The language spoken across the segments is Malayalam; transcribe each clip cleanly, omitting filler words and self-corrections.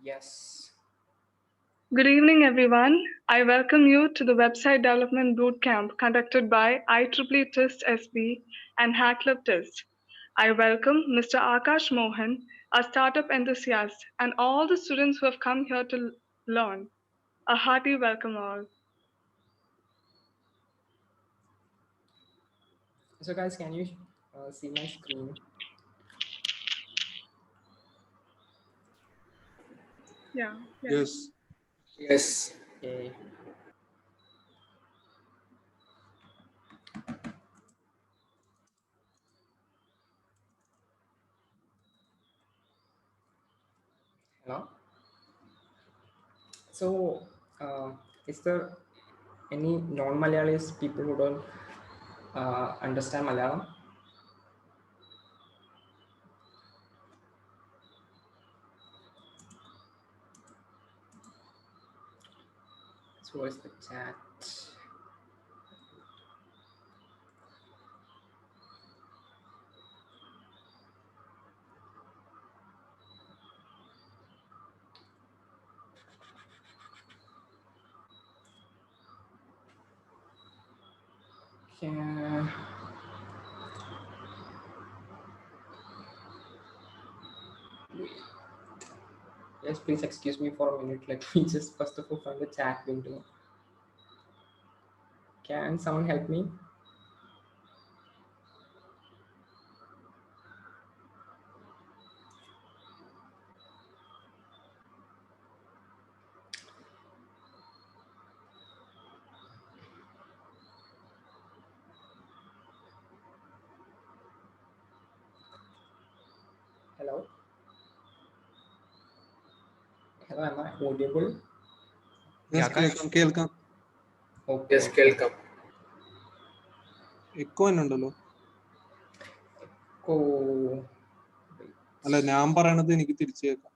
Yes. Good evening, everyone. I welcome you to the Website Development Bootcamp conducted by IEEE TIST SB and Hack Club TIST. I welcome Mr. Akash Mohan, a startup enthusiast, and all the students who have come here to learn. A hearty welcome all. So, guys, can you see my screen? Yeah. Yes. Yes. Okay. Hello. So, is there any non-Malayalis people who don't understand Malayalam? So, what is the chat? Yeah. Yes, please excuse me for a minute. Let me just first of all find the chat window. Can someone help me? Hello? Hello, am I audible? Yes, കേൾക്കാം. Okay. Yes, welcome. എക്കോ തന്നെ ഉണ്ടല്ലോ. Oh. അല്ല, ഞാൻ പറയണത് എനിക്ക് തിരിച്ചു കേൾക്കാം.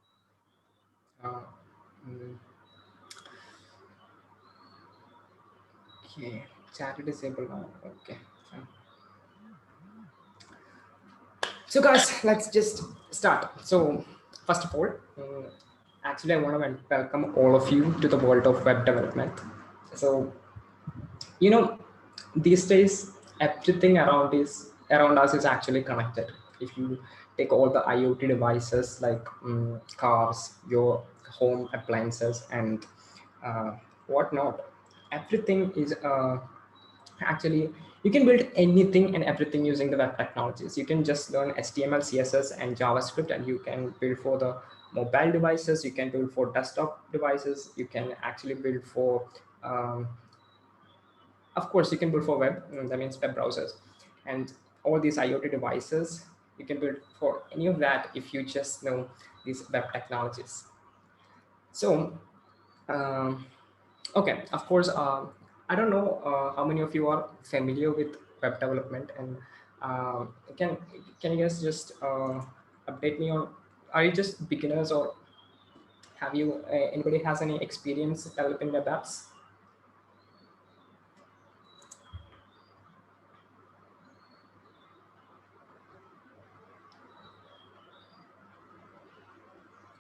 Okay. Chat disabled now. Okay. So, guys, let's just start. So, first of all, actually, I want to welcome all of you to the world of web development. So, these days, everything around us is actually connected. If you take all the IoT devices like cars, your home appliances, and whatnot, everything is actually, you can build anything and everything using the web technologies. You can just learn HTML, CSS, and JavaScript, and you can build for the mobile devices. You can build for desktop devices. You can actually build for of course, you can build for web, that means web browsers. And all these IoT devices, you can build for any of that if you just know these web technologies. So, okay, of course, I don't know how many of you are familiar with web development, and can you guys just update me on, are you just beginners, or have you, anybody has any experience developing web apps?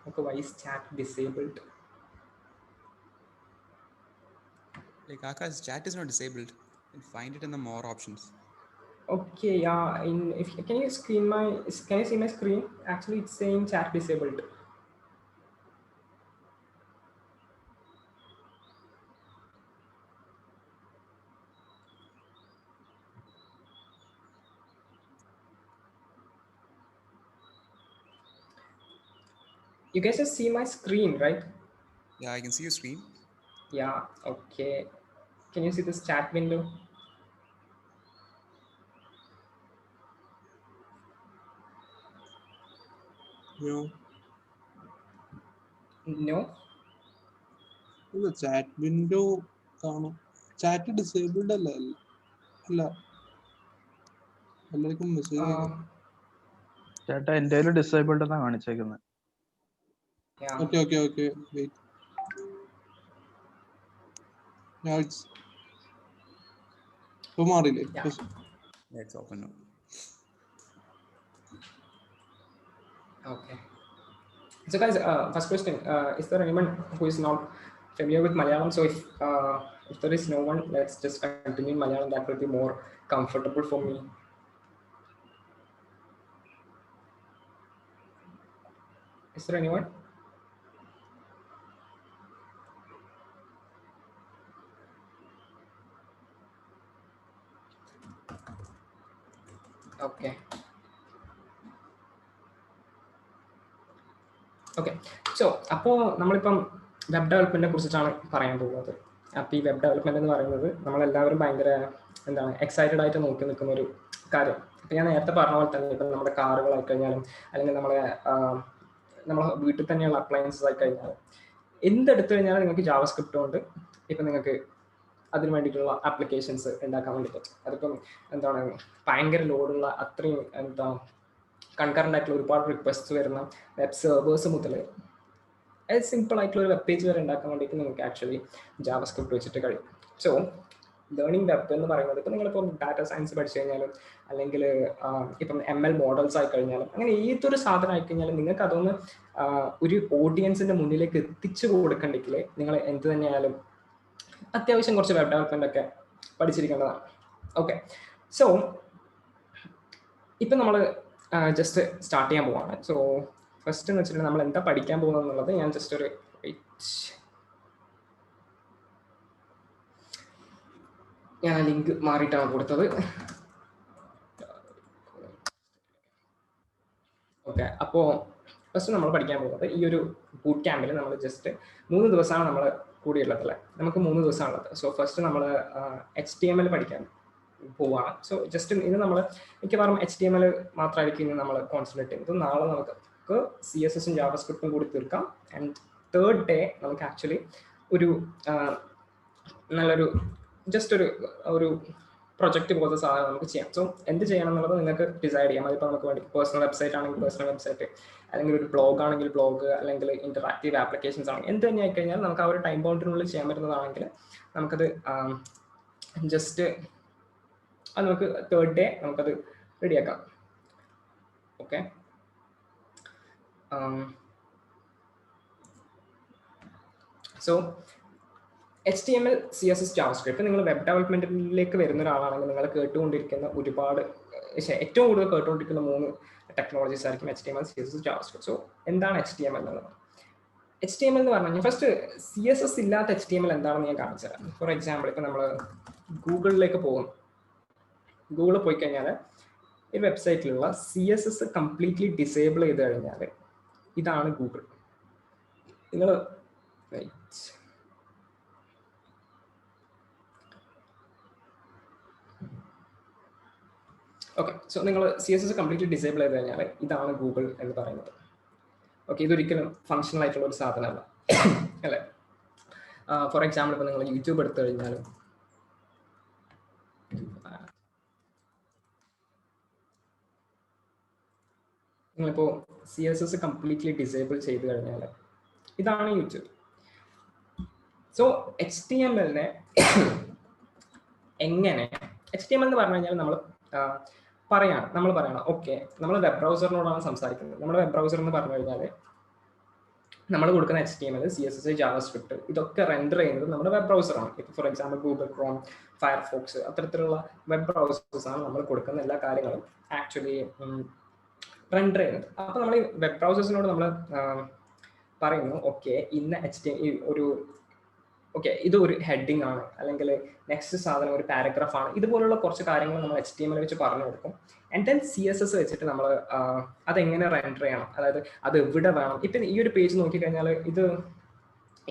Okay, why is chat disabled? Like Akash, chat is not disabled. You can find it in the more options. Okay, yeah. Can you can you see my screen? Actually, it's saying chat disabled. You guys just see my screen, right? Yeah, I can see your screen. Yeah. Okay. Can you see this chat window? No. No. ഇല്ല, ചാറ്റ് വിൻഡോ കാണും. ചാറ്റ് ഡിസേബിൾഡ് അല്ല. എല്ലാവർക്കും മെസ്സേജ് അയക്കാം. ചേട്ടാ എൻ്റെ ഡിസേബിൾഡ് എന്നാ കാണിച്ചേക്കുന്നത്. Okay wait. ഇപ്പൊ മാറിയില്ലേ? Let's open up. Okay. So guys, first question, is there anyone who is not familiar with Malayalam? So if there is no one, let's just continue in Malayalam. That will be more comfortable for me. Is there anyone? Okay. Okay so അപ്പോൾ നമ്മളിപ്പം വെബ് ഡെവലപ്മെൻറ്റിനെ കുറിച്ചിട്ടാണ് പറയാൻ പോകുന്നത്. അപ്പോൾ ഈ വെബ് ഡെവലപ്മെൻറ്റ് എന്ന് പറയുന്നത് നമ്മളെല്ലാവരും ഭയങ്കര എന്താണ് എക്സൈറ്റഡ് ആയിട്ട് നോക്കി നിൽക്കുന്ന ഒരു കാര്യം. അപ്പോൾ ഞാൻ നേരത്തെ പറഞ്ഞ പോലെ തന്നെ ഇപ്പം നമ്മുടെ കാറുകളായി കഴിഞ്ഞാലും അല്ലെങ്കിൽ നമ്മളെ വീട്ടിൽ തന്നെയുള്ള അപ്ലയൻസസ് ആയി കഴിഞ്ഞാലും എന്തെടുത്തു കഴിഞ്ഞാലും നിങ്ങൾക്ക് ജാവാസ്ക്രിപ്റ്റ് കൊണ്ട് ഇപ്പം നിങ്ങൾക്ക് അതിന് വേണ്ടിയിട്ടുള്ള ആപ്ലിക്കേഷൻസ് ഉണ്ടാക്കാൻ വേണ്ടി പറ്റും. അതിപ്പം എന്താണ് ഭയങ്കര ലോഡുള്ള അത്രയും എന്താ കൺകറൻ്റ് ആയിട്ടുള്ള ഒരുപാട് റിക്വസ്റ്റ് വരുന്ന വെബ് സെർവേഴ്സ് മുതൽ സിമ്പിൾ ആയിട്ടുള്ള ഒരു വെബ് പേജ് വരെ ഉണ്ടാക്കാൻ വേണ്ടിയിട്ട് നിങ്ങൾക്ക് ആക്ച്വലി ജാവാസ്ക്രിപ്റ്റ് വെച്ചിട്ട് കഴിയും. സോ ലേണിംഗ് വെബ് എന്ന് പറയുന്നത് ഇപ്പം നിങ്ങളിപ്പോൾ ഡാറ്റ സയൻസ് പഠിച്ചു കഴിഞ്ഞാലും അല്ലെങ്കിൽ ഇപ്പം ML മോഡൽസ് ആയി കഴിഞ്ഞാലും അങ്ങനെ ഏതൊരു സാധനം ആയി കഴിഞ്ഞാലും നിങ്ങൾക്ക് അതൊന്ന് ഒരു ഓഡിയൻസിൻ്റെ മുന്നിലേക്ക് എത്തിച്ചു കൊടുക്കണ്ടെങ്കിൽ നിങ്ങൾ എന്ത് തന്നെയായാലും അത്യാവശ്യം കുറച്ച് വെബ് ഡെവലപ്മെൻ്റ് ഒക്കെ പഠിച്ചിരിക്കേണ്ടതാണ്. ഓക്കെ സോ ഇപ്പം നമ്മൾ ജസ്റ്റ് സ്റ്റാർട്ട് ചെയ്യാൻ പോവാണ്. സോ ഫസ്റ്റ് എന്ന് വെച്ചിട്ടുണ്ടെങ്കിൽ നമ്മൾ എന്താ പഠിക്കാൻ പോകുന്നത് എന്നുള്ളത് ഞാൻ ജസ്റ്റ് ഒരു ഞാൻ ലിങ്ക് മാറിയിട്ടാണ് കൊടുത്തത്. ഓക്കെ അപ്പോൾ ഫസ്റ്റ് നമ്മൾ പഠിക്കാൻ പോകുന്നത് ഈ ഒരു ബൂട്ട് ക്യാമ്പിൽ നമ്മൾ ജസ്റ്റ് 3 ദിവസമാണ് നമ്മൾ കൂടിയുള്ളത് അല്ലേ. നമുക്ക് 3 ദിവസമാണുള്ളത്. സോ ഫസ്റ്റ് നമ്മൾ HTML പഠിക്കാൻ പോവാണ്. സോ ജസ്റ്റ് ഇത് നമ്മൾ മിക്കവാറും HTML മാത്രമായിരിക്കും ഇന്ന് നമ്മൾ കോൺസെൻട്രേറ്റ് ചെയ്യുന്നത്. നാളെ നമുക്ക് CSS ജാവാസ്ക്രിപ്റ്റും കൂടി തീർക്കാം. ആൻഡ് തേർഡ് ഡേ നമുക്ക് ആക്ച്വലി ഒരു നല്ലൊരു ജസ്റ്റ് ഒരു പ്രൊജക്റ്റ് പോലത്തെ സാധനം നമുക്ക് ചെയ്യാം. സോ എന്ത് ചെയ്യണം എന്നുള്ളത് നിങ്ങൾക്ക് ഡിസൈഡ് ചെയ്യാം. അതിപ്പോൾ നമുക്ക് വേണ്ടി പേഴ്സണൽ വെബ്സൈറ്റ് ആണെങ്കിൽ പേഴ്സണൽ വെബ്സൈറ്റ്, അല്ലെങ്കിൽ ഒരു ബ്ലോഗ് ആണെങ്കിൽ ബ്ലോഗ്, അല്ലെങ്കിൽ ഇൻറ്ററാക്റ്റീവ് ആപ്ലിക്കേഷൻസ് ആണെങ്കിൽ എന്ത് തന്നെ ആയിക്കഴിഞ്ഞാൽ നമുക്ക് ആ ഒരു ടൈം ബൗണ്ടറിനുള്ളിൽ ചെയ്യാൻ പറ്റുന്നതാണെങ്കിൽ നമുക്കത് ജസ്റ്റ് അത് നമുക്ക് തേർഡ് ഡേ നമുക്കത് റെഡിയാക്കാം. Okay so HTML CSS JavaScript നിങ്ങൾ വെബ് ഡെവലപ്മെൻറ്റിലേക്ക് വരുന്ന ഒരാളാണെങ്കിൽ നിങ്ങൾ കേട്ടുകൊണ്ടിരിക്കുന്ന ഏറ്റവും കൂടുതൽ കേട്ടുകൊണ്ടിരിക്കുന്ന 3 ടെക്നോളജീസ് ആയിരിക്കും HTML CSS JavaScript. സോ എന്താണ് HTML എന്നുള്ളത്? HTML എന്ന് പറഞ്ഞു കഴിഞ്ഞാൽ ഫസ്റ്റ് CSS ഇല്ലാത്ത HTML എന്താണെന്ന് ഞാൻ കാണിച്ചു തരാം. ഫോർ എക്സാമ്പിൾ ഇപ്പം നമ്മൾ ഗൂഗിളിലേക്ക് പോകും. ഗൂഗിളിൽ പോയി കഴിഞ്ഞാൽ ഈ വെബ്സൈറ്റിലുള്ള CSS കംപ്ലീറ്റ്ലി ഡിസേബിൾ ചെയ്ത് കഴിഞ്ഞാൽ ഇതാണ് ഗൂഗിൾ. നിങ്ങൾ ഓക്കെ സോ നിങ്ങൾ CSS കംപ്ലീറ്റ്ലി ഡിസേബിൾ ചെയ്ത് കഴിഞ്ഞാൽ ഇതാണ് ഗൂഗിൾ എന്ന് പറയുന്നത്. ഓക്കെ ഇതൊരിക്കലും ഫങ്ഷണൽ ആയിട്ടുള്ള ഒരു സാധനമല്ല അല്ലേ. ഫോർ എക്സാമ്പിൾ ഇപ്പോൾ നിങ്ങൾ യൂട്യൂബ് എടുത്തു കഴിഞ്ഞാൽ നിങ്ങളിപ്പോൾ CSS കംപ്ലീറ്റ്ലി ഡിസേബിൾ ചെയ്ത് കഴിഞ്ഞാൽ ഇതാണ് യൂട്യൂബ്. സോ HTML-നെ എങ്ങനെ HTML എന്ന് പറഞ്ഞു കഴിഞ്ഞാൽ നമ്മൾ പറയണം ഓക്കെ നമ്മൾ വെബ് ബ്രൗസറിനോടാണ് സംസാരിക്കുന്നത്. നമ്മുടെ വെബ് ബ്രൗസർ എന്ന് പറഞ്ഞു കഴിഞ്ഞാൽ നമ്മൾ കൊടുക്കുന്ന HTML CSS JavaScript ഇതൊക്കെ റെൻഡർ ചെയ്യുന്നത് നമ്മുടെ വെബ് ബ്രൗസറാണ്. ഇപ്പോൾ for example Google Chrome, Firefox അത്തരത്തിലുള്ള വെബ് ബ്രൗസേഴ്സാണ് നമ്മൾ കൊടുക്കുന്ന എല്ലാ കാര്യങ്ങളും ആക്ച്വലി റെൻഡർ ചെയ്യുന്നത്. അപ്പോൾ നമ്മൾ ഈ വെബ് ബ്രൗസേഴ്സിനോട് നമ്മൾ പറയുന്നു ഓക്കെ ഇന്ന ഇത് ഒരു ഹെഡിങ് ആണ്, അല്ലെങ്കിൽ നെക്സ്റ്റ് സാധനം ഒരു പാരഗ്രാഫ് ആണ്, ഇതുപോലുള്ള കുറച്ച് കാര്യങ്ങൾ നമ്മൾ HTML വെച്ച് പറഞ്ഞു കൊടുക്കും. ആൻഡ് ദെൻ CSS വെച്ചിട്ട് നമ്മൾ അതെങ്ങനെ റെൻഡർ ചെയ്യണം, അതായത് അത് എവിടെ വേണം. ഇപ്പം ഈ ഒരു പേജ് നോക്കിക്കഴിഞ്ഞാൽ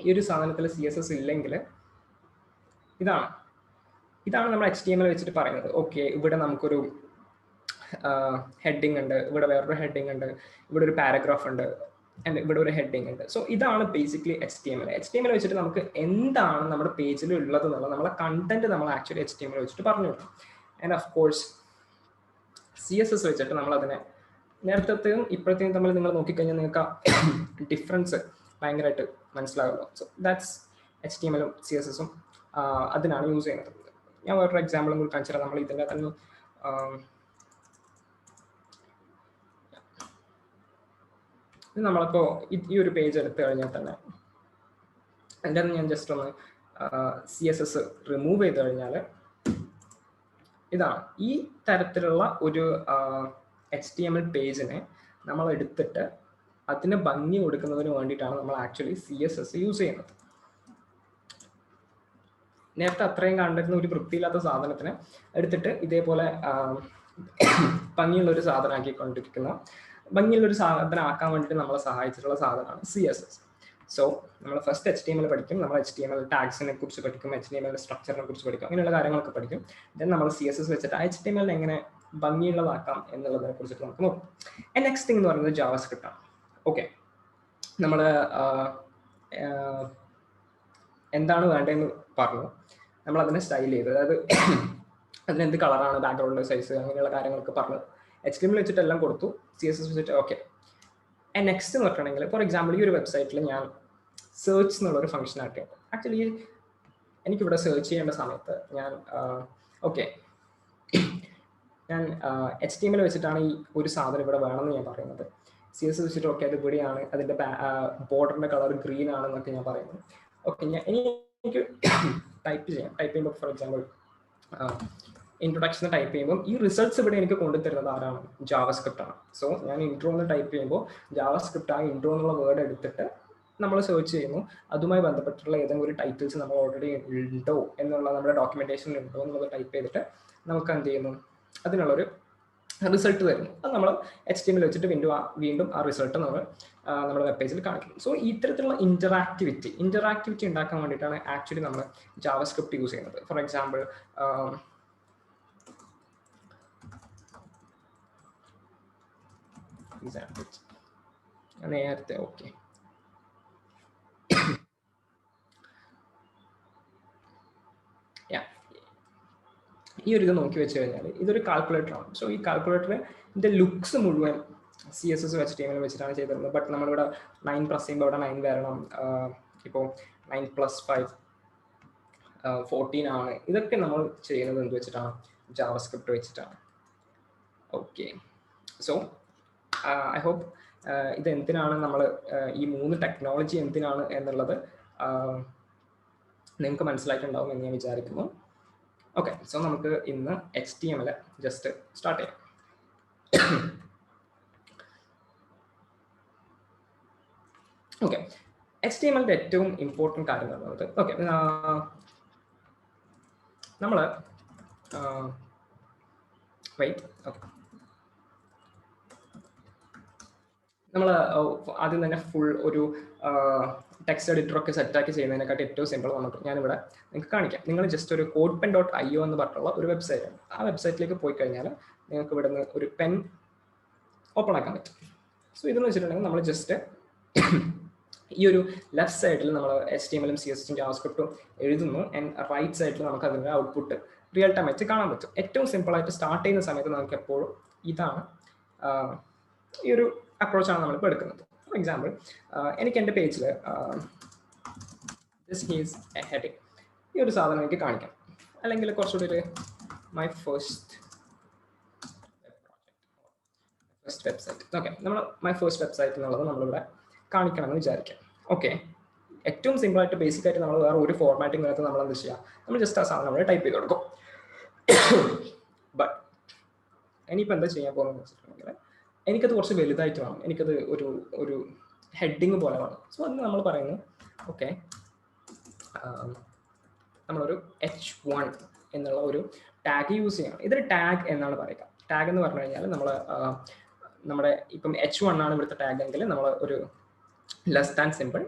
ഈ ഒരു സാധനത്തിൽ CSS ഇല്ലെങ്കിൽ ഇതാണ് നമ്മൾ HTML വെച്ചിട്ട് പറയുന്നത്. ഓക്കെ ഇവിടെ നമുക്കൊരു ഹെഡിങ് ഉണ്ട്, ഇവിടെ വേറൊരു ഹെഡിങ് ഉണ്ട്, ഇവിടെ ഒരു പാരഗ്രാഫ് ഉണ്ട്, ഇവിടെ ഒരു ഹെഡിങ് ഉണ്ട്. സോ ഇതാണ് ബേസിക്കലി HTML വെച്ചിട്ട് നമുക്ക് എന്താണ് നമ്മുടെ പേജിൽ ഉള്ളത് എന്നുള്ളത് നമ്മളെ കണ്ടന്റ് നമ്മൾ ആക്ച്വലി HTML വെച്ചിട്ട് പറഞ്ഞു കൊടുക്കും. ആൻഡ് ഓഫ് കോഴ്സ് CSS വെച്ചിട്ട് നമ്മൾ അതിനെ നേരത്തെയും ഇപ്പോഴത്തെയും തമ്മിൽ നിങ്ങൾ നോക്കിക്കഴിഞ്ഞാൽ നിങ്ങൾക്ക് ഡിഫറൻസ് ഭയങ്കരമായിട്ട് മനസ്സിലാകുമല്ലോ. സോ ദാറ്റ്സ് HTML-ഉം CSS-ഉം അതിനാണ് യൂസ് ചെയ്യുന്നത്. ഞാൻ വേറൊരു എക്സാമ്പിളും കൂടി കാണിച്ചു തരാം. നമ്മൾ ഇതിൻ്റെ തന്നെ നമ്മളിപ്പോൾ ഈ ഒരു പേജ് എടുത്തു കഴിഞ്ഞാൽ തന്നെ എൻ്റെ ഞാൻ ജസ്റ്റ് ഒന്ന് CSS റിമൂവ് ചെയ്ത് കഴിഞ്ഞാൽ ഇതാണ് ഈ തരത്തിലുള്ള ഒരു HTML പേജിനെ നമ്മൾ എടുത്തിട്ട് അതിന് ഭംഗി കൊടുക്കുന്നതിന് വേണ്ടിയിട്ടാണ് നമ്മൾ ആക്ച്വലി CSS യൂസ് ചെയ്യുന്നത്. നേരത്തെ അത്രയും കണ്ടിരുന്ന ഒരു വൃത്തിയില്ലാത്ത സാധനത്തിനെ എടുത്തിട്ട് ഇതേപോലെ ഭംഗിയുള്ളൊരു സാധനമാക്കിക്കൊണ്ടിരിക്കുന്ന ഭംഗിയുള്ളൊരു സാധനം ആക്കാൻ വേണ്ടിയിട്ട് നമ്മളെ സഹായിച്ചിട്ടുള്ള സാധനമാണ് CSS. സോ നമ്മൾ ഫസ്റ്റ് HTML പഠിക്കും, നമ്മൾ HTML ടാഗ്സിനെ കുറിച്ച് പഠിക്കും, HTML സ്ട്രക്ചറിനെ കുറിച്ച് പഠിക്കും, അങ്ങനെയുള്ള കാര്യങ്ങളൊക്കെ പഠിക്കും. ദെൻ നമ്മൾ CSS വെച്ചിട്ട് HTML എങ്ങനെ ഭംഗിയുള്ളതാക്കാം എന്നുള്ളതിനെ കുറിച്ചിട്ട് നമുക്ക് നോക്കും. നെക്സ്റ്റ് തിങ് എന്ന് പറയുന്നത് ജാവാസ്ക്രിപ്റ്റ് ആണ്. ഓക്കെ, നമ്മൾ എന്താണ് വേണ്ടതെന്ന് പറഞ്ഞു, നമ്മൾ അതിനെ സ്റ്റൈൽ ചെയ്തു, അതായത് അതിനെന്ത് കളറാണ്, ബാക്ക്ഗ്രൗണ്ട് സൈസ്, അങ്ങനെയുള്ള കാര്യങ്ങളൊക്കെ പറഞ്ഞു HTML വെച്ചിട്ട് എല്ലാം കൊടുത്തു. CSS വെച്ചിട്ട് ഓക്കെ. നെക്സ്റ്റ് എന്ന് പറഞ്ഞിട്ടുണ്ടെങ്കിൽ ഫോർ എക്സാമ്പിൾ ഈ ഒരു വെബ്സൈറ്റിൽ ഞാൻ സെർച്ച് എന്നുള്ളൊരു ഫംഗ്ഷനാലിറ്റി ഉണ്ട്. ആക്ച്വലി എനിക്കിവിടെ സെർച്ച് ചെയ്യേണ്ട സമയത്ത് ഞാൻ ഞാൻ HTML വെച്ചിട്ടാണ് ഈ ഒരു സാധനം ഇവിടെ വേണമെന്ന് ഞാൻ പറയുന്നത്. CSS വെച്ചിട്ട് ഓക്കെ അത് ഇവിടെയാണ്, അതിൻ്റെ ബോർഡറിൻ്റെ കളർ ഗ്രീൻ ആണെന്നൊക്കെ ഞാൻ പറയുന്നത്. ഓക്കെ, എനിക്ക് ടൈപ്പ് ചെയ്യുമ്പോൾ ഫോർ എക്സാമ്പിൾ ഇൻട്രൊഡക്ഷൻ ടൈപ്പ് ചെയ്യുമ്പോൾ ഈ റിസൾട്ട്സ് ഇവിടെ എനിക്ക് കൊണ്ടുതരുന്നത് ആരാണ്? ജാവാസ്ക്രിപ്റ്റ് ആണ്. സോ ഞാൻ ഇൻട്രോ എന്ന് ടൈപ്പ് ചെയ്യുമ്പോൾ ജാവാസ്ക്രിപ്റ്റ് ആ ഇൻട്രോ എന്നുള്ള വേർഡ് എടുത്തിട്ട് നമ്മൾ സെർച്ച് ചെയ്യുന്നു, അതുമായി ബന്ധപ്പെട്ടുള്ള ഏതെങ്കിലും ഒരു ടൈറ്റിൽസ് നമ്മൾ ഓൾറെഡി ഉണ്ടോ എന്നുള്ള നമ്മുടെ ഡോക്യുമെന്റേഷനിൽ ഉണ്ടോ എന്നുള്ളത് ടൈപ്പ് ചെയ്തിട്ട് നമുക്ക് എന്ത് ചെയ്യുന്നു, അതിനുള്ളൊരു റിസൾട്ട് തരുന്നു. അത് നമ്മൾ HTML വെച്ചിട്ട് വീണ്ടും ആ റിസൾട്ട് നമ്മൾ നമ്മുടെ വെബ് പേജിൽ കാണിക്കുന്നു. സോ ഇത്തരത്തിലുള്ള ഇന്ററാക്ടിവിറ്റി ഉണ്ടാക്കാൻ വേണ്ടിയിട്ടാണ് ആക്ച്വലി നമ്മൾ ജാവാസ്ക്രിപ്റ്റ് യൂസ് ചെയ്യുന്നത്. ഫോർ എക്സാമ്പിൾ നേരത്തെ ഓക്കെ ഈ ഒരു ഇത് നോക്കി വെച്ച് കഴിഞ്ഞാൽ ഇതൊരു കാൽക്കുലേറ്ററാണ്. സോ ഈ കാൽക്കുലേറ്ററിന്റെ ലുക്സ് മുഴുവൻ CSS HTML വെച്ചിട്ടാണ് ചെയ്തിരുന്നത്. ബട്ട് നമ്മളിവിടെ 9 പ്രസ് ചെയ്യുമ്പോൾ ഇവിടെ 9 വരണം, ഇപ്പോൾ 9 + 5 14 ആണ്. ഇതൊക്കെ നമ്മൾ ചെയ്യുന്നത് എന്ത് വെച്ചിട്ടാണ്? ജാവാസ്ക്രിപ്റ്റ് വെച്ചിട്ടാണ്. ഓക്കെ, സോ ഐ ഹോപ്പ് ഇത് എന്തിനാണ് നമ്മൾ ഈ 3 ടെക്നോളജി എന്തിനാണ് എന്നുള്ളത് നിങ്ങൾക്ക് മനസ്സിലായിട്ടുണ്ടാവും എന്ന് ഞാൻ വിചാരിക്കുന്നു. ഓക്കെ, സോ നമുക്ക് ഇന്ന് HTML ജസ്റ്റ് സ്റ്റാർട്ട് ചെയ്യാം. ഓക്കെ, HTMLന്റെ ഏറ്റവും ഇമ്പോർട്ടൻറ്റ് കാര്യം എന്ന് പറയുന്നത് ഓക്കെ നമ്മൾ നമ്മൾ ആദ്യം തന്നെ ഫുൾ ഒരു ടെക്സ്റ്റ് എഡിറ്ററൊക്കെ സെറ്റാക്കി ചെയ്യുന്നതിനെക്കാട്ടി ഏറ്റവും സിമ്പിൾ ഞാനിവിടെ നിങ്ങൾക്ക് കാണിക്കാം. നിങ്ങൾ ജസ്റ്റ് ഒരു codepen.io എന്ന് പറഞ്ഞിട്ടുള്ള ഒരു വെബ്സൈറ്റ് ആണ്. ആ വെബ്സൈറ്റിലേക്ക് പോയി കഴിഞ്ഞാൽ നിങ്ങൾക്ക് ഇവിടെ നിന്ന് ഒരു പെൻ ഓപ്പൺ ആക്കാൻ പറ്റും. സോ ഇതെന്ന് വെച്ചിട്ടുണ്ടെങ്കിൽ നമ്മൾ ജസ്റ്റ് ഈ ഒരു ലെഫ്റ്റ് സൈഡിൽ നമ്മൾ HTML-ഉം CSS-ഉം ജാവാസ്ക്രിപ്റ്റും എഴുതുന്നു, ആൻഡ് റൈറ്റ് സൈഡിൽ നമുക്ക് അതിൻ്റെ ഔട്ട്പുട്ട് റിയൽ ടൈം ആയിട്ട് കാണാൻ പറ്റും. ഏറ്റവും സിമ്പിളായിട്ട് സ്റ്റാർട്ട് ചെയ്യുന്ന സമയത്ത് നമുക്ക് എപ്പോഴും ഇതാണ് ഈ ഒരു അപ്രോച്ചാണ് നമ്മളിപ്പോൾ എടുക്കുന്നത്. ഫോർ എക്സാമ്പിൾ എനിക്ക് എൻ്റെ പേജിൽ ദിസ് ഈസ് എ ഹെഡിങ് ഈ ഒരു സാധനം എനിക്ക് കാണിക്കാം, അല്ലെങ്കിൽ കുറച്ചുകൂടി ഒരു മൈ ഫസ്റ്റ് വെബ്സൈറ്റ്. ഓക്കെ, നമ്മൾ മൈ ഫസ്റ്റ് വെബ്സൈറ്റ് എന്നുള്ളത് നമ്മളിവിടെ കാണിക്കണമെന്ന് വിചാരിക്കാം. ഓക്കെ, ഏറ്റവും സിമ്പിളായിട്ട് ബേസിക് ആയിട്ട് നമ്മൾ വേറെ ഒരു ഫോർമാറ്റിംഗ് നേരത്തെ നമ്മൾ എന്ത് ചെയ്യുക, നമ്മൾ ജസ്റ്റ് ആ സാധനം നമ്മൾ ടൈപ്പ് ചെയ്ത് കൊടുക്കും. ബട്ട് ഇനിയിപ്പോൾ എന്താ ചെയ്യാൻ പോകുന്നത് വെച്ചിട്ടുണ്ടെങ്കിൽ എനിക്കത് കുറച്ച് വലുതായിട്ട് വേണം, എനിക്കത് ഒരു ഹെഡിങ് പോലെ വേണം. സോ അതിന് നമ്മൾ പറയുന്നു ഓക്കെ നമ്മളൊരു H1 എന്നുള്ള ഒരു ടാഗ് യൂസ് ചെയ്യണം. ഇതൊരു ടാഗ് എന്നാണ് പറയുക. ടാഗ് എന്ന് പറഞ്ഞു കഴിഞ്ഞാൽ നമ്മൾ നമ്മുടെ ഇപ്പം H1 ആണ് ഇവിടുത്തെ ടാഗ് എങ്കിൽ നമ്മൾ ഒരു less than simple,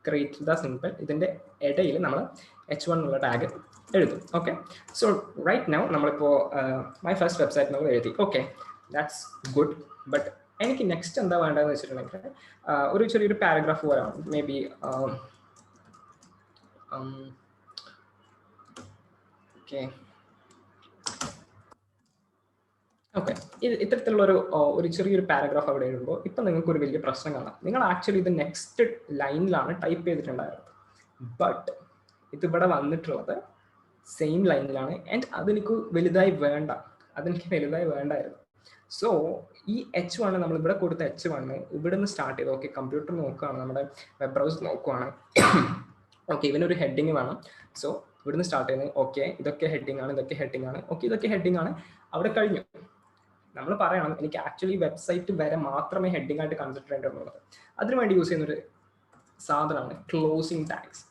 create the simple, ഇതിൻ്റെ ഇടയിൽ നമ്മൾ H1 എന്നുള്ള ടാഗ് എഴുതും. ഓക്കെ, സോ റൈറ്റ് നൗ നമ്മളിപ്പോൾ മൈ ഫസ്റ്റ് വെബ്സൈറ്റ് നമ്മൾ എഴുതി. Okay, that's good. ബട്ട് എനിക്ക് നെക്സ്റ്റ് എന്താ വേണ്ടതെന്ന് വെച്ചിട്ടുണ്ടെങ്കിൽ ഒരു ചെറിയൊരു പാരഗ്രാഫ് പോലെയാണ്. മേ ബി ഓക്കെ ഇത്തരത്തിലുള്ള ഒരു ചെറിയൊരു പാരഗ്രാഫ് അവിടെ എഴുതുമ്പോൾ ഇപ്പം നിങ്ങൾക്ക് ഒരു വലിയ പ്രശ്നം കാണാം. നിങ്ങൾ ആക്ച്വലി ഇത് നെക്സ്റ്റ് ലൈനിലാണ് ടൈപ്പ് ചെയ്തിട്ടുണ്ടായിരുന്നത്, ബട്ട് ഇതിവിടെ വന്നിട്ടുള്ളത് സെയിം ലൈനിലാണ്. ആൻഡ് അതെനിക്ക് വലുതായി വേണ്ടായിരുന്നു. സോ ഈ H1 നമ്മൾ ഇവിടെ കൊടുത്ത H1 ഇവിടെ നിന്ന് സ്റ്റാർട്ട് ചെയ്ത് ഓക്കെ കമ്പ്യൂട്ടർ നോക്കുകയാണ്, നമ്മുടെ വെബ് ബ്രൗസർ നോക്കുകയാണ്. ഓക്കെ ഇവനൊരു ഹെഡിങ് വേണം. സോ ഇവിടുന്ന് സ്റ്റാർട്ട് ചെയ്യുന്നത് ഓക്കെ ഇതൊക്കെ ഹെഡിങ് ആണ്, ഇതൊക്കെ ഹെഡിങ് ആണ്, ഓക്കെ ഇതൊക്കെ ഹെഡിങ് ആണ്, അവിടെ കഴിഞ്ഞു. നമ്മൾ പറയണം എനിക്ക് ആക്ച്വലി വെബ്സൈറ്റ് വരെ മാത്രമേ ഹെഡിങ് ആയിട്ട് കൺസിഡർ ചെയ്യേണ്ടതുള്ളത്. അതിനുവേണ്ടി യൂസ് ചെയ്യുന്നൊരു സാധനമാണ് ക്ലോസിംഗ് ടാഗ്സ്.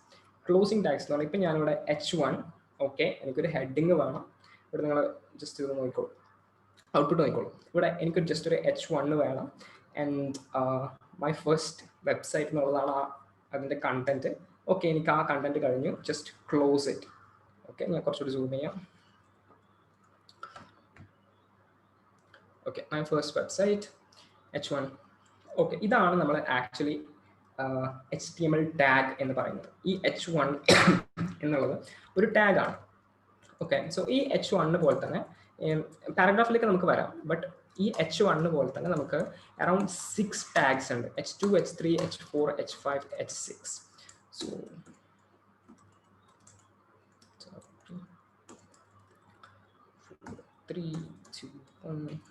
ക്ലോസിംഗ് ടാഗ്സ് എന്ന് പറഞ്ഞാൽ ഇപ്പം ഞാനിവിടെ H1 ഓക്കെ എനിക്കൊരു ഹെഡിങ് വേണം. ഇവിടെ നിങ്ങൾ ജസ്റ്റ് ഇത് നോക്കിക്കോളൂ, ഔട്ട്പുട്ട് നോക്കിക്കോളൂ. ഇവിടെ എനിക്കൊരു ജസ്റ്റ് ഒരു H1 വേണം. ആൻഡ് മൈ ഫസ്റ്റ് വെബ്സൈറ്റ് എന്നുള്ളതാണ് അതിൻ്റെ കണ്ടന്റ്. ഓക്കെ എനിക്ക് ആ കണ്ടന്റ് കഴിഞ്ഞു, ജസ്റ്റ് ക്ലോസ് ഇറ്റ്. ഓക്കെ ഞാൻ കുറച്ചുകൂടി സൂം ചെയ്യാം. Okay my first website H1. Okay ഇതാണ് നമ്മൾ ആക്ച്വലി HTML ടാഗ് എന്ന് പറയുന്നത്. ഈ H1 എന്നുള്ളത് ഒരു ടാഗാണ്. ഓക്കെ സോ ഈ H1 പോലെ തന്നെ പാരഗ്രാഫിലേക്ക് നമുക്ക് വരാം. ബട്ട് ഈ H1 പോലെ തന്നെ നമുക്ക് അറൌണ്ട് 6 ടാഗ്സ് ഉണ്ട്. H2, H3, H4, H5, H6. So 3, 2, 1.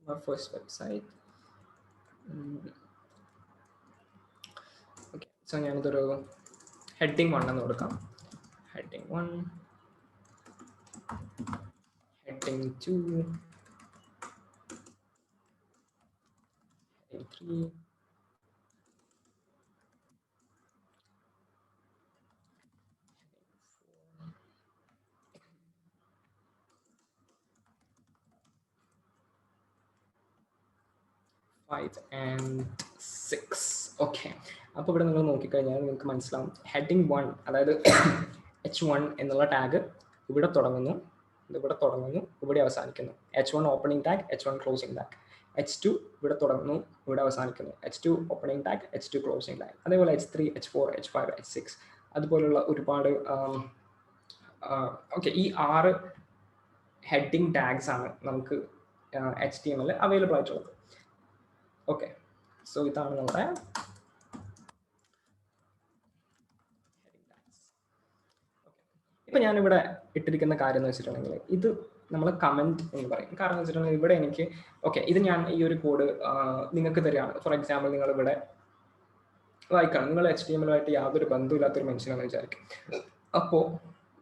Our first website. Okay, so ഞാനിതൊരു heading 1 എന്ന് കൊടുക്കാം. Heading 1, heading 2, heading 3, and 6. Okay അപ്പോൾ ഇവിടെ നിങ്ങൾ നോക്കിക്കഴിഞ്ഞാൽ നിങ്ങൾക്ക് മനസ്സിലാവും ഹെഡിങ് 1 അതായത് H1 എന്നുള്ള ടാഗ് ഇവിടെ തുടങ്ങുന്നു, ഇവിടെ തുടങ്ങുന്നു, ഇവിടെ അവസാനിക്കുന്നു. H1 opening tag, H1 closing tag. H2 ഇവിടെ തുടങ്ങുന്നു, ഇവിടെ അവസാനിക്കുന്നു. H2 opening tag, H2 closing tag. അതേപോലെ H3, H4, H5, H6 അതുപോലുള്ള ഒരുപാട് ഓക്കെ ഈ 6 ഹെഡിങ് ടാഗ്സ് ആണ് നമുക്ക് HTML അവൈലബിൾ ആയിട്ടുള്ളത്. ഓക്കെ സോ ഇതാണ് നമ്മുടെ ഇപ്പം ഞാനിവിടെ ഇട്ടിരിക്കുന്ന കാര്യം എന്ന് വെച്ചിട്ടുണ്ടെങ്കിൽ ഇത് നമ്മൾ കമൻറ്റ് എന്ന് പറയും. കാരണം എന്ന് വെച്ചിട്ടുണ്ടെങ്കിൽ ഇവിടെ എനിക്ക് ഓക്കെ ഇത് ഞാൻ ഈ ഒരു കോഡ് നിങ്ങൾക്ക് തരികയാണ്. ഫോർ എക്സാമ്പിൾ നിങ്ങൾ ഇവിടെ വായിക്കണം, നിങ്ങൾ HTML ആയിട്ട് യാതൊരു ബന്ധമില്ലാത്തൊരു മനുഷ്യനാണെന്ന് വിചാരിക്കും. അപ്പോൾ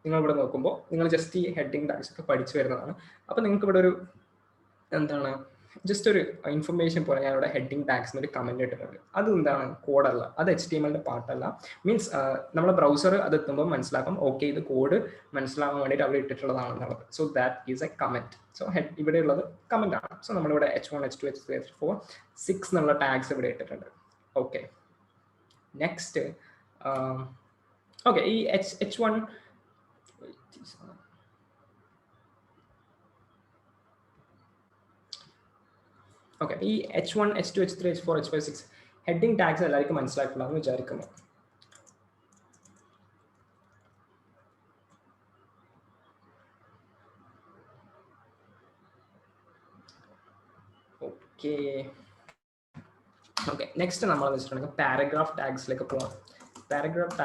നിങ്ങളിവിടെ നോക്കുമ്പോൾ നിങ്ങൾ ജസ്റ്റ് ഈ ഹെഡിങ് ടാഗ്സ് ഒക്കെ പഠിച്ചു വരുന്നതാണ്. അപ്പോൾ നിങ്ങൾക്ക് ഇവിടെ ഒരു എന്താണ് ജസ്റ്റ് ഒരു ഇൻഫർമേഷൻ പോലെ ഞാനിവിടെ ഹെഡിങ് ടാഗ്സ് എന്നൊരു കമൻറ്റ് ഇട്ടിട്ടുണ്ട്. അത് എന്താണ് കോഡല്ല, അത് HTML പാർട്ടല്ല. മീൻസ് നമ്മുടെ ബ്രൗസർ അത് എത്തുമ്പോൾ മനസ്സിലാക്കും ഓക്കെ ഇത് കോഡ് മനസ്സിലാകാൻ വേണ്ടിയിട്ട് അവിടെ ഇട്ടിട്ടുള്ളതാണെന്നുള്ളത്. So that is a comment. So ഇവിടെ ഉള്ളത് കമൻ്റ് ആണ്. സോ നമ്മളിവിടെ H1, H2, H3, H4, 6 എന്നുള്ള ടാഗ്സ് ഇവിടെ ഇട്ടിട്ടുണ്ട്. ഓക്കെ നെക്സ്റ്റ് ഓക്കെ ഈ H1 ഓക്കെ ഈ H1, H2, H3, H4, H5, 6 heading tags എല്ലാവർക്കും മനസ്സിലായിട്ടുണ്ടാകുമെന്ന് വിചാരിക്കുന്നു. ഓക്കെ ഓക്കെ നെക്സ്റ്റ് നമ്മൾ വെച്ചിട്ടുണ്ടെങ്കിൽ പാരഗ്രാഫ് ടാഗ്സിലേക്ക് പോകാം. പാരഗ്രാഫ്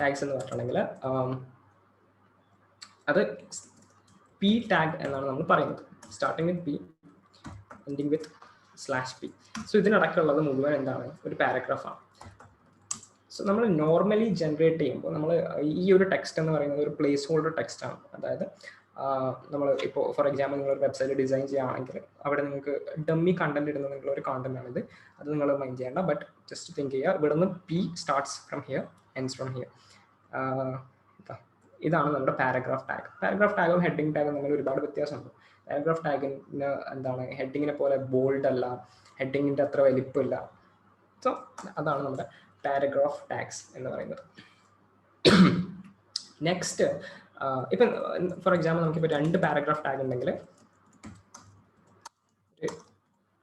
ടാഗ്സ് എന്ന് പറഞ്ഞിട്ടുണ്ടെങ്കിൽ അത് P ടാഗ് എന്നാണ് നമ്മൾ പറയുന്നത്. Starting with P ending with /p. So ഇതിനിടയ്ക്കുള്ളത് മുഴുവൻ എന്താണ് ഒരു പാരഗ്രാഫാണ്. സോ നമ്മൾ നോർമലി ജനറേറ്റ് ചെയ്യുമ്പോൾ നമ്മൾ ഈ ഒരു ടെക്സ്റ്റ് എന്ന് പറയുന്നത് ഒരു പ്ലേസ് ഹോൾഡർ ടെക്സ്റ്റ് ആണ്. അതായത് നമ്മൾ ഇപ്പോൾ ഫോർ എക്സാമ്പിൾ നിങ്ങളൊരു വെബ്സൈറ്റ് ഡിസൈൻ ചെയ്യുകയാണെങ്കിൽ അവിടെ നിങ്ങൾക്ക് ഡമ്മി കണ്ടന്റ് ഇടുന്ന നിങ്ങളൊരു കണ്ടന്റ് ആണിത്. അത് നിങ്ങൾ മൈൻഡ് ചെയ്യേണ്ട. ബട്ട് ജസ്റ്റ് തിങ്ക് ചെയ്യുക ഇവിടെ നിന്ന് P starts from here ends from here. ഇതാണ് നമ്മുടെ പാരഗ്രാഫ് ടാഗ്. പാരഗ്രാഫ് ടാഗും ഹെഡിങ് ടാഗും തമ്മിൽ ഒരുപാട് വ്യത്യാസമുണ്ട്. പാരഗ്രാഫ് ടാഗിന് എന്താണ് ഹെഡിങ്ങിനെ പോലെ ബോൾഡ് അല്ല, ഹെഡിങ്ങിൻ്റെ അത്ര വലിപ്പമില്ല. സോ അതാണ് നമ്മുടെ പാരഗ്രാഫ് ടാഗ്സ് എന്ന് പറയുന്നത്. നെക്സ്റ്റ് ഇപ്പം ഫോർ എക്സാമ്പിൾ നമുക്കിപ്പോൾ 2 പാരഗ്രാഫ് ടാഗ് ഉണ്ടെങ്കിൽ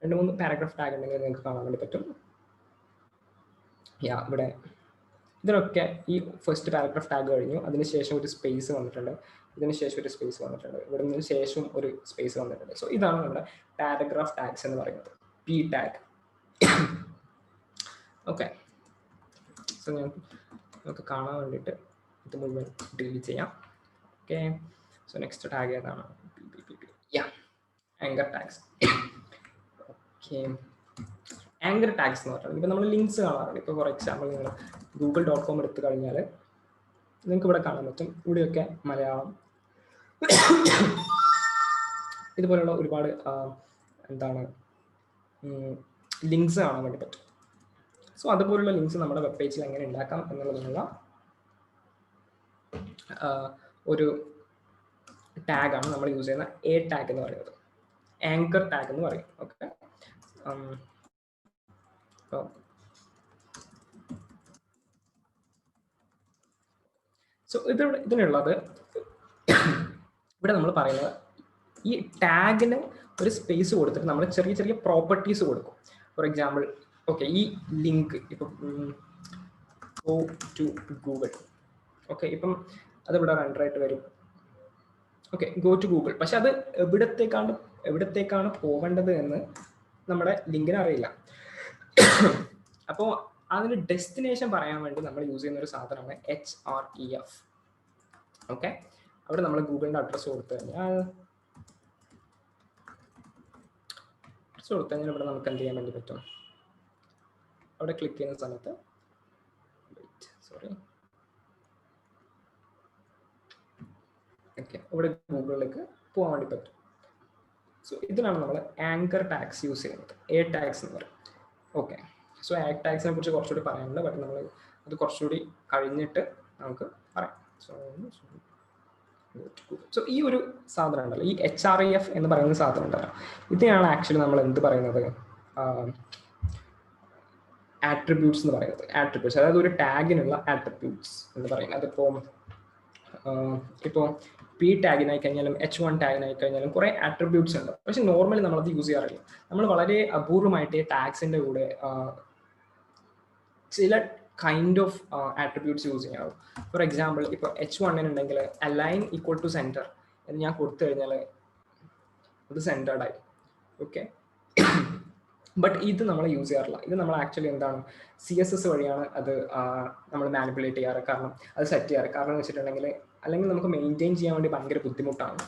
2-3 പാരഗ്രാഫ് ടാഗ് ഉണ്ടെങ്കിൽ നിങ്ങൾക്ക് കാണാൻ വേണ്ടി പറ്റും. ഇവിടെ ഇതിനൊക്കെ ഈ ഫസ്റ്റ് പാരഗ്രാഫ് ടാഗ് കഴിഞ്ഞു, അതിനുശേഷം ഒരു സ്പേസ് വന്നിട്ടുണ്ട്, ഇതിന് ശേഷം ഒരു സ്പേസ് വന്നിട്ടുണ്ട്, ഇവിടെ നിന്ന് ശേഷം ഒരു സ്പേസ് വന്നിട്ടുണ്ട്. സോ ഇതാണ് നമ്മുടെ പാരഗ്രാഫ് ടാഗ്സ് എന്ന് പറയുന്നത്, P ടാഗ്. ഓക്കെ സോ നമുക്ക് കാണാൻ വേണ്ടിയിട്ട് ഇത് മുഴുവൻ ഡിലീറ്റ് ചെയ്യാം. Okay, so next tag ഏതാണ്? Yeah, anchor tags. Okay, anchor tags എന്ന് പറഞ്ഞാൽ ഇപ്പം നമ്മൾ ലിങ്ക്സ് കാണാറുണ്ട്. ഇപ്പോൾ ഫോർ എക്സാമ്പിൾ നിങ്ങൾ google.com എടുത്തു കഴിഞ്ഞാൽ നിങ്ങൾക്ക് ഇവിടെ കാണാൻ പറ്റും. ഇവിടെയൊക്കെ മലയാളം ഇതുപോലുള്ള ഒരുപാട് എന്താണ് ലിങ്ക്സ് കാണാൻ വേണ്ടി പറ്റും. സോ അതുപോലുള്ള ലിങ്ക്സ് നമ്മുടെ വെബ് പേജിൽ എങ്ങനെ ഉണ്ടാക്കാം എന്നുള്ളതിനുള്ള ഒരു ടാഗാണ് നമ്മൾ യൂസ് ചെയ്യുന്ന എ ടാഗ് എന്ന് പറയുന്നത്, ആങ്കർ ടാഗ് എന്ന് പറയും. ഓക്കെ, സോ ഇതിനുള്ളത് ഇവിടെ നമ്മൾ പറയുന്നത് ഈ ടാഗിന് ഒരു സ്പേസ് കൊടുത്തിട്ട് നമ്മൾ ചെറിയ ചെറിയ പ്രോപ്പർട്ടീസ് കൊടുക്കും. ഫോർ എക്സാമ്പിൾ, ഓക്കെ, ഈ ലിങ്ക് ഇപ്പം ഗോ ടു ഗൂഗിൾ, ഓക്കെ, ഇപ്പം അതിവിടെ റെൻഡറായിട്ട് വരും. ഓക്കെ, ഗോ ടു ഗൂഗിൾ, പക്ഷെ അത് എവിടത്തേക്കാണ് പോകേണ്ടത് എന്ന് നമ്മുടെ ലിങ്കിന് അറിയില്ല. അപ്പോൾ അതിന് ഡെസ്റ്റിനേഷൻ പറയാൻ വേണ്ടി നമ്മൾ യൂസ് ചെയ്യുന്ന ഒരു സാധനമാണ് href. ഓക്കെ, അവിടെ നമ്മൾ ഗൂഗിളിൻ്റെ അഡ്രസ്സ് കൊടുത്തു കഴിഞ്ഞാൽ ഇവിടെ നമുക്ക് എന്ത് ചെയ്യാൻ വേണ്ടി പറ്റും? അവിടെ ക്ലിക്ക് ചെയ്യുന്ന സമയത്ത് ഓക്കെ, ഇവിടെ ഗൂഗിളിലേക്ക് പോകാൻ വേണ്ടി പറ്റും. സോ ഇതിനാണ് നമ്മൾ ആങ്കർ ടാഗ്സ് യൂസ് ചെയ്യുന്നത്, എ ടാഗ്സ് എന്ന് പറയും. ഓക്കെ, സോ എ ടാഗ്സിനെ കുറിച്ച് കുറച്ചുകൂടി പറയാനുണ്ട്, ബട്ട് നമ്മൾ അത് കുറച്ചുകൂടി കഴിഞ്ഞിട്ട് നമുക്ക് പറയാം. സോ ഈ ഒരു സാധനം ഉണ്ടല്ലോ, ഈ href എന്ന് പറയുന്ന സാധനം ഉണ്ടല്ലോ, ഇതിനാണ് ആക്ച്വലി നമ്മൾ എന്ത് പറയുന്നത്, ആട്രിബ്യൂട്ട്സ് എന്ന് പറയുന്നത്. ആട്രിബ്യൂട്ട്സ്, അതായത് ഒരു ടാഗിനുള്ള ആട്രിബ്യൂട്ട്സ് എന്ന് പറയുന്നത്. ഇപ്പോൾ p ടാഗിനായി കഴിഞ്ഞാലും h1 ടാഗിനായി കഴിഞ്ഞാലും കുറേ ആട്രിബ്യൂട്ട്സ് ഉണ്ട്. പക്ഷെ നോർമലി നമ്മളത് യൂസ് ചെയ്യാറില്ല. നമ്മൾ വളരെ അപൂർവമായിട്ട് ടാഗ്സിൻ്റെ കൂടെ ചില കൈൻഡ് ഓഫ് ആട്രിബ്യൂട്ട്സ് യൂസ് ചെയ്യാവും. ഫോർ എക്സാമ്പിൾ, ഇപ്പോൾ h1 ഉണ്ടെങ്കിൽ അലൈൻ ഈക്വൽ ടു സെൻറ്റർ എന്ന് ഞാൻ കൊടുത്തു കഴിഞ്ഞാൽ അത് സെൻറ്റേർഡ് ആയി. ഓക്കെ, ബട്ട് ഇത് നമ്മൾ യൂസ് ചെയ്യാറില്ല. ഇത് നമ്മൾ ആക്ച്വലി എന്താണ്, CSS വഴിയാണ് അത് നമ്മൾ മാനിപ്പുലേറ്റ് ചെയ്യാറ്, കാരണം അത് സെറ്റ് ചെയ്യാറ്. കാരണം എന്ന് വെച്ചിട്ടുണ്ടെങ്കിൽ അല്ലെങ്കിൽ നമുക്ക് മെയിൻറ്റെയിൻ ചെയ്യാൻ വേണ്ടി ഭയങ്കര ബുദ്ധിമുട്ടാണ്.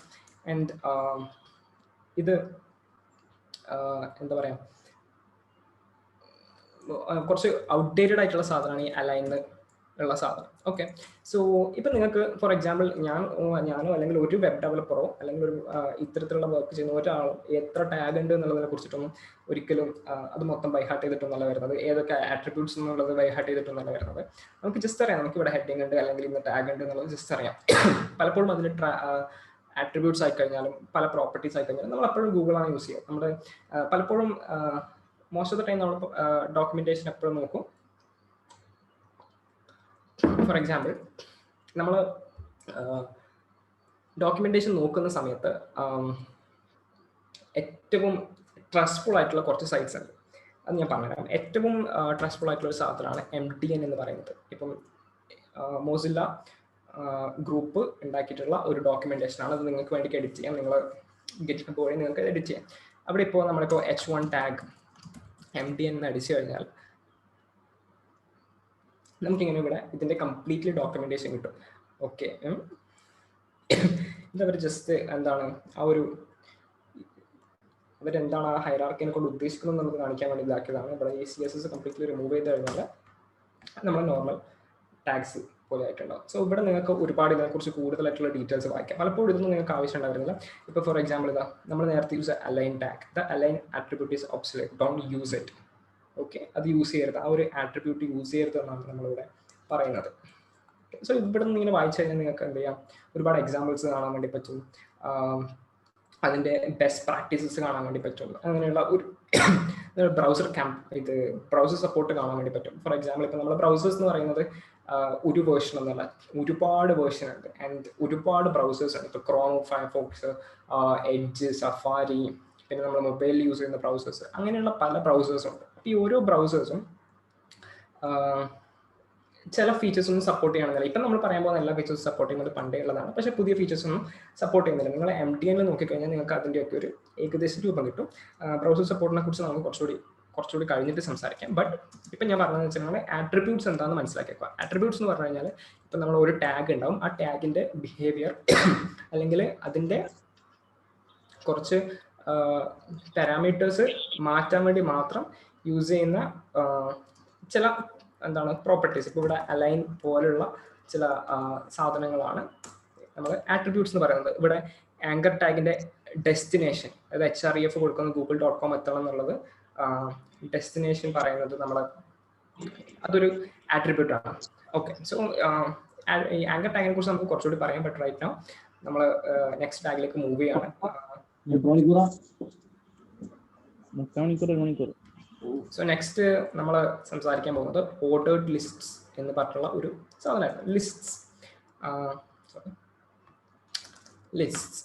ആൻഡ് ഇത് എന്താ പറയുക, കുറച്ച് ഔട്ട്ഡേറ്റഡ് ആയിട്ടുള്ള സാധനമാണ് ഈ അലൈൻ ഉള്ള സാധനം. ഓക്കെ, സോ ഇപ്പം നിങ്ങൾക്ക് ഫോർ എക്സാമ്പിൾ ഞാനോ അല്ലെങ്കിൽ ഒരു വെബ് ഡെവലപ്പറോ അല്ലെങ്കിൽ ഒരു ഇത്തരത്തിലുള്ള വർക്ക് ചെയ്യുന്ന ഒരാളും എത്ര ടാഗ് ഉണ്ട് എന്നുള്ളതിനെ കുറിച്ചിട്ടൊന്നും ഒരിക്കലും അത് മൊത്തം ബൈഹാർട്ട് ചെയ്തിട്ടൊന്നല്ല വരുന്നത്. ഏതൊക്കെ ആട്രിബ്യൂട്ട്സ് എന്നുള്ളത് ബൈഹാർട്ട് ചെയ്തിട്ടൊന്നല്ല വരുന്നത്. നമുക്ക് ജസ്റ്റ് അറിയാം, നമുക്ക് ഇവിടെ ഹെഡിങ് ഉണ്ട് അല്ലെങ്കിൽ ഇന്ന് ടാഗ് ഉണ്ട് എന്നുള്ളത് ജസ്റ്റ് അറിയാം. പലപ്പോഴും അതിന് ആട്രിബ്യൂട്ട്സ് ആയിക്കഴിഞ്ഞാലും പല പ്രോപ്പർട്ടീസ് ആയിക്കഴിഞ്ഞാലും നമ്മൾ എപ്പോഴും ഗൂഗിളാണ് യൂസ് ചെയ്യുക. നമ്മുടെ പലപ്പോഴും മോസ്റ്റ് ഓഫ് ദ ടൈം നമ്മൾ ഡോക്യുമെന്റേഷൻ എപ്പോഴും നോക്കും. ഫോർ എക്സാമ്പിൾ, നമ്മൾ ഡോക്യുമെന്റേഷൻ നോക്കുന്ന സമയത്ത് ഏറ്റവും ട്രസ്റ്റ്ഫുൾ ആയിട്ടുള്ള കുറച്ച് സൈറ്റ്സ് ഉണ്ട്. അത് ഞാൻ പറഞ്ഞുതരാം. ഏറ്റവും ട്രസ്റ്റ്ഫുൾ ആയിട്ടുള്ള ഒരു സാധനമാണ് MDN എന്ന് പറയുന്നത്. ഇപ്പം മോസില്ല ഗ്രൂപ്പ് ഉണ്ടാക്കിയിട്ടുള്ള ഒരു ഡോക്യുമെന്റേഷനാണ്. അത് നിങ്ങൾക്ക് വേണ്ടി എഡിറ്റ് ചെയ്യാം. നിങ്ങൾ ഗിറ്റ് പോയി നിങ്ങൾക്ക് എഡിറ്റ് ചെയ്യാം. അവിടെ ഇപ്പോൾ നമ്മളിപ്പോൾ h1 ടാഗ് MDN എന്ന് അടിച്ചു കഴിഞ്ഞാൽ നമുക്കിങ്ങനെ ഇവിടെ ഇതിൻ്റെ കംപ്ലീറ്റ്ലി ഡോക്യുമെന്റേഷൻ കിട്ടും. ഓക്കെ, ഇതവർ ജസ്റ്റ് എന്താണ് അവരെന്താണ് ആ ഹൈറാർക്കിനെ കൊണ്ട് ഉദ്ദേശിക്കുന്നത് എന്നുള്ളത് കാണിക്കാൻ വേണ്ടി ഇതാക്കിയതാണ്. ഇവിടെ ഈ CSS കംപ്ലീറ്റ്ലി റിമൂവ് ചെയ്ത് കഴിഞ്ഞാൽ നമ്മൾ നോർമൽ ടാഗ്സ് പോലെ ആയിട്ടുണ്ടാവും. സോ ഇവിടെ നിങ്ങൾക്ക് ഒരുപാട് ഇതിനെക്കുറിച്ച് കൂടുതലായിട്ടുള്ള ഡീറ്റെയിൽസ് വായിക്കാം. പലപ്പോഴും ഇതൊന്നും നിങ്ങൾക്ക് ആവശ്യം ഉണ്ടായിരുന്നില്ല. ഇപ്പോൾ ഫോർ എക്സാമ്പിൾ ഇതാ നമ്മൾ നേരത്തെ use align tag, the align attribute is obsolete, don't use it. Okay, അത് യൂസ് ചെയ്യരുത്, ആ ഒരു ആട്രിബ്യൂട്ട് യൂസ് ചെയ്യരുത് എന്നാണ് നമ്മളിവിടെ പറയുന്നത്. സോ ഇവിടെ നിന്ന് ഇങ്ങനെ വായിച്ചു കഴിഞ്ഞാൽ നിങ്ങൾക്ക് എന്ത് ചെയ്യാം, ഒരുപാട് എക്സാമ്പിൾസ് കാണാൻ വേണ്ടി പറ്റും, അതിൻ്റെ ബെസ്റ്റ് പ്രാക്ടീസസ് കാണാൻ വേണ്ടി പറ്റും. അങ്ങനെയുള്ള ഒരു ബ്രൗസർ സപ്പോർട്ട് കാണാൻ വേണ്ടി പറ്റും. ഫോർ എക്സാമ്പിൾ, ഇപ്പോൾ നമ്മുടെ ബ്രൗസേഴ്സ് എന്ന് പറയുന്നത് ഒരു വേർഷൻ എന്നല്ല, ഒരുപാട് വേർഷൻ ഉണ്ട്. ആൻഡ് ഒരുപാട് ബ്രൗസേഴ്സ് ഉണ്ട്. ഇപ്പോൾ ക്രോം, ഫയർഫോക്സ്, എഡ്ജ്, സഫാരി, പിന്നെ നമ്മൾ മൊബൈലിൽ യൂസ് ചെയ്യുന്ന ബ്രൗസേഴ്സ്, അങ്ങനെയുള്ള പല ബ്രൗസേഴ്സും ഉണ്ട്. അപ്പോൾ ഈ ഓരോ ബ്രൗസേഴ്സും ചില ഫീച്ചേഴ്സ് ഒന്നും സപ്പോർട്ട് ചെയ്യണമെന്നില്ല. ഇപ്പം നമ്മൾ പറയാൻ പോകുന്ന എല്ലാ ഫീച്ചേഴ്സും സപ്പോർട്ട് ചെയ്യുന്നത് പണ്ടേ ഉള്ളതാണ്. പക്ഷേ പുതിയ ഫീച്ചേഴ്സ് ഒന്നും സപ്പോർട്ട് ചെയ്യുന്നില്ല. നിങ്ങൾ MDN നോക്കിക്കഴിഞ്ഞാൽ നിങ്ങൾക്ക് അതിൻ്റെയൊക്കെ ഒരു ഏകദേശം രൂപം കിട്ടും. ബ്രൗസർ സപ്പോർട്ടിനെ കുറിച്ച് നമുക്ക് കുറച്ചുകൂടി കുറച്ചുകൂടി കഴിഞ്ഞിട്ട് സംസാരിക്കാം. ബട്ട് ഇപ്പം ഞാൻ പറഞ്ഞതെന്ന് വെച്ചിട്ടുണ്ടെങ്കിൽ ആട്രിബ്യൂട്ട്സ് എന്താണെന്ന് മനസ്സിലാക്കിയേക്കുക. ആട്രിബ്യൂട്ട്സ് എന്ന് പറഞ്ഞു കഴിഞ്ഞാൽ ഇപ്പം നമ്മൾ ഒരു ടാഗ് ഉണ്ടാവും, ആ ടാഗിൻ്റെ ബിഹേവിയർ അല്ലെങ്കിൽ അതിൻ്റെ കുറച്ച് പാരാമീറ്റേഴ്സ് മാറ്റാൻ വേണ്ടി മാത്രം യൂസ് ചെയ്യുന്ന ചില എന്താണ് പ്രോപ്പർട്ടീസ്. ഇപ്പോൾ ഇവിടെ അലൈൻ പോലുള്ള ചില സാധനങ്ങളാണ് നമ്മൾ ആട്രിബ്യൂട്ട്സ് എന്ന് പറയുന്നത്. ഇവിടെ ആങ്കർ ടാഗിൻ്റെ ഡെസ്റ്റിനേഷൻ, അതായത് HREF കൊടുക്കുന്ന google.com എത്തണം എന്നുള്ളത് ഡെസ്റ്റിനേഷൻ പറയുന്നത് നമ്മൾ അതൊരു ആട്രിബ്യൂട്ട് ആണ്. ഓക്കെ, സോ ഈ ആങ്കർ ടാഗിനെ കുറിച്ച് നമുക്ക് കുറച്ചുകൂടി പറയാം. ബട്ട് റൈറ്റ് നൗ നമ്മൾ നെക്സ്റ്റ് ടാഗിലേക്ക് മൂവ് ചെയ്യാണ്. സോ നെക്സ്റ്റ് നമ്മൾ സംസാരിക്കാൻ പോകുന്നത് ഓർഡേർഡ് ലിസ്റ്റ്സ് എന്ന് പറഞ്ഞിട്ടുള്ള ഒരു സാധനമാണ്. ലിസ്റ്റ്സ്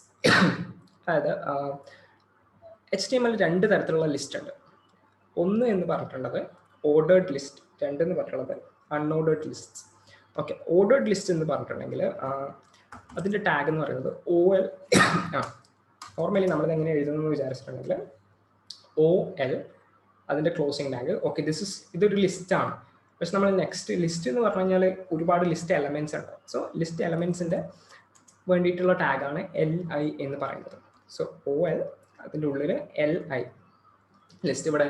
അതായത് HTML 2 തരത്തിലുള്ള ലിസ്റ്റ് ഉണ്ട്. ഒന്ന് എന്ന് പറഞ്ഞിട്ടുള്ളത് ഓർഡേർഡ് ലിസ്റ്റ്, രണ്ട് എന്ന് പറഞ്ഞിട്ടുള്ളത് unordered lists. Okay, ordered list എന്ന് പറഞ്ഞിട്ടുണ്ടെങ്കിൽ അതിൻ്റെ ടാഗ് എന്ന് പറയുന്നത് OL ആണ്. നോർമലി നമ്മളിത് എങ്ങനെ എഴുതുന്നതെന്ന് വിചാരിച്ചിട്ടുണ്ടെങ്കിൽ OL അതിൻ്റെ ക്ലോസിങ് ടാഗ്. ഓക്കെ, ഇതൊരു ലിസ്റ്റാണ്. പക്ഷെ നമ്മൾ നെക്സ്റ്റ് ലിസ്റ്റ് എന്ന് പറഞ്ഞു കഴിഞ്ഞാൽ ഒരുപാട് ലിസ്റ്റ് എലമെന്റ്സ് ഉണ്ട്. സോ ലിസ്റ്റ് എലമെന്റ്സിൻ്റെ വേണ്ടിയിട്ടുള്ള ടാഗാണ് LI എന്ന് പറയുന്നത്. സോ OL അതിൻ്റെ ഉള്ളിൽ LI ലിസ്റ്റ്. ഇവിടെ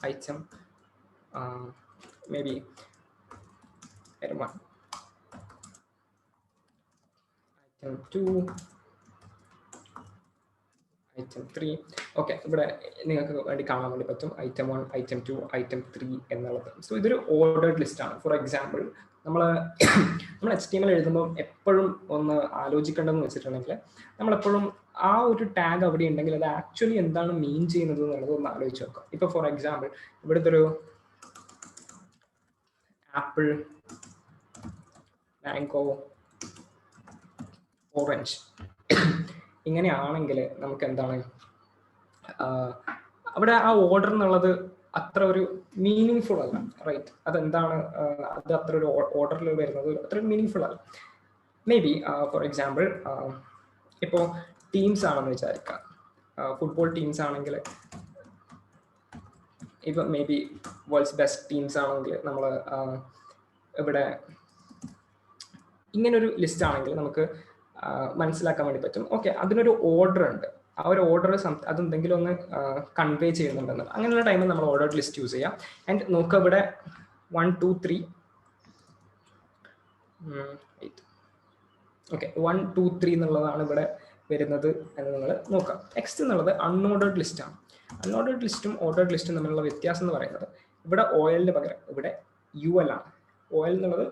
item may be item 1, item 2, item 3. Okay, ഇവിടെ നിങ്ങൾക്ക് വേണ്ടി കാണാൻ വേണ്ടി പറ്റും item 1, item 2, item 3 എന്നുള്ളത്. സോ ഇതൊരു ഓർഡേർഡ് ലിസ്റ്റ് ആണ്. ഫോർ എക്സാമ്പിൾ നമ്മൾ HTML എഴുതുമ്പോൾ എപ്പോഴും ഒന്ന് ആലോചിക്കേണ്ടതെന്ന് വെച്ചിട്ടുണ്ടെങ്കിൽ നമ്മളെപ്പോഴും ആ ഒരു ടാഗ് അവിടെ ഉണ്ടെങ്കിൽ അത് ആക്ച്വലി എന്താണ് മീൻ ചെയ്യുന്നത് എന്നുള്ളത് ഒന്ന് ആലോചിച്ച് നോക്കാം. ഇപ്പോൾ ഫോർ എക്സാമ്പിൾ ഇവിടുത്തെ ഒരു ആപ്പിൾ, മാംഗോ, ഓറഞ്ച് ഇങ്ങനെയാണെങ്കിൽ നമുക്ക് എന്താണ് അവിടെ ആ ഓർഡർ എന്നുള്ളത് അത്ര ഒരു മീനിങ് ഫുൾ അല്ല, റൈറ്റ്? അതെന്താണ് അത് അത്ര ഒരു ഓർഡറിൽ വരുന്നത് അത്ര മീനിങ് അല്ല. മേ ബി ഫോർ എക്സാമ്പിൾ ഇപ്പോൾ ടീംസ് ആണെന്ന് വിചാരിക്കാം, ഫുട്ബോൾ ടീംസ് ആണെങ്കിൽ ഇപ്പം may be worlds best teams ആണെങ്കിൽ നമ്മൾ ഇവിടെ ഇങ്ങനൊരു ലിസ്റ്റ് ആണെങ്കിൽ നമുക്ക് മനസ്സിലാക്കാൻ വേണ്ടി പറ്റും. ഓക്കെ, അതിനൊരു ഓർഡർ ഉണ്ട്, ആ ഒരു ഓർഡർ അതെന്തെങ്കിലും ഒന്ന് കൺവേ ചെയ്യുന്നുണ്ടെന്ന്. അങ്ങനെയുള്ള ടൈമിൽ നമ്മൾ ഓർഡേർഡ് ലിസ്റ്റ് യൂസ് ചെയ്യാം. ആൻഡ് നോക്കുക ഇവിടെ 1 2 3 ഓക്കെ 1 2 3 എന്നുള്ളതാണ് ഇവിടെ വരുന്നത് എന്ന് നിങ്ങൾ നോക്കാം. നെക്സ്റ്റ് എന്നുള്ളത് അൺഓർഡേർഡ് ലിസ്റ്റ് ആണ്. അൺഓർഡേർഡ് ലിസ്റ്റും ഓർഡേർഡ് ലിസ്റ്റും തമ്മിലുള്ള വ്യത്യാസം എന്ന് പറയുന്നത് ഇവിടെ OL പകരം ഇവിടെ UL ആണ്. OL എന്നുള്ളത്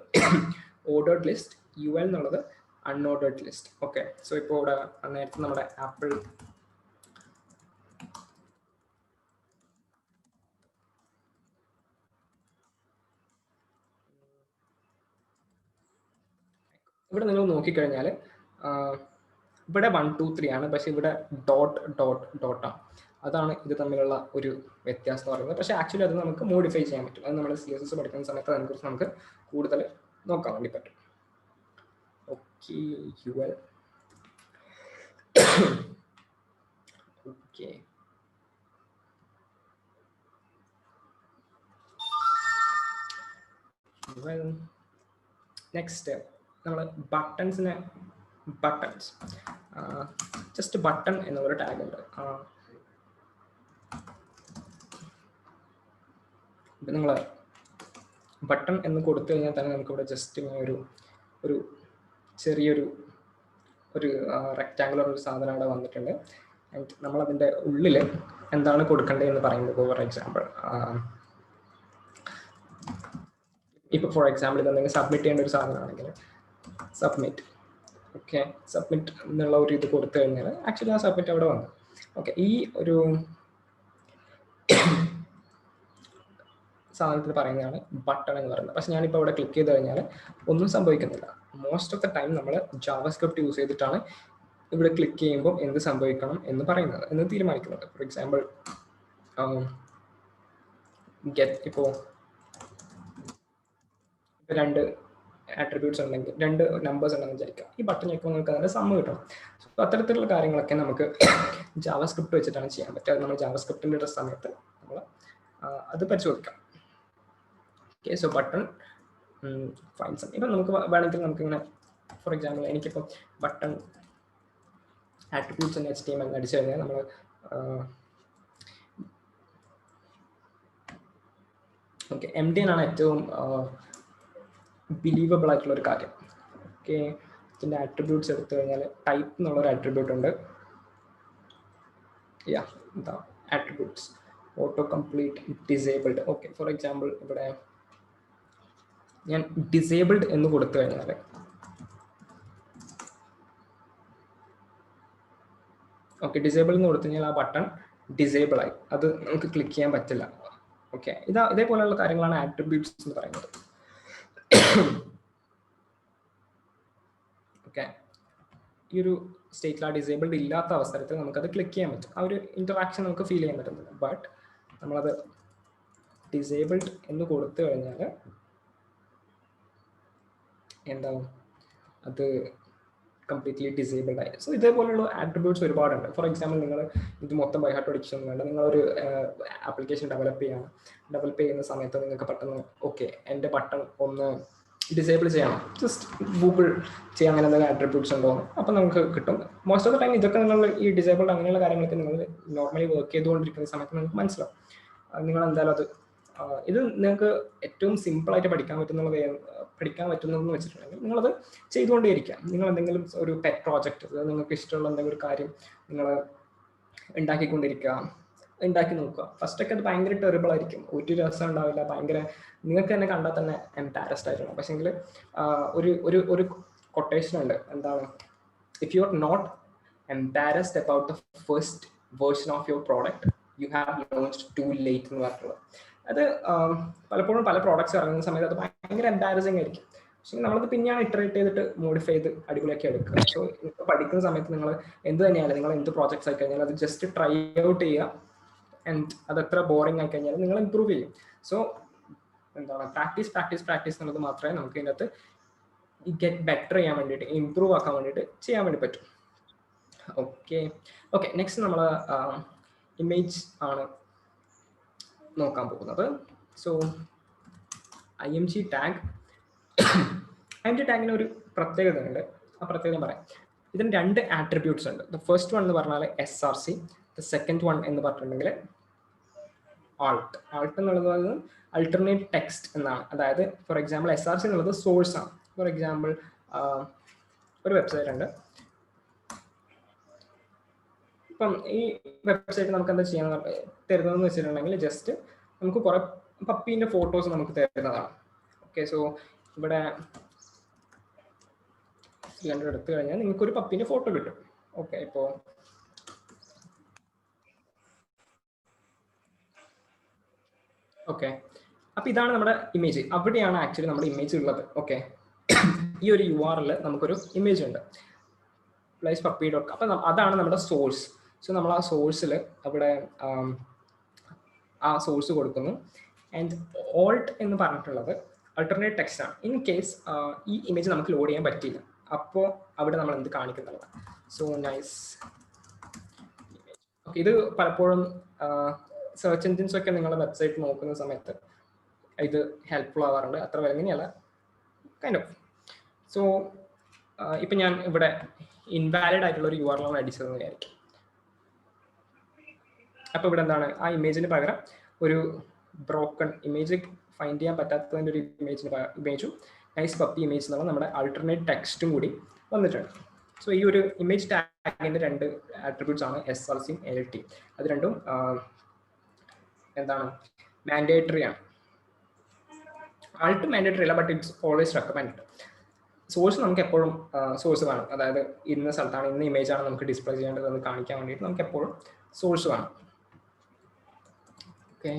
ഓർഡേർഡ് ലിസ്റ്റ്, UL എന്നുള്ളത് അൺഓർഡേർഡ് ലിസ്റ്റ്. ഓക്കെ, സോ ഇപ്പോൾ ഇവിടെ നേരത്തെ നമ്മുടെ ആപ്പിൾ ഇവിടെ നിങ്ങൾ നോക്കിക്കഴിഞ്ഞാൽ ഇവിടെ 1 2 3 ആണ്, പക്ഷെ ഇവിടെ ഡോട്ടാണ്. അതാണ് ഇത് തമ്മിലുള്ള ഒരു വ്യത്യാസം എന്ന് പറയുന്നത്. പക്ഷേ ആക്ച്വലി അത് നമുക്ക് മോഡിഫൈ ചെയ്യാൻ പറ്റും. അത് നമ്മൾ CSS പഠിക്കുന്ന സമയത്ത് അതിനെക്കുറിച്ച് നമുക്ക് കൂടുതൽ നോക്കാൻ വേണ്ടി പറ്റും. ഓക്കെ, UL ഓക്കെ നെക്സ്റ്റ് നമ്മൾ ബട്ടൺസ് ജസ്റ്റ് ബട്ടൺ എന്നുള്ളൊരു ടാഗ് ഉണ്ട്. ഇപ്പം നിങ്ങൾ ബട്ടൺ എന്ന് കൊടുത്തു കഴിഞ്ഞാൽ തന്നെ നമുക്കിവിടെ ജസ്റ്റ് ഇങ്ങനെ ഒരു ചെറിയൊരു റെക്റ്റാങ്കുലർ ഒരു സാധനം അവിടെ വന്നിട്ടുണ്ട്. ആൻഡ് നമ്മളതിൻ്റെ ഉള്ളിൽ എന്താണ് കൊടുക്കേണ്ടത് എന്ന് പറയുമ്പോൾ ഫോർ എക്സാമ്പിൾ ഇപ്പോൾ ഫോർ എക്സാമ്പിൾ ഇതെന്തെങ്കിലും സബ്മിറ്റ് ചെയ്യേണ്ട ഒരു സാധനമാണെങ്കിൽ സബ്മിറ്റ്, ഓക്കെ, സബ്മിറ്റ് എന്നുള്ള ഒരു ഇത് കൊടുത്തു കഴിഞ്ഞാൽ ആക്ച്വലി ആ സബ്മിറ്റ് അവിടെ വന്നു. ഓക്കെ, ഈ ഒരു സാധനത്തിൽ പറയുന്നതാണ് ബട്ടൺ എന്ന് പറയുന്നത്. പക്ഷെ ഞാനിപ്പോൾ ഇവിടെ ക്ലിക്ക് ചെയ്ത് കഴിഞ്ഞാൽ ഒന്നും സംഭവിക്കുന്നില്ല. മോസ്റ്റ് ഓഫ് ദ ടൈം നമ്മൾ ജാവാസ്ക്രിപ്റ്റ് യൂസ് ചെയ്തിട്ടാണ് ഇവിടെ ക്ലിക്ക് ചെയ്യുമ്പോൾ എന്ത് സംഭവിക്കണം എന്ന് പറയുന്നത്, എന്ന് തീരുമാനിക്കുന്നത്. ഫോർ എക്സാമ്പിൾ ഗെറ്റ് ഇപ്പോൾ 2 ആട്രിബ്യൂട്ട്സ് ഉണ്ടെങ്കിൽ 2 നമ്പേഴ്സ് ഉണ്ടെന്ന് വിചാരിക്കാം. ഈ ബട്ടൺ ഞെക്കുമ്പോൾ നമുക്ക് അതിൻ്റെ സമ്മ് കിട്ടണം. സോ അത്തരത്തിലുള്ള കാര്യങ്ങളൊക്കെ നമുക്ക് ജാവാസ്ക്രിപ്റ്റ് വെച്ചിട്ടാണ് ചെയ്യാൻ പറ്റുക. അത് നമ്മൾ ജാവാസ്ക്രിപ്റ്റിൻ്റെ സമയത്ത് അത് പരിശോധിക്കാം. Okay, so button find some. ഇപ്പം നമുക്ക് വേണമെങ്കിൽ നമുക്കിങ്ങനെ ഫോർ എക്സാമ്പിൾ എനിക്കിപ്പോൾ ബട്ടൺ ആട്രിബ്യൂട്ട്സ് HTML അടിച്ചു കഴിഞ്ഞാൽ നമ്മൾ ഓക്കെ MD ആണ് ഏറ്റവും ബിലീവബിൾ ആയിട്ടുള്ള ഒരു കാര്യം. ഓക്കെ, ഇതിൻ്റെ ആട്രിബ്യൂട്ട്സ് എടുത്തു കഴിഞ്ഞാൽ ടൈപ്പ് എന്നുള്ളൊരു ആട്രിബ്യൂട്ട് ഉണ്ട്. എന്താ attributes auto complete disabled. Okay, for example ഇവിടെ ഞാൻ ഡിസേബിൾഡ് എന്ന് കൊടുത്തു കഴിഞ്ഞാൽ ഓക്കെ ഡിസേബിൾ എന്ന് കൊടുത്തു കഴിഞ്ഞാൽ ആ ബട്ടൺ ഡിസേബിൾ ആയി, അത് നമുക്ക് ക്ലിക്ക് ചെയ്യാൻ പറ്റില്ല. ഓക്കെ, ഇതേപോലെയുള്ള കാര്യങ്ങളാണ് ആട്രിബ്യൂട്ട്സ് എന്ന് പറയുന്നത്. ഓക്കെ, ഈ ഒരു സ്റ്റേറ്റിൽ ആ ഡിസേബിൾഡ് ഇല്ലാത്ത അവസരത്തിൽ നമുക്കത് ക്ലിക്ക് ചെയ്യാൻ പറ്റും, ആ ഒരു ഇന്ററാക്ഷൻ നമുക്ക് ഫീൽ ചെയ്യാൻ പറ്റുന്നില്ല. ബട്ട് നമ്മളത് ഡിസേബിൾഡ് എന്ന് കൊടുത്തു കഴിഞ്ഞാൽ എന്താവും, അത് കംപ്ലീറ്റ്ലി ഡിസേബിൾഡ് ആയി. സോ ഇതേപോലെയുള്ള ആട്രിബ്യൂട്ട്സ് ഒരുപാടുണ്ട്. ഫോർ എക്സാമ്പിൾ നിങ്ങൾ ഇത് മൊത്തം ബൈ ഹാർട്ട് പഠിക്കൊന്നും വേണ്ട, നിങ്ങളൊരു ആപ്ലിക്കേഷൻ ഡെവലപ്പ് ചെയ്യുന്ന സമയത്ത് നിങ്ങൾക്ക് പെട്ടെന്ന് ഓക്കെ എൻ്റെ ബട്ടൺ ഒന്ന് ഡിസേബിൾ ചെയ്യണം, ജസ്റ്റ് ഗൂഗിൾ ചെയ്യാൻ അങ്ങനെ എന്തെങ്കിലും ആട്രിബ്യൂട്ട്സ് ഉണ്ടോ, അപ്പം നമുക്ക് കിട്ടും. മോസ്റ്റ് ഓഫ് ദ ടൈം ഇതൊക്കെ നിങ്ങൾ ഈ ഡിസേബിൾഡ് അങ്ങനെയുള്ള കാര്യങ്ങളൊക്കെ നിങ്ങൾ നോർമലി വർക്ക് ചെയ്തുകൊണ്ടിരിക്കുന്ന സമയത്ത് നിങ്ങൾക്ക് മനസ്സിലാവും. നിങ്ങൾ എന്തായാലും അത് ഇത് നിങ്ങൾക്ക് ഏറ്റവും സിമ്പിളായിട്ട് പഠിക്കാൻ പറ്റുന്നതെന്ന് വെച്ചിട്ടുണ്ടെങ്കിൽ നിങ്ങളത് ചെയ്തുകൊണ്ടേയിരിക്കുക. നിങ്ങൾ എന്തെങ്കിലും ഒരു പെറ്റ് പ്രോജക്റ്റ്, നിങ്ങൾക്ക് ഇഷ്ടമുള്ള എന്തെങ്കിലും ഒരു കാര്യം നിങ്ങൾ ഉണ്ടാക്കി നോക്കുക. ഫസ്റ്റൊക്കെ അത് ഭയങ്കര ടെറിബിൾ ആയിരിക്കും, ഒരു രസം ഉണ്ടാവില്ല, ഭയങ്കര നിങ്ങൾക്ക് തന്നെ കണ്ടാൽ തന്നെ എംബാരസ്ഡ് ആയിരുന്നു. പക്ഷേങ്കിൽ ഒരു കൊട്ടേഷൻ ഉണ്ട്, എന്താണ്, if you are not embarrassed about the first version of your product you have launched too late എന്ന് പറഞ്ഞിട്ടുള്ളത്. അത് പലപ്പോഴും പല പ്രോഡക്ട്സ് ഇറങ്ങുന്ന സമയത്ത് അത് ഭയങ്കര എംബാരസിങ് ആയിരിക്കും. പക്ഷേ നമ്മളത് പിന്നെയാണ് ഇറ്ററേറ്റ് ചെയ്തിട്ട് മോഡിഫൈ ചെയ്ത് അടിപൊളിയാക്കി എടുക്കുക. സോ ഇപ്പോൾ പഠിക്കുന്ന സമയത്ത് നിങ്ങൾ എന്ത് തന്നെയാണ്, നിങ്ങൾ എന്ത് പ്രോജക്ട്സ് ആയി കഴിഞ്ഞാൽ അത് ജസ്റ്റ് ട്രൈ ഔട്ട് ചെയ്യുക. ആൻഡ് അത് എത്ര ബോറിംഗ് ആയി കഴിഞ്ഞാൽ നിങ്ങൾ ഇമ്പ്രൂവ് ചെയ്യും. സോ എന്താണ്, പ്രാക്ടീസ് എന്നുള്ളത് മാത്രമേ നമുക്ക് ഇതിനകത്ത് ഗെറ്റ് ബെറ്റർ ചെയ്യാൻ വേണ്ടിയിട്ട്, ഇമ്പ്രൂവ് ആക്കാൻ വേണ്ടിയിട്ട് ചെയ്യാൻ വേണ്ടി പറ്റും. ഓക്കെ നെക്സ്റ്റ് നമ്മൾ ഇമേജ് ആണ് നോക്കാൻ പോകുന്നത്. സോ IMG ടാഗിന് ഒരു പ്രത്യേകത ഉണ്ട്, ആ പ്രത്യേകത പറയാം. ഇതിന് 2 ആട്രിബ്യൂട്ട്സ് ഉണ്ട്. ദ ഫസ്റ്റ് വൺ എന്ന് പറഞ്ഞാൽ SRC, ദ സെക്കൻഡ് വൺ എന്ന് പറഞ്ഞിട്ടുണ്ടെങ്കിൽ ആൾട്ട് എന്നുള്ളത് അൾട്ടർനേറ്റ് ടെക്സ്റ്റ് എന്നാണ്. അതായത് ഫോർ എക്സാമ്പിൾ SRC എന്നുള്ളത് സോഴ്സ് ആണ്. ഫോർ എക്സാമ്പിൾ ഒരു വെബ്സൈറ്റ് ഉണ്ട്, ഇപ്പം ഈ വെബ്സൈറ്റ് നമുക്ക് എന്താ ചെയ്യാൻ തരുന്നതെന്ന് വെച്ചിട്ടുണ്ടെങ്കിൽ ജസ്റ്റ് നമുക്ക് കുറെ പപ്പീൻ്റെ ഫോട്ടോസ് നമുക്ക് തരുന്നതാണ്. ഓക്കെ, സോ ഇവിടെ 300 എടുത്തു കഴിഞ്ഞാൽ നിങ്ങൾക്ക് ഒരു പപ്പീൻ്റെ ഫോട്ടോ കിട്ടും. ഓക്കെ, ഇപ്പോൾ ഓക്കെ, അപ്പോൾ ഇതാണ് നമ്മുടെ ഇമേജ്. അവിടെയാണ് ആക്ച്വലി നമ്മുടെ ഇമേജ് ഉള്ളത്. ഓക്കെ, ഈ ഒരു URL നമുക്കൊരു ഇമേജ് ഉണ്ട്, playspuppi.com. അപ്പം അതാണ് നമ്മുടെ സോഴ്സ്. സോ നമ്മൾ ആ സോഴ്സിൽ അവിടെ ആ സോഴ്സ് കൊടുക്കുന്നു. ആൻഡ് ഓൾട്ട് എന്ന് പറഞ്ഞിട്ടുള്ളത് അൾട്ടർനേറ്റ് ടെക്സ്റ്റ് ആണ്. ഇൻ കേസ് ഈ ഇമേജ് നമുക്ക് ലോഡ് ചെയ്യാൻ പറ്റിയില്ല, അപ്പോൾ അവിടെ നമ്മൾ എന്ത് കാണിക്കുന്നതാണ്. So nice. ഓക്കെ, ഇത് പലപ്പോഴും സെർച്ച് എൻജിൻസ് ഒക്കെ നിങ്ങളുടെ വെബ്സൈറ്റ് നോക്കുന്ന സമയത്ത് ഇത് ഹെൽപ്ഫുൾ ആവാറുണ്ട്. അത്ര എങ്ങനെയല്ല, കൈൻഡ് ഓഫ്. സോ ഇപ്പം ഞാൻ ഇവിടെ ഇൻവാലിഡ് ആയിട്ടുള്ള ഒരു URL അടിച്ചതെന്ന് വിചാരിക്കും. അപ്പോൾ ഇവിടെ എന്താണ്, ആ ഇമേജിന് പകരം ഒരു ബ്രോക്കൺ ഇമേജ്, ഫൈൻഡ് ചെയ്യാൻ പറ്റാത്തതിൻ്റെ ഒരു ഇമേജും നൈസ് പപ്പി ഇമേജ് എന്നുള്ള നമ്മുടെ ആൾട്ടർനേറ്റ് ടെക്സ്റ്റും കൂടി വന്നിട്ടുണ്ട്. സോ ഈ ഒരു ഇമേജ് ടാഗിൻ്റെ 2 ആട്രിബ്യൂട്ട്സ് ആണ് SRC ALT. അത് രണ്ടും എന്താണ്, മാൻഡേറ്ററി ആണ്. ആൾട്ട് മാൻഡേറ്ററി അല്ല, but it's always recommend. Source നമുക്ക് എപ്പോഴും സോഴ്സ് വേണം, അതായത് ഇന്ന സ്ഥലത്താണ്, ഇന്ന ഇമേജാണ് നമുക്ക് ഡിസ്പ്ലേ ചെയ്യേണ്ടതെന്ന് കാണിക്കാൻ വേണ്ടിയിട്ട് നമുക്ക് എപ്പോഴും സോഴ്സ് വേണം. ഓക്കെ,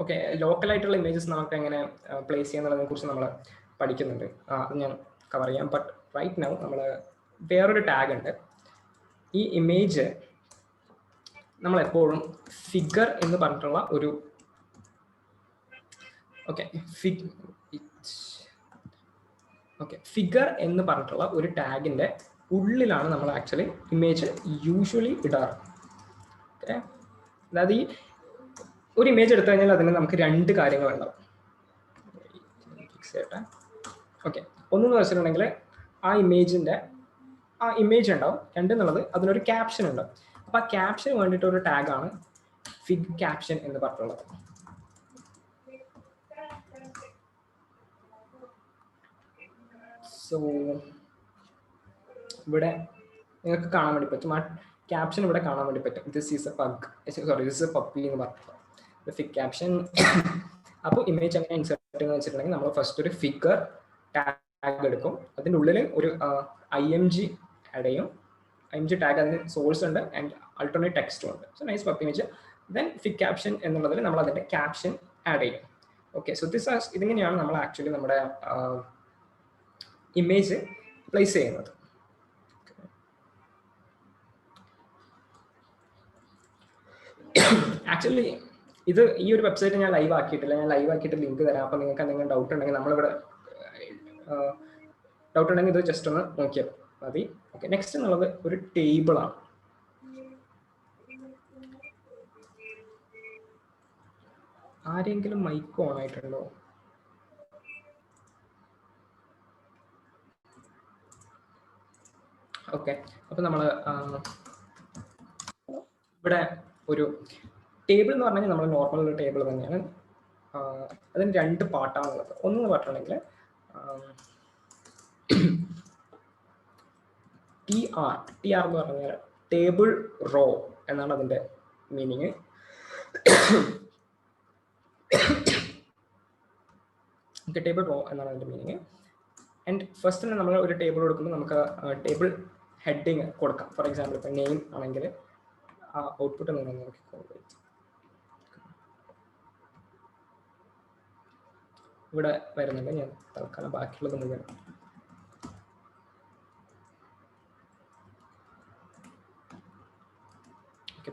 ഓക്കെ, ലോക്കലായിട്ടുള്ള ഇമേജസ് നമുക്ക് എങ്ങനെ പ്ലേസ് ചെയ്യുന്നതിനെ കുറിച്ച് നമ്മൾ പഠിക്കുന്നുണ്ട്, അത് ഞാൻ കവർ ചെയ്യാം. ബട്ട് റൈറ്റ് നൗ നമ്മൾ വേറൊരു ടാഗ് ഉണ്ട്. ഈ ഇമേജ് നമ്മൾ എപ്പോഴും ഫിഗർ എന്ന് പറഞ്ഞിട്ടുള്ള ഒരു ഫിഗർ എന്ന് പറഞ്ഞിട്ടുള്ള ഒരു ടാഗിൻ്റെ ഉള്ളിലാണ് നമ്മൾ ആക്ച്വലി ഇമേജ് യൂഷ്വലി ഇടാറ്. ഓക്കെ, അതായത് ഈ ഒരു ഇമേജ് എടുത്തു കഴിഞ്ഞാൽ അതിന് നമുക്ക് രണ്ട് കാര്യങ്ങളുണ്ടാവും. ഫിക്സ് ചെയ്യട്ടെ. ഓക്കെ, ഒന്നെന്ന് വെച്ചിട്ടുണ്ടെങ്കിൽ ആ ഇമേജ് ഉണ്ടാവും. രണ്ടെന്നുള്ളത് അതിനൊരു ക്യാപ്ഷൻ ഉണ്ടാവും. അപ്പോൾ ആ ക്യാപ്ഷന് വേണ്ടിയിട്ട് ഒരു ടാഗാണ് ഫിഗ് ക്യാപ്ഷൻ എന്ന് പറഞ്ഞിട്ടുള്ളത്. സോ ഇവിടെ നിങ്ങൾക്ക് കാണാൻ വേണ്ടി പറ്റും, ആ ക്യാപ്ഷൻ ഇവിടെ കാണാൻ വേണ്ടി പറ്റും. This is A pug, sorry this A puppy എന്ന് പറഞ്ഞിട്ടുള്ളത് ഫിഗ് ക്യാപ്ഷൻ. അപ്പോൾ ഇമേജ് എങ്ങനെ ഇൻസേർട്ട് എന്ന് വെച്ചിട്ടുണ്ടെങ്കിൽ നമ്മൾ ഫസ്റ്റ് ഒരു ഫിഗർ ടാഗ് എടുക്കും, അതിൻ്റെ ഉള്ളിൽ ഒരു IMG ആഡ് ചെയ്യും. IMG ടാഗ് അതിന് സോഴ്സ് ഉണ്ട് ആൻഡ് അൾട്ടർനേറ്റ് ടെക്സ്റ്റും ഉണ്ട്. So nice puppy image. Then fig caption എന്നുള്ളതിൽ നമ്മൾ അതിൻ്റെ ക്യാപ്ഷൻ ആഡ് ചെയ്യും. ഓക്കെ, സോ ഇതിങ്ങനെയാണ് നമ്മൾ ആക്ച്വലി നമ്മുടെ ഇമേജ് പ്ലേസ് ചെയ്യുന്നത്. ആക്ച്വലി ഇത് ഈ ഒരു വെബ്സൈറ്റ് ഞാൻ ലൈവ് ആക്കിയിട്ടില്ല. ഞാൻ ലൈവ് ആക്കിയിട്ട് ലിങ്ക് തരാം. അപ്പോൾ നിങ്ങൾക്ക് എന്തെങ്കിലും ഡൗട്ട് ഉണ്ടെങ്കിൽ നമ്മളിവിടെ ഡൗട്ട് ഉണ്ടെങ്കിൽ ഇത് ജസ്റ്റ് ഒന്ന് നോക്കിയാൽ മതി. ഓക്കെ, നെക്സ്റ്റ് എന്നുള്ളത് ഒരു ടേബിളാണ്. ആരെങ്കിലും മൈക്ക് ഓൺ ആയിട്ടുണ്ടോ? ഓക്കെ, അപ്പോൾ നമ്മൾ ഇവിടെ ഒരു ടേബിൾ എന്ന് പറഞ്ഞു കഴിഞ്ഞാൽ നമ്മൾ നോർമൽ ഒരു ടേബിൾ തന്നെയാണ്. അതിന് രണ്ട് പാർട്ടാണുള്ളത്. ഒന്നെന്ന് പറഞ്ഞിട്ടുണ്ടെങ്കിൽ TR എന്ന് പറഞ്ഞാൽ ടേബിൾ റോ എന്നാണ് അതിൻ്റെ മീനിങ്. ടേബിൾ റോ എന്നാണ് അതിൻ്റെ മീനിങ്. ആൻഡ് ഫസ്റ്റ് തന്നെ നമ്മൾ ഒരു ടേബിൾ കൊടുക്കുമ്പോൾ നമുക്ക് ടേബിൾ ഹെഡിങ് കൊടുക്കാം. ഫോർ എക്സാമ്പിൾ ഇപ്പം നെയിം ആണെങ്കിൽ ആ ഔട്ട്പുട്ട് നിങ്ങൾ നോക്കിക്കോളൂ. ഇവിടെ വരുന്നുണ്ട്. ഞാൻ തൽക്കാലം ബാക്കിയുള്ളത് മുഴുവൻ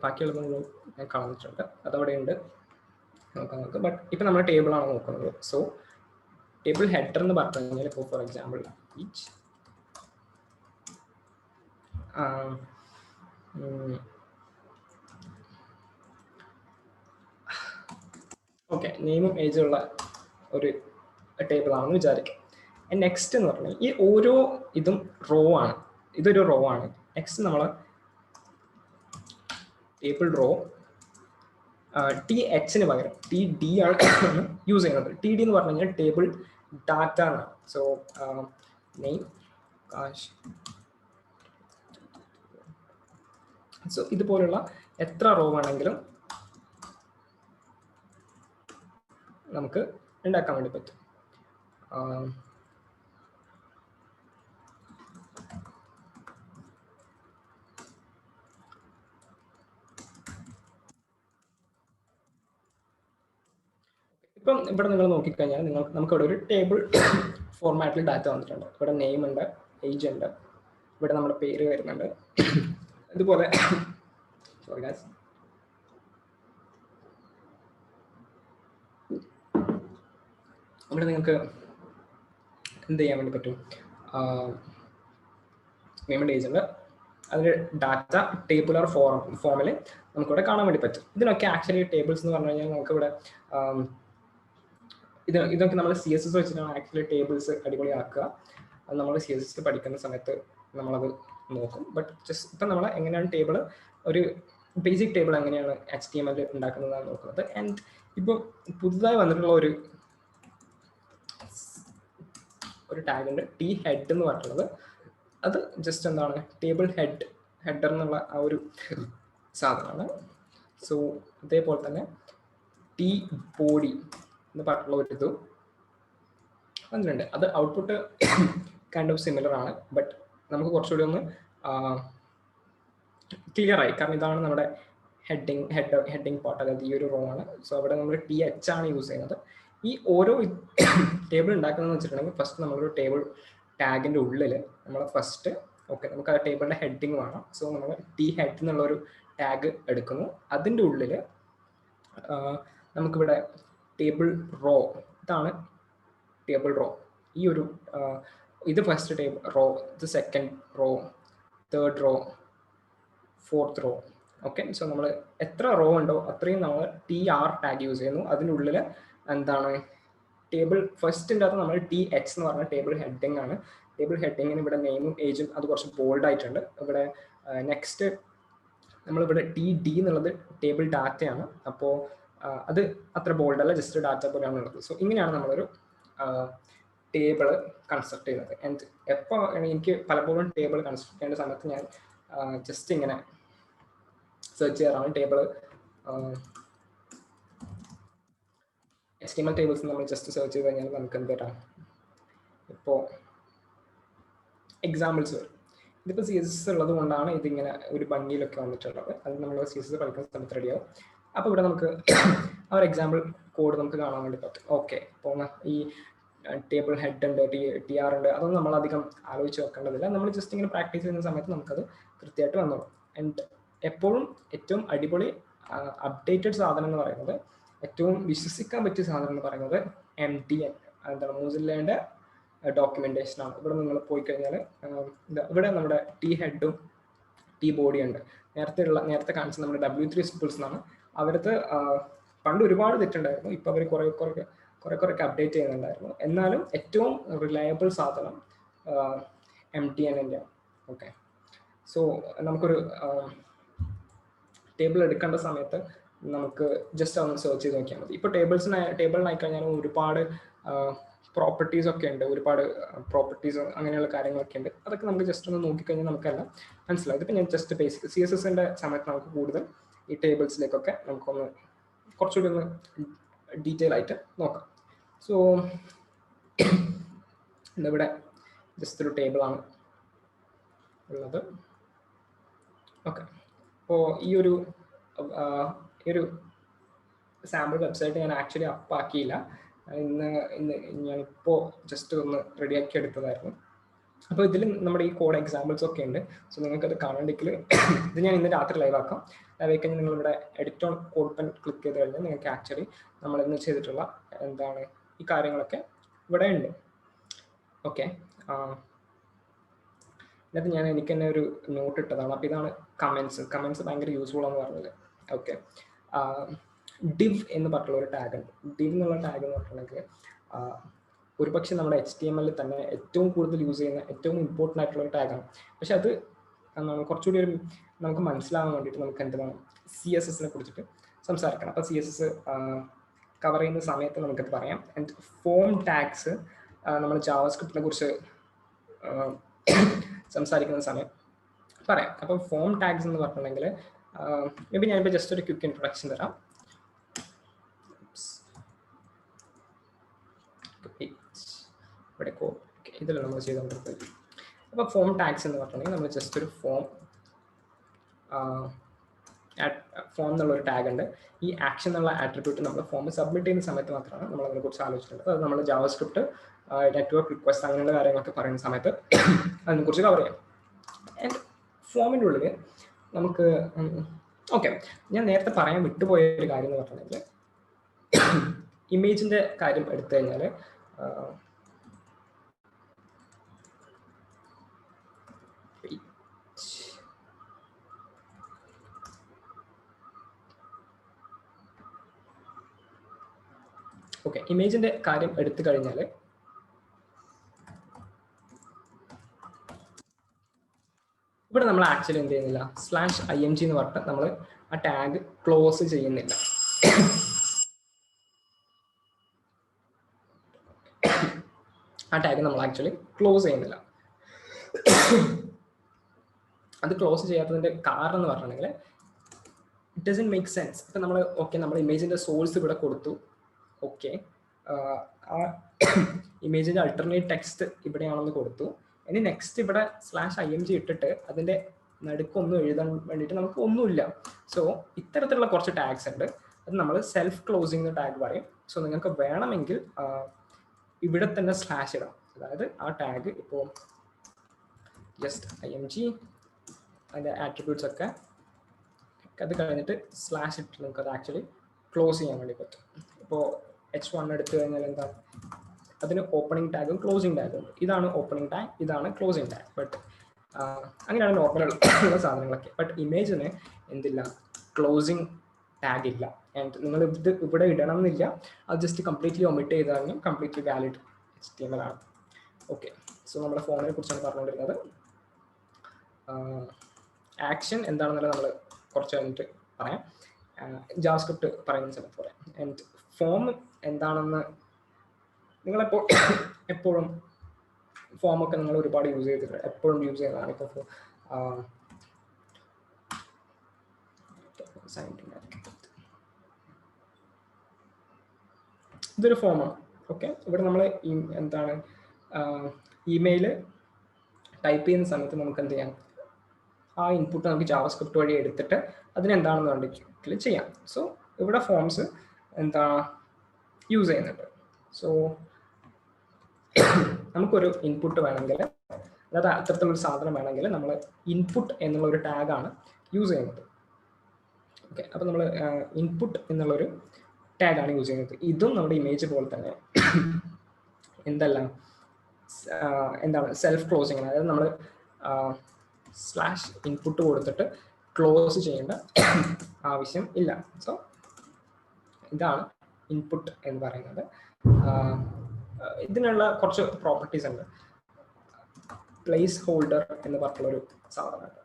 ബാക്കിയുള്ളത് മുഴുവൻ ഞാൻ കളഞ്ഞിട്ടുണ്ട്. അതവിടെ ഉണ്ട്, നോക്കാം നമുക്ക്. ബട്ട് ഇപ്പം നമ്മൾ ടേബിളാണ് നോക്കുന്നത്. സോ ടേബിൾ ഹെഡർ എന്ന് പറഞ്ഞു കഴിഞ്ഞാൽ ഇപ്പോൾ ഫോർ എക്സാമ്പിൾ ഈച്ച് ഓക്കെ, നെയിമും ഏജും ഉള്ള ഒരു ടേബിൾ ആണെന്ന് വിചാരിക്കാം. നെക്സ്റ്റ് എന്ന് പറഞ്ഞാൽ ഈ ഓരോ ഇതും റോ ആണ്. ഇതൊരു റോ ആണ്. നെക്സ്റ്റ് നമ്മൾ ടേബിൾ റോ TH പകരം TD ആണ് യൂസ് ചെയ്യുന്നത്. TD എന്ന് പറഞ്ഞു കഴിഞ്ഞാൽ ടേബിൾ ഡാറ്റ എന്നാണ്. സോ നെയിം കാശ്. സോ ഇതുപോലുള്ള എത്ര റോ വേണമെങ്കിലും നമുക്ക് ഉണ്ടാക്കാൻ വേണ്ടി പറ്റും. ഇപ്പം ഇവിടെ നിങ്ങൾ നോക്കിക്കഴിഞ്ഞാൽ നമുക്കിവിടെ ഒരു ടേബിൾ ഫോർമാറ്റിൽ ഡാറ്റ വന്നിട്ടുണ്ട്. ഇവിടെ നെയിം ഉണ്ട്, ഏജ് ഉണ്ട്, ഇവിടെ നമ്മുടെ പേര് വരുന്നുണ്ട്. ഇതുപോലെ സോറി ഗൈസ്, ഇവിടെ നിങ്ങൾക്ക് എന്ത് ചെയ്യാൻ വേണ്ടി പറ്റും? നെയിം ആൻഡ് ഏജ് ഉണ്ട്. അതിൽ ഡാറ്റ ടേബുലർ ഫോമിൽ നമുക്കിവിടെ കാണാൻ വേണ്ടി പറ്റും. ഇതിനൊക്കെ ആക്ച്വലി ടേബിൾസ് എന്ന് പറഞ്ഞു കഴിഞ്ഞാൽ നമുക്കിവിടെ ഇതൊക്കെ നമ്മൾ CSS വെച്ചിട്ടാണ് ആക്ച്വലി ടേബിൾസ് അടിപൊളിയാക്കുക. അത് നമ്മൾ CSS പഠിക്കുന്ന സമയത്ത് നമ്മളത് നോക്കും. ബട്ട് ജസ്റ്റ് ഇപ്പം നമ്മൾ എങ്ങനെയാണ് ടേബിൾ, ഒരു ബേസിക് ടേബിൾ എങ്ങനെയാണ് HTML ഉണ്ടാക്കുന്നതാണ് നോക്കുന്നത്. ആൻഡ് ഇപ്പം പുതുതായി വന്നിട്ടുള്ള ഒരു ടാഗ് ഉണ്ട്, T-head എന്ന് പറഞ്ഞിട്ടുള്ളത്. അത് ജസ്റ്റ് എന്താണ്, ടേബിൾ ഹെഡർ എന്നുള്ള ആ ഒരു സാധനമാണ്. സോ അതേപോലെ തന്നെ T-body എന്ന് പറഞ്ഞിട്ടുള്ള ഒരു ഇതും വന്നിട്ടുണ്ട്. അത് ഔട്ട്പുട്ട് കൈൻഡ് ഓഫ് സിമിലർ ആണ്. ബട്ട് നമുക്ക് കുറച്ചുകൂടി ഒന്ന് ക്ലിയർ ആയി, കാരണം ഇതാണ് നമ്മുടെ ഹെഡിങ് പാർട്ട്, അതായത് ഈ ഒരു റോ ആണ്. സോ അവിടെ നമ്മൾ TH ആണ് യൂസ് ചെയ്യുന്നത്. ഈ ഓരോ ടേബിൾ ഉണ്ടാക്കുന്നതെന്ന് വെച്ചിട്ടുണ്ടെങ്കിൽ ഫസ്റ്റ് നമ്മളൊരു ടേബിൾ ടാഗിൻ്റെ ഉള്ളിൽ നമ്മൾ ഫസ്റ്റ് നമുക്ക് ആ ടേബിളിൻ്റെ ഹെഡിങ് വേണം. സോ നമ്മൾ T-head എന്നുള്ളൊരു ടാഗ് എടുക്കുന്നു. അതിൻ്റെ ഉള്ളിൽ നമുക്കിവിടെ ടേബിൾ റോ, ഇതാണ് ടേബിൾ റോ. ഈ ഒരു ഇത് ഫസ്റ്റ് ടേബിൾ റോ, ഇത് second row, third row, fourth raw. Okay, so നമ്മൾ എത്ര റോ ഉണ്ടോ അത്രയും നമ്മൾ TR ടാഗ് യൂസ് ചെയ്യുന്നു. അതിനുള്ളിൽ എന്താണ് ടേബിൾ ഫസ്റ്റിൻ്റെ അകത്ത് നമ്മൾ TH എന്ന് പറഞ്ഞ ടേബിൾ ഹെഡിങ് ആണ്. ടേബിൾ ഹെഡിങ്ങിന് ഇവിടെ നെയിമും ഏജും അത് കുറച്ച് ബോൾഡ് ആയിട്ടുണ്ട്. ഇവിടെ നെക്സ്റ്റ് നമ്മളിവിടെ TD എന്നുള്ളത് ടേബിൾ ഡാറ്റയാണ്. അപ്പോൾ അത് അത്ര ബോൾഡ് അല്ല, ജസ്റ്റ് ഡാറ്റ പോലെയാണ് ഉള്ളത്. സോ ഇങ്ങനെയാണ് നമ്മളൊരു ടേബിൾ കൺസ്ട്രക്ട് ചെയ്യുന്നത്. ആൻഡ് എപ്പോൾ എനിക്ക് പലപ്പോഴും ടേബിൾ കൺസ്ട്രക്ട് ചെയ്യേണ്ട സമയത്ത് ഞാൻ ജസ്റ്റ് ഇങ്ങനെ സെർച്ച് ചെയ്യാറാണ്. ടേബിൾ HTML ടേബിൾസ് നമ്മൾ ജസ്റ്റ് സെർച്ച് ചെയ്ത് കഴിഞ്ഞാൽ നമുക്ക് എന്ത് വരാം, ഇപ്പോൾ എക്സാമ്പിൾസ് വരും. ഇതിപ്പോൾ CSS ഉള്ളത് കൊണ്ടാണ് ഇതിങ്ങനെ ഒരു ഭംഗിയിലൊക്കെ വന്നിട്ടുള്ളത്. അത് നമ്മൾ CSS പഠിക്കുന്ന സമയത്ത് റെഡിയാവും. അപ്പോൾ ഇവിടെ നമുക്ക് ആ ഒരു എക്സാമ്പിൾ കോഡ് നമുക്ക് കാണാൻ വേണ്ടി പറ്റും. ഓക്കെ, അപ്പോൾ ഈ ടേബിൾ ഹെഡ് ഉണ്ട്, TR ഉണ്ട്, അതൊന്നും നമ്മൾ അധികം ആലോചിച്ച് വെക്കേണ്ടതില്ല. നമ്മൾ ജസ്റ്റ് ഇങ്ങനെ പ്രാക്ടീസ് ചെയ്യുന്ന സമയത്ത് നമുക്കത് കൃത്യമായിട്ട് വന്നോളും. ആൻഡ് എപ്പോഴും ഏറ്റവും അടിപൊളി അപ്ഡേറ്റഡ് സാധനം എന്ന് പറയുന്നത്, ഏറ്റവും വിശ്വസിക്കാൻ പറ്റിയ സാധനം എന്ന് പറയുന്നത് MDN, എന്താണ് മോസില്ലയുടെ ഡോക്യുമെന്റേഷൻ ആണ്. ഇവിടെ നിങ്ങൾ പോയി കഴിഞ്ഞാൽ ഇവിടെ നമ്മുടെ T ഹെഡും T ബോഡി ഉണ്ട്. നേരത്തെ കാണിച്ച നമ്മുടെ W3 Schools എന്നാണ്. അവർക്ക് പണ്ട് ഒരുപാട് തെറ്റുണ്ടായിരുന്നു. ഇപ്പോൾ അവർ കുറെ അപ്ഡേറ്റ് ചെയ്യുന്നുണ്ടായിരുന്നു. എന്നാലും ഏറ്റവും റിലയബിൾ സാധനം MDN-ൻ്റെ. ഓക്കെ, സോ നമുക്കൊരു ടേബിൾ എടുക്കേണ്ട സമയത്ത് നമുക്ക് ജസ്റ്റ് ഒന്ന് സെർച്ച് ചെയ്ത് നോക്കിയാൽ മതി. ഇപ്പോൾ ടേബിളിനായി കഴിഞ്ഞാൽ ഒരുപാട് പ്രോപ്പർട്ടീസ് ഒക്കെ ഉണ്ട്, ഒരുപാട് പ്രോപ്പർട്ടീസ് അങ്ങനെയുള്ള കാര്യങ്ങളൊക്കെ ഉണ്ട്. അതൊക്കെ നമുക്ക് ജസ്റ്റ് ഒന്ന് നോക്കിക്കഴിഞ്ഞാൽ നമുക്കെല്ലാം മനസ്സിലാവും. ഇതിപ്പോൾ ഞാൻ ജസ്റ്റ് ബേസിക് CSS-ൻ്റെ സമയത്ത് നമുക്ക് കൂടുതൽ ഈ ടേബിൾസിലേക്കൊക്കെ നമുക്കൊന്ന് കുറച്ചുകൂടി ഒന്ന് ഡീറ്റെയിൽ ആയിട്ട് നോക്കാം. സോ ഇവിടെ ജസ്റ്റ് ഒരു ടേബിളാണ് ഉള്ളത്. ഓക്കെ, അപ്പോൾ ഈ ഒരു സാമ്പിൾ വെബ്സൈറ്റ് ഞാൻ ആക്ച്വലി അപ്പാക്കിയില്ല. ഇന്ന് ഞാനിപ്പോൾ ജസ്റ്റ് ഒന്ന് റെഡിയാക്കി എടുത്തതായിരുന്നു. അപ്പോൾ ഇതിൽ നമ്മുടെ ഈ കോഡ് എക്സാമ്പിൾസ് ഒക്കെ ഉണ്ട്. സോ നിങ്ങൾക്കത് കാണണ്ടെങ്കിൽ ഇത് ഞാൻ ഇന്ന് രാത്രി ലൈവ് ആക്കാം. ലൈവ് ആയി കഴിഞ്ഞാൽ നിങ്ങളിവിടെ edit on code pen click ചെയ്ത് കഴിഞ്ഞാൽ നിങ്ങൾക്ക് ആക്ച്വലി നമ്മൾ ഇന്ന് ചെയ്തിട്ടുള്ള എന്താണ് ഈ കാര്യങ്ങളൊക്കെ ഇവിടെ ഉണ്ട്. ഓക്കെ, എന്നിട്ട് എനിക്ക് തന്നെ ഒരു നോട്ട് ഇട്ടതാണ്. അപ്പോൾ ഇതാണ് കമൻസ് ഭയങ്കര യൂസ്ഫുൾ ആണെന്ന് പറഞ്ഞത്. ഓക്കെ, ഡിവ് എന്ന് പറഞ്ഞിട്ടുള്ള ഒരു ടാഗ് ഉണ്ട്. ഡിവ് എന്നുള്ള ടാഗ് എന്ന് പറഞ്ഞിട്ടുണ്ടെങ്കിൽ ഒരുപക്ഷെ നമ്മുടെ HTML തന്നെ ഏറ്റവും കൂടുതൽ യൂസ് ചെയ്യുന്ന ഏറ്റവും ഇമ്പോർട്ടൻ്റ് ആയിട്ടുള്ള ഒരു ടാഗാണ്. പക്ഷെ അത് കുറച്ചുകൂടി നമുക്ക് മനസ്സിലാവാൻ വേണ്ടിയിട്ട് നമുക്ക് എന്ത് വേണം, CSS-നെ കുറിച്ചിട്ട് സംസാരിക്കണം. അപ്പോൾ CSS കവർ ചെയ്യുന്ന സമയത്ത് നമുക്കത് പറയാം. ആൻഡ് ഫോം ടാഗ്സ് നമ്മൾ ജാവാസ്ക്രിപ്റ്റിനെ കുറിച്ച് സംസാരിക്കുന്ന സമയം പറയാം. അപ്പം ഫോം ടാഗ്സ് എന്ന് പറഞ്ഞിട്ടുണ്ടെങ്കിൽ മേ ബി ഞാനിപ്പോൾ ജസ്റ്റ് ഒരു ക്വിക്ക് ഇൻട്രൊഡക്ഷൻ തരാം. ഇവിടെ ഇതിലാണ് നമ്മൾ ചെയ്തുകൊണ്ടിരിക്കുന്നത്. അപ്പോൾ ഫോം ടാഗ്സ് എന്ന് പറഞ്ഞിട്ടുണ്ടെങ്കിൽ നമ്മൾ ജസ്റ്റ് ഒരു ഫോം എന്നുള്ളൊരു ടാഗ് ഉണ്ട്. ഈ ആക്ഷൻ എന്നുള്ള ആട്രിബ്യൂട്ട് നമ്മൾ ഫോം സബ്മിറ്റ് ചെയ്യുന്ന സമയത്ത് മാത്രമാണ് നമ്മൾ അതിനെക്കുറിച്ച് ആലോചിച്ചിട്ടുള്ളത്. അത് നമ്മൾ ജാവാസ്ക്രിപ്റ്റ് നെറ്റ്വർക്ക് റിക്വസ്റ്റ് അങ്ങനെയുള്ള കാര്യങ്ങളൊക്കെ പറയുന്ന സമയത്ത് അതിനെക്കുറിച്ച് കവർ ചെയ്യാം. ആൻഡ് ഫോമിൻ്റെ ഉള്ളിൽ നമുക്ക് ഓക്കെ, ഞാൻ നേരത്തെ പറയാൻ വിട്ടുപോയ ഒരു കാര്യം എന്ന് പറഞ്ഞിട്ടുണ്ടെങ്കിൽ ഇമേജിൻ്റെ കാര്യം എടുത്തു കഴിഞ്ഞാൽ ഓക്കെ, ഇമേജിൻ്റെ കാര്യം എടുത്തു കഴിഞ്ഞാൽ ഇവിടെ നമ്മൾ ആക്ച്വലി എന്ത് ചെയ്യുന്നില്ല, /img എന്ന് പറഞ്ഞിട്ട് നമ്മൾ ആ ടാഗ് ക്ലോസ് ചെയ്യുന്നില്ല. ആ ടാഗ് നമ്മൾ ആക്ച്വലി ക്ലോസ് ചെയ്യുന്നില്ല. അത് ക്ലോസ് ചെയ്യാത്തതിൻ്റെ കാരണം എന്ന് പറഞ്ഞിട്ടുണ്ടെങ്കിൽ ഇറ്റ് ഡസൻറ്റ് മേക്ക് സെൻസ്. ഇപ്പം നമ്മൾ ഇമേജിൻ്റെ സോഴ്സ് ഇവിടെ കൊടുത്തു. ഓക്കെ, ആ ഇമേജിൻ്റെ അൾട്ടർനേറ്റ് ടെക്സ്റ്റ് ഇവിടെയാണെന്ന് കൊടുത്തു. ഇനി നെക്സ്റ്റ് ഇവിടെ /img ഇട്ടിട്ട് അതിൻ്റെ നടുക്കൊന്നും എഴുതാൻ വേണ്ടിയിട്ട് നമുക്ക് ഒന്നുമില്ല. സോ ഇത്തരത്തിലുള്ള കുറച്ച് ടാഗ്സ് ഉണ്ട്. അത് നമ്മൾ സെൽഫ് ക്ലോസിംഗ് ടാഗ് പറയും. സോ നിങ്ങൾക്ക് വേണമെങ്കിൽ ഇവിടെ തന്നെ സ്ലാഷ് ഇടാം. അതായത് ആ ടാഗ് ഇപ്പോൾ ജസ്റ്റ് img അതിൻ്റെ ആട്രിബ്യൂട്ട്സ് ഒക്കെ അത് കഴിഞ്ഞിട്ട് സ്ലാഷ് ഇട്ടിട്ട് നമുക്ക് അത് ആക്ച്വലി ക്ലോസ് ചെയ്യാൻ വേണ്ടി പറ്റും. ഇപ്പോൾ h1 എടുത്തു കഴിഞ്ഞാൽ എന്താ, അതിന് ഓപ്പണിംഗ് ടാഗും ക്ലോസിംഗ് ടാഗും ഉണ്ട്. ഇതാണ് ഓപ്പണിംഗ് ടാഗ്, ഇതാണ് ക്ലോസിംഗ് ടാഗ്. ബട്ട് അങ്ങനെയാണ് നോർമൽ ഉള്ള സാധനങ്ങളൊക്കെ. ബട്ട് ഇമേജിന് എന്തില്ല, ക്ലോസിങ് ടാഗ് ഇല്ല. ആൻഡ് നിങ്ങൾ ഇത് ഇവിടെ ഇടണം എന്നില്ല, അത് ജസ്റ്റ് കംപ്ലീറ്റ്ലി ഒമിറ്റ് ചെയ്താൽ കംപ്ലീറ്റ്ലി വാലിഡ് HTML ആണ്. ഓക്കെ, സോ നമ്മുടെ ഫോമിനെ കുറിച്ചാണ് പറഞ്ഞുകൊണ്ടിരുന്നത്. ആക്ഷൻ എന്താണെന്നുള്ളത് നമ്മൾ കുറച്ച് കഴിഞ്ഞിട്ട് പറയാം, ജാവാസ്ക്രിപ്റ്റ് പറയുന്ന സമയത്ത് പറയാം. ആൻഡ് ഫോം എന്താണെന്ന് നിങ്ങളെപ്പോൾ എപ്പോഴും ഫോമൊക്കെ നിങ്ങൾ ഒരുപാട് യൂസ് ചെയ്തിട്ടുണ്ട്, എപ്പോഴും യൂസ് ചെയ്യുന്നതാണ്. ഇപ്പോൾ ഇതൊരു ഫോമാണ്. ഓക്കെ, ഇവിടെ നമ്മൾ എന്താണ് ഇമെയിൽ ടൈപ്പ് ചെയ്യുന്ന സമയത്ത് നമുക്ക് എന്ത് ചെയ്യാം, ആ ഇൻപുട്ട് നമുക്ക് ജാവാസ്ക്രിപ്റ്റ് വഴി എടുത്തിട്ട് അതിനെന്താണെന്ന് വേണ്ടിയിട്ട് ചെയ്യാം. സോ ഇവിടെ ഫോംസ് എന്താ യൂസ് ചെയ്യുന്നുണ്ട്. സോ നമുക്കൊരു ഇൻപുട്ട് വേണമെങ്കിൽ, അതായത് അത്തരത്തിലൊരു സാധനം വേണമെങ്കിൽ നമ്മൾ ഇൻപുട്ട് എന്നുള്ള ഒരു ടാഗാണ് യൂസ് ചെയ്യുന്നത്. ഓക്കെ, അപ്പോൾ നമ്മൾ ഇൻപുട്ട് എന്നുള്ളൊരു ടാഗാണ് യൂസ് ചെയ്യുന്നത്. ഇതും നമ്മുടെ ഇമേജ് പോലെ തന്നെ എന്താണ് സെൽഫ് ക്ലോസിങ്, അതായത് നമ്മൾ സ്ലാഷ് ഇൻപുട്ട് കൊടുത്തിട്ട് ക്ലോസ് ചെയ്യേണ്ട ആവശ്യം ഇല്ല. സോ ഇതാണ് ഇൻപുട്ട് എന്ന് പറയുന്നത്. ഇതിനുള്ള കുറച്ച് പ്രോപ്പർട്ടീസ് ഉണ്ട്. പ്ലേസ് ഹോൾഡർ എന്ന് പറഞ്ഞുള്ളൊരു സാധനമുണ്ട്.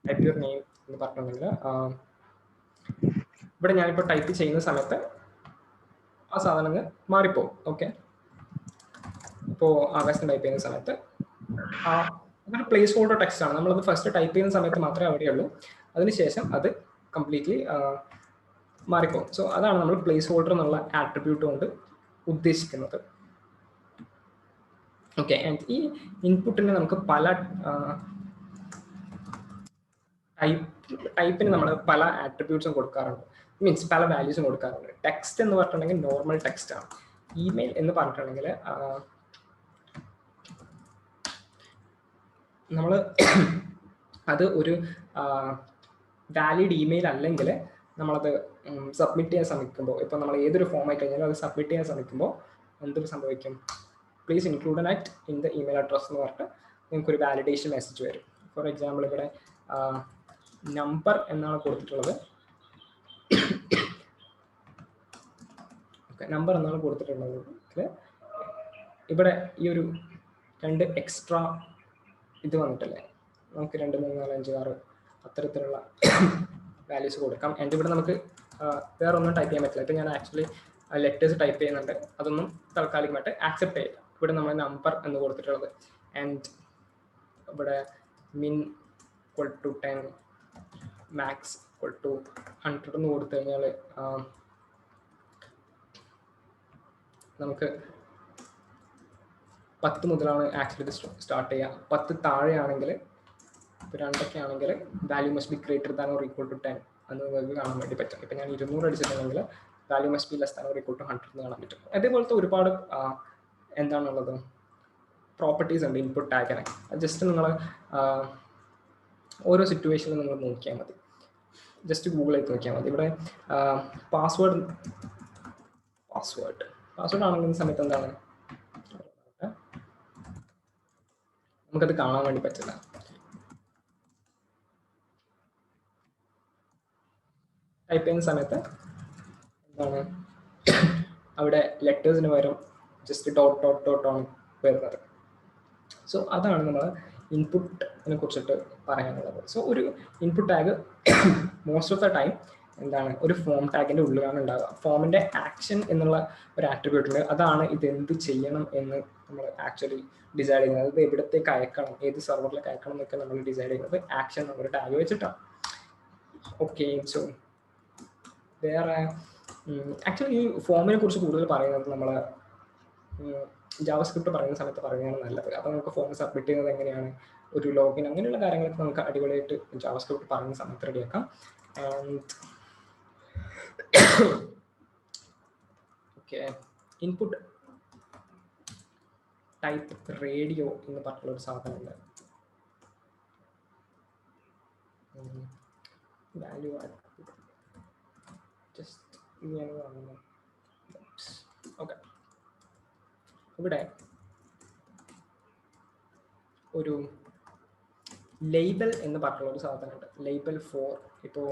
ടൈപ്പ് യുവർ നെയിം എന്ന് പറഞ്ഞിട്ടുണ്ടെങ്കിൽ ഇവിടെ ഞാനിപ്പോൾ ടൈപ്പ് ചെയ്യുന്ന സമയത്ത് ആ സാധനങ്ങൾ മാറിപ്പോകും. ഓക്കെ, ഇപ്പോൾ ആകാശം ടൈപ്പ് ചെയ്യുന്ന സമയത്ത് അതൊരു പ്ലേസ് ഹോൾഡർ ടെക്സ്റ്റ് ആണ്. നമ്മളത് ഫസ്റ്റ് ടൈപ്പ് ചെയ്യുന്ന സമയത്ത് മാത്രമേ അവിടെയുള്ളൂ, അതിനുശേഷം അത് കംപ്ലീറ്റ്ലി മാറിപ്പോകും. സോ അതാണ് നമ്മൾ പ്ലേസ് ഹോൾഡർ എന്നുള്ള ആട്രിബ്യൂട്ട് കൊണ്ട് ഉദ്ദേശിക്കുന്നത്. ഓക്കെ, ആൻഡ് ഈ ഇൻപുട്ടിന് നമുക്ക് പല ടൈപ്പിന് നമ്മൾ പല ആട്രിബ്യൂട്ട്സും കൊടുക്കാറുണ്ട്, മീൻസ് പല വാല്യൂസും കൊടുക്കാറുണ്ട്. ടെക്സ്റ്റ് എന്ന് പറഞ്ഞിട്ടുണ്ടെങ്കിൽ നോർമൽ ടെക്സ്റ്റ് ആണ്. ഇമെയിൽ എന്ന് പറഞ്ഞിട്ടുണ്ടെങ്കിൽ നമ്മൾ അത് ഒരു വാലിഡ് ഇമെയിൽ അല്ലെങ്കിൽ നമ്മളത് സബ്മിറ്റ് ചെയ്യാൻ ശ്രമിക്കുമ്പോൾ, ഇപ്പോൾ നമ്മൾ ഏതൊരു ഫോം ആയി കഴിഞ്ഞാലും അത് സബ്മിറ്റ് ചെയ്യാൻ ശ്രമിക്കുമ്പോൾ എന്തൊരു സംഭവിക്കും, please include at in the email address എന്ന് പറഞ്ഞിട്ട് നിങ്ങൾക്കൊരു വാലിഡേഷൻ മെസ്സേജ് വരും. ഫോർ എക്സാമ്പിൾ ഇവിടെ നമ്പർ എന്നാണ് കൊടുത്തിട്ടുള്ളത്. ഓക്കെ, നമ്പർ എന്നാണ് കൊടുത്തിട്ടുള്ളത്. ഇവിടെ ഈ ഒരു 2 എക്സ്ട്രാ ഇത് വന്നിട്ടല്ലേ, നമുക്ക് 2, 3, 4, 5, 6 അത്തരത്തിലുള്ള വാല്യൂസ് കൊടുക്കാം. ആൻഡ് ഇവിടെ നമുക്ക് വേറെ ഒന്നും ടൈപ്പ് ചെയ്യാൻ പറ്റില്ല. ഇപ്പോൾ ഞാൻ ആക്ച്വലി ലെറ്റേഴ്സ് ടൈപ്പ് ചെയ്യുന്നുണ്ട്, അതൊന്നും താൽക്കാലികമായിട്ട് ആക്സെപ്റ്റ് ചെയ്യില്ല. ഇവിടെ നമ്മൾ നമ്പർ എന്ന് കൊടുത്തിട്ടുള്ളത്. ആൻഡ് ഇവിടെ മിൻ = 10, മാക്സ് = 100 എന്ന് കൊടുത്തു കഴിഞ്ഞാൽ നമുക്ക് 10 മുതലാണ് ആക്ച്വലി ഇത് സ്റ്റാർട്ട് ചെയ്യുക. 10 താഴെയാണെങ്കിൽ, ഇപ്പോൾ 2 ആണെങ്കിൽ value must be greater than or equal to 10 എന്ന് നിങ്ങൾക്ക് കാണാൻ വേണ്ടി പറ്റും. ഇപ്പോൾ ഞാൻ 200 അടിച്ചിട്ടുണ്ടെങ്കിൽ value must be less than or equal to 100 എന്ന് കാണാൻ പറ്റും. അതേപോലത്തെ ഒരുപാട് എന്താണുള്ളത് പ്രോപ്പർട്ടീസ് ഉണ്ട് ഇൻപുട്ട് ടാഗിന്. ജസ്റ്റ് നിങ്ങൾ ഓരോ സിറ്റുവേഷനിലും നിങ്ങൾ നോക്കിയാൽ മതി, ജസ്റ്റ് ഗൂഗിളിലേക്ക് നോക്കിയാൽ മതി. ഇവിടെ പാസ്വേഡ് ആണെന്ന സമയത്ത് എന്താണ് നമുക്കത് കാണാൻ വേണ്ടി പറ്റില്ല. ടൈപ്പ് ചെയ്യുന്ന സമയത്ത് എന്താണ് അവിടെ ലെറ്റേഴ്സിന് പകരം ജസ്റ്റ് ഡോട്ട് ആണ് വരുന്നത്. സോ അതാണ് നമ്മൾ ഇൻപുട്ടിനെ കുറിച്ചിട്ട് പറയാനുള്ളത്. സോ ഒരു input tag most of the time എന്താണ് ഒരു ഫോം ടാഗിൻ്റെ ഉള്ളിലാണ് ഉണ്ടാകുക. ഫോമിൻ്റെ ആക്ഷൻ എന്നുള്ള ഒരു ആട്രിബ്യൂട്ട് ഉണ്ട്, അതാണ് ഇതെന്ത് ചെയ്യണം എന്ന് നമ്മൾ ആക്ച്വലി ഡിസൈഡ് ചെയ്യുന്നത്. അത് എവിടത്തേക്ക് അയക്കണം, ഏത് സെർവറിലേക്ക് അയക്കണം എന്നൊക്കെ നമ്മൾ ഡിസൈഡ് ചെയ്യുന്നത് ആക്ഷൻ എന്നൊരു ടാഗ് വെച്ചിട്ടാണ്. ഓക്കെ, സോ വേറെ ആക്ച്വലി ഈ ഫോമിനെ കുറിച്ച് കൂടുതൽ പറയുന്നത് നമ്മൾ ജാവാസ്ക്രിപ്റ്റ് പറയുന്ന സമയത്ത് പറയുന്നതാണ് നല്ലത്. അപ്പോൾ നമുക്ക് ഫോം സബ്മിറ്റ് ചെയ്യുന്നത് എങ്ങനെയാണ്, ഒരു ലോഗിൻ, അങ്ങനെയുള്ള കാര്യങ്ങളൊക്കെ നമുക്ക് അടിപൊളിയായിട്ട് ജാവാസ്ക്രിപ്റ്റ് പറയുന്ന സമയത്ത് റെഡിയാക്കാം. And okay, input type radio എന്ന് പറഞ്ഞുള്ളൊരു സാധനമുണ്ട്. വാല്യൂ ജസ്റ്റ് ഓക്കെ, ഇവിടെ ഒരു ലേബൽ എന്ന് പറഞ്ഞുള്ള ഒരു സാധനമുണ്ട്. ലേബൽ ഫോർ ഇപ്പോൾ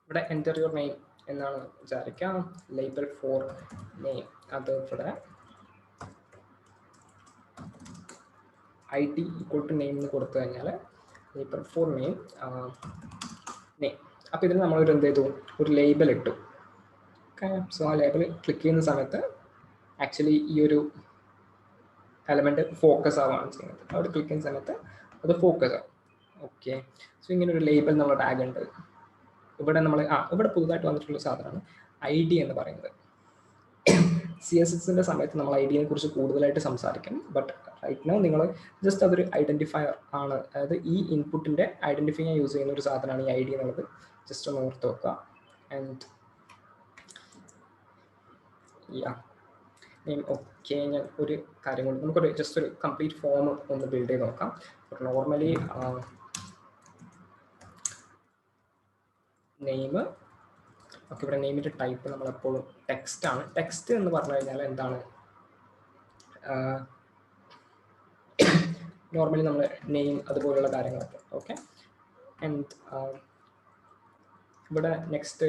ഇവിടെ എൻ്റർ യുവർ നെയിം എന്നാണ് വിചാരിക്കാം. ലേബൽ ഫോർ നെയിം അത് ഇവിടെ ID ഈക്വൽ ടു നെയിം എന്ന് കൊടുത്തു കഴിഞ്ഞാൽ ലേബൽ ഫോർ നെയിം നെയിം. അപ്പോൾ ഇതിന് നമ്മളൊരു എന്ത് ചെയ്തു, ഒരു ലേബൽ ഇട്ടു. ഓക്കെ, സോ ആ ലേബൽ ക്ലിക്ക് ചെയ്യുന്ന സമയത്ത് ആക്ച്വലി ഈ ഒരു എലമെൻറ്റ് ഫോക്കസ് ആവുകയാണ് ചെയ്യുന്നത്. അവിടെ ക്ലിക്ക് ചെയ്യുന്ന സമയത്ത് അത് ഫോക്കസ് ആവും. ഓക്കെ, സോ ഇങ്ങനെ ഒരു ലേബൽ നമ്മൾ ടാഗ് ഉണ്ട്. ഇവിടെ നമ്മൾ ഇവിടെ പുതുതായിട്ട് വന്നിട്ടുള്ള സാധനമാണ് ID എന്ന് പറയുന്നത്. CSSന്റെ സമയത്ത് നമ്മൾ IDയെ കുറിച്ച് കൂടുതലായിട്ട് സംസാരിക്കും. ബട്ട് റൈറ്റ് നൗ നിങ്ങൾ ജസ്റ്റ് അതൊരു ഐഡൻറ്റിഫയർ ആണ്. അതായത് ഈ ഇൻപുട്ടിൻ്റെ ഐഡൻറ്റിഫൈ ചെയ്യാൻ യൂസ് ചെയ്യുന്ന ഒരു സാധനമാണ് ഈ ID എന്നുള്ളത്. ജസ്റ്റ് ഒന്ന് ഓർത്ത് വെക്കുക. ആൻഡ് ഓക്കെ, ഞാൻ ഒരു കാര്യം കൊണ്ട് നമുക്കൊരു ജസ്റ്റ് ഒരു കംപ്ലീറ്റ് ഫോം ഒന്ന് ബിൽഡ് ചെയ്ത് നോക്കാം. നോർമലി നെയിം, ഓക്കെ, ഇവിടെ നെയിമിൻ്റെ ടൈപ്പ് നമ്മളെപ്പോഴും ടെക്സ്റ്റ് ആണ്. ടെക്സ്റ്റ് എന്ന് പറഞ്ഞു കഴിഞ്ഞാൽ എന്താണ്, നോർമലി നമ്മൾ നെയിം അതുപോലുള്ള കാര്യങ്ങളൊക്കെ. ഓക്കെ, ആൻഡ് ഇവിടെ നെക്സ്റ്റ്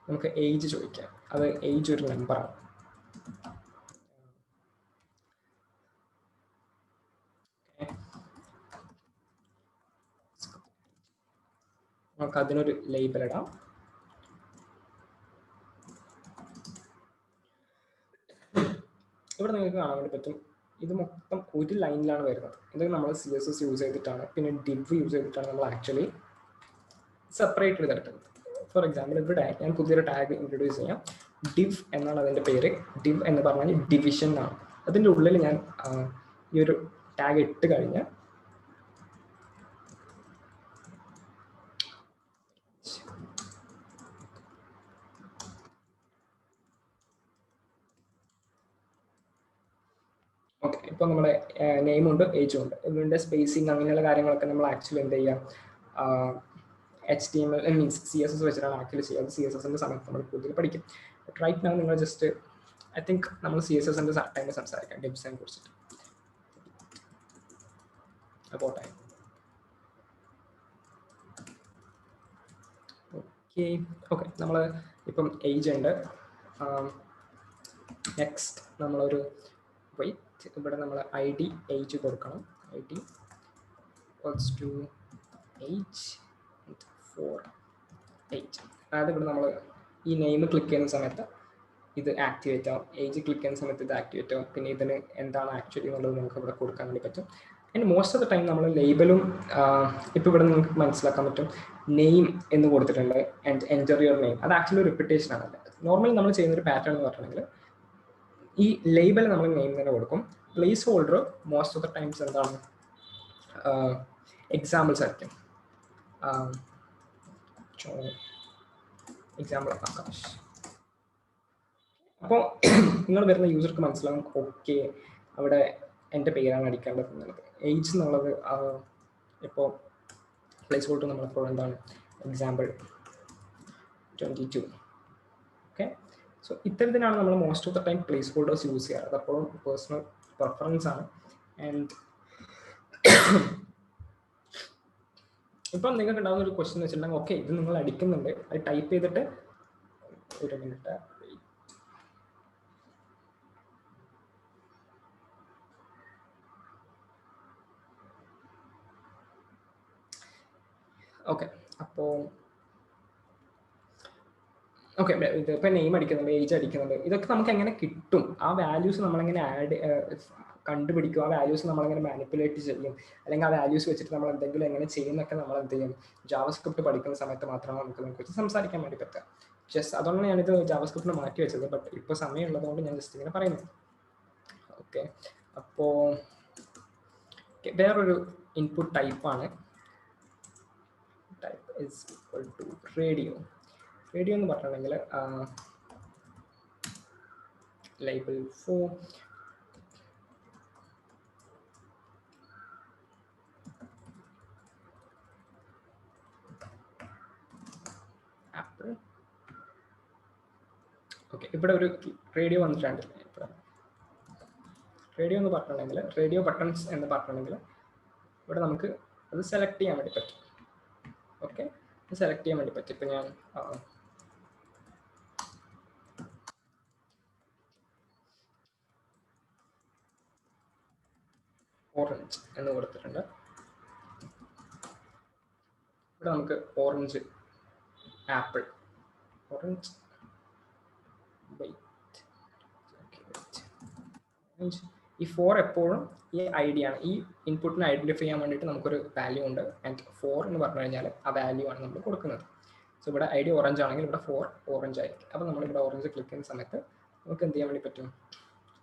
നമുക്ക് ഏജ് ചോദിക്കാം. അത് ഏജ് ഒരു നമ്പറാണ്. നമുക്ക് അതിനൊരു ലേബൽ ഇടാം. ഇവിടെ നിങ്ങൾക്ക് കാണാൻ വേണ്ടി പറ്റും, ഇത് മൊത്തം ഒരു ലൈനിലാണ് വരുന്നത്. ഇത് നമ്മൾ CSS യൂസ് ചെയ്തിട്ടാണ്, പിന്നെ div യൂസ് ചെയ്തിട്ടാണ് നമ്മൾ ആക്ച്വലി സെപ്പറേറ്റ് ചെയ്തെടുക്കുന്നത്. ഫോർ എക്സാമ്പിൾ ഇവിടെ ഞാൻ പുതിയൊരു ടാഗ് ഇൻട്രൊഡ്യൂസ് ചെയ്യാം. div എന്നാണ് അതിൻ്റെ പേര്. div എന്ന് പറഞ്ഞാൽ ഡിവിഷൻ ആണ്. അതിൻ്റെ ഉള്ളിൽ ഞാൻ ഈ ഒരു ടാഗ് ഇട്ട് കഴിഞ്ഞ് ഓക്കെ, ഇപ്പോൾ നമ്മുടെ നെയിമുണ്ട്, ഏജും ഉണ്ട്. ഇതിൻ്റെ സ്പേസിങ് അങ്ങനെയുള്ള കാര്യങ്ങളൊക്കെ നമ്മൾ ആക്ച്വലി എന്ത് ചെയ്യാം, HTML മീൻസ് CSS വെച്ചിട്ടാണ് ആക്ച്വലി ചെയ്യുക. CSSൻ്റെ സമയത്ത് നമ്മൾ കൂടുതൽ പഠിക്കും. ബട്ട് റൈറ്റ് നൗ നിങ്ങൾ ജസ്റ്റ് ഐ തിങ്ക് നമ്മൾ CSSൻ്റെ ടൈമിൽ സംസാരിക്കാം ഡിവ്സിനെ കുറിച്ചിട്ട്. പോട്ടെ. ഓക്കെ, നമ്മൾ ഇപ്പം ഏജ് ഉണ്ട്. നെക്സ്റ്റ് നമ്മളൊരു ഇവിടെ നമ്മൾ ID ഏജ് കൊടുക്കണം. ID equals to age 4 age. അതായത് ഇവിടെ നമ്മൾ ഈ നെയിം ക്ലിക്ക് ചെയ്യുന്ന സമയത്ത് ഇത് ആക്ടിവേറ്റ് ആവും, ഏജ് ക്ലിക്ക് ചെയ്യുന്ന സമയത്ത് ഇത് ആക്ടിവേറ്റ് ആവും. പിന്നെ ഇതിന് എന്താണ് ആക്ച്വലി എന്നുള്ളത് നമുക്ക് ഇവിടെ കൊടുക്കാൻ വേണ്ടി പറ്റും. And most of the time നമ്മൾ ലേബലും ഇപ്പോൾ ഇവിടെ നിങ്ങൾക്ക് മനസ്സിലാക്കാൻ പറ്റും നെയിം എന്ന് കൊടുത്തിട്ടുണ്ട്. ആൻഡ് എൻ്റർ യുവർ നെയിം, അത് ആക്ച്വലി റിപ്പിറ്റേഷൻ ആണ്. നോർമലി നമ്മൾ ചെയ്യുന്നൊരു പാറ്റേൺ എന്ന് പറഞ്ഞിട്ടുണ്ടെങ്കിൽ ഈ ലേബൽ നമ്മൾ നെയിം തന്നെ കൊടുക്കും. Place holder most of the times എന്താണ്, എക്സാമ്പിൾസ് ആയിരിക്കും. എക്സാമ്പിൾ ആകാശ്. അപ്പോൾ നിങ്ങൾ വരുന്ന യൂസർക്ക് മനസ്സിലാവും, ഓക്കെ അവിടെ എൻ്റെ പേരാണ് അടിക്കേണ്ടത് എന്നുള്ളത്. ഏജ് എന്നുള്ളത് ഇപ്പോൾ പ്ലേസ് ഹോൾഡർ നമ്മളെപ്പോൾ എന്താണ് എക്സാമ്പിൾ 22. ഓക്കെ, സോ ഇത്തരത്തിലാണ് നമ്മൾ most of the time place holders use ചെയ്യാറ്. അതപ്പോഴും പേഴ്സണൽ പ്രിഫറൻസ് ആണ്. ആൻഡ് ഇപ്പം നിങ്ങൾക്ക് ഉണ്ടാകുന്ന ഒരു ക്വസ്റ്റ്യൻ എന്ന് വെച്ചിട്ടുണ്ടെങ്കിൽ, ഓക്കെ ഇത് നിങ്ങൾ അടിക്കുന്നുണ്ട്, അത് ടൈപ്പ് ചെയ്തിട്ട് ഒരു മിനിറ്റ് ഓക്കെ. അപ്പോൾ ഓക്കെ, ഇത് ഇപ്പോൾ നെയിം അടിക്കുന്നുണ്ട്, ഏജ് അടിക്കുന്നുണ്ട്, ഇതൊക്കെ നമുക്ക് എങ്ങനെ കിട്ടും, ആ വാല്യൂസ് നമ്മളെങ്ങനെ കണ്ടുപിടിക്കും, ആ വാല്യൂസ് നമ്മളെങ്ങനെ മാനിപ്പുലേറ്റ് ചെയ്യും, അല്ലെങ്കിൽ ആ വാല്യൂസ് വെച്ചിട്ട് നമ്മൾ എന്തെങ്കിലും എങ്ങനെ ചെയ്യുന്നൊക്കെ നമ്മൾ എന്ത് ചെയ്യും, ജാവാസ്ക്രിപ്റ്റ് പഠിക്കുന്ന സമയത്ത് മാത്രമാണ് നമുക്ക് ഇതിനെക്കുറിച്ച് സംസാരിക്കാൻ വേണ്ടി പറ്റുക. ജസ്റ്റ് അതുകൊണ്ടാണ് ഞാനിത് ജാവാസ്ക്രിപ്റ്റിന് മാറ്റി വെച്ചത്. ബട്ട് ഇപ്പോൾ സമയമുള്ളതുകൊണ്ട് ഞാൻ ജസ്റ്റ് ഇങ്ങനെ പറയുന്നത്. ഓക്കെ, അപ്പോൾ വേറൊരു ഇൻപുട്ട് ടൈപ്പാണ് type is equal to radio. Radio എന്ന് പറഞ്ഞിട്ടുണ്ടെങ്കിൽ ലേബൽ ഫോർ ആപ്പിൾ ഓക്കെ, ഇവിടെ ഒരു റേഡിയോ വന്നിട്ടുണ്ട്. റേഡിയോ എന്ന് പറഞ്ഞിട്ടുണ്ടെങ്കിൽ റേഡിയോ ബട്ടൺസ് എന്ന് പറഞ്ഞിട്ടുണ്ടെങ്കിൽ ഇവിടെ നമുക്ക് അത് സെലക്ട് ചെയ്യാൻ വേണ്ടി പറ്റും. ഓക്കെ, സെലക്ട് ചെയ്യാൻ വേണ്ടി പറ്റും. ഇപ്പം ഞാൻ ഓറഞ്ച് എന്ന് കൊടുത്തിട്ടുണ്ട്. ഇവിടെ നമുക്ക് ഓറഞ്ച്, ആപ്പിൾ, ഓറഞ്ച്, ഈ 4 എപ്പോഴും ഈ ഐഡി ആണ്. ഈ ഇൻപുട്ടിനെ ഐഡന്റിഫൈ ചെയ്യാൻ വേണ്ടിയിട്ട് നമുക്കൊരു വാല്യൂ ഉണ്ട്. ആൻഡ് 4 എന്ന് പറഞ്ഞു കഴിഞ്ഞാൽ ആ വാല്യൂ ആണ് നമ്മൾ കൊടുക്കുന്നത്. സോ ഇവിടെ ഐഡി ഓറഞ്ച് ആണെങ്കിൽ ഇവിടെ 4 ഓറഞ്ച് ആയിരിക്കും. അപ്പോൾ നമ്മളിവിടെ ഓറഞ്ച് ക്ലിക്ക് ചെയ്യുന്ന സമയത്ത് നമുക്ക് എന്ത് ചെയ്യാൻ വേണ്ടി പറ്റും?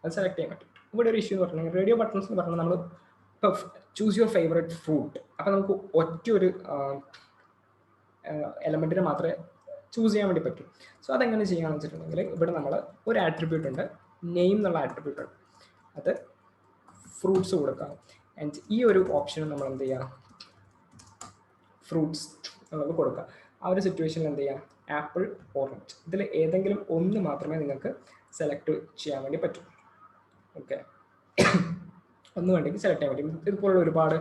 അത് സെലക്ട് ചെയ്യാൻ പറ്റും. ഇവിടെ ഒരു ഇഷ്യൂ എന്ന് പറഞ്ഞാൽ റേഡിയോ ബട്ടൺസ് എന്ന് പറഞ്ഞാൽ നമ്മൾ ഇപ്പോൾ ചൂസ് യുവർ ഫേവറേറ്റ് ഫ്രൂട്ട്. അപ്പോൾ നമുക്ക് ഒറ്റ ഒരു എലമെൻറ്റിനെ മാത്രമേ ചൂസ് ചെയ്യാൻ വേണ്ടി പറ്റും. സോ അതെങ്ങനെ ചെയ്യാന്ന് വെച്ചിട്ടുണ്ടെങ്കിൽ ഇവിടെ നമ്മൾ ഒരു ആട്രിബ്യൂട്ട് ഉണ്ട്, നെയിം എന്നുള്ള ആട്രിബ്യൂട്ട് ഉണ്ട്. അത് ഫ്രൂട്ട്സ് കൊടുക്കാം. ആൻഡ് ഈ ഒരു ഓപ്ഷന് നമ്മൾ എന്ത് ചെയ്യാം? ഫ്രൂട്ട്സ് എന്നുള്ളത് കൊടുക്കാം. ആ ഒരു സിറ്റുവേഷനിൽ എന്ത് ചെയ്യാം? ആപ്പിൾ, ഓറഞ്ച്, ഇതിൽ ഏതെങ്കിലും ഒന്ന് മാത്രമേ നിങ്ങൾക്ക് സെലക്ട് ചെയ്യാൻ വേണ്ടി പറ്റൂ. ഓക്കെ, ഒന്ന് വേണ്ടെങ്കിൽ സെലക്ട് ചെയ്യാൻ പറ്റും. ഇതുപോലുള്ള ഒരുപാട്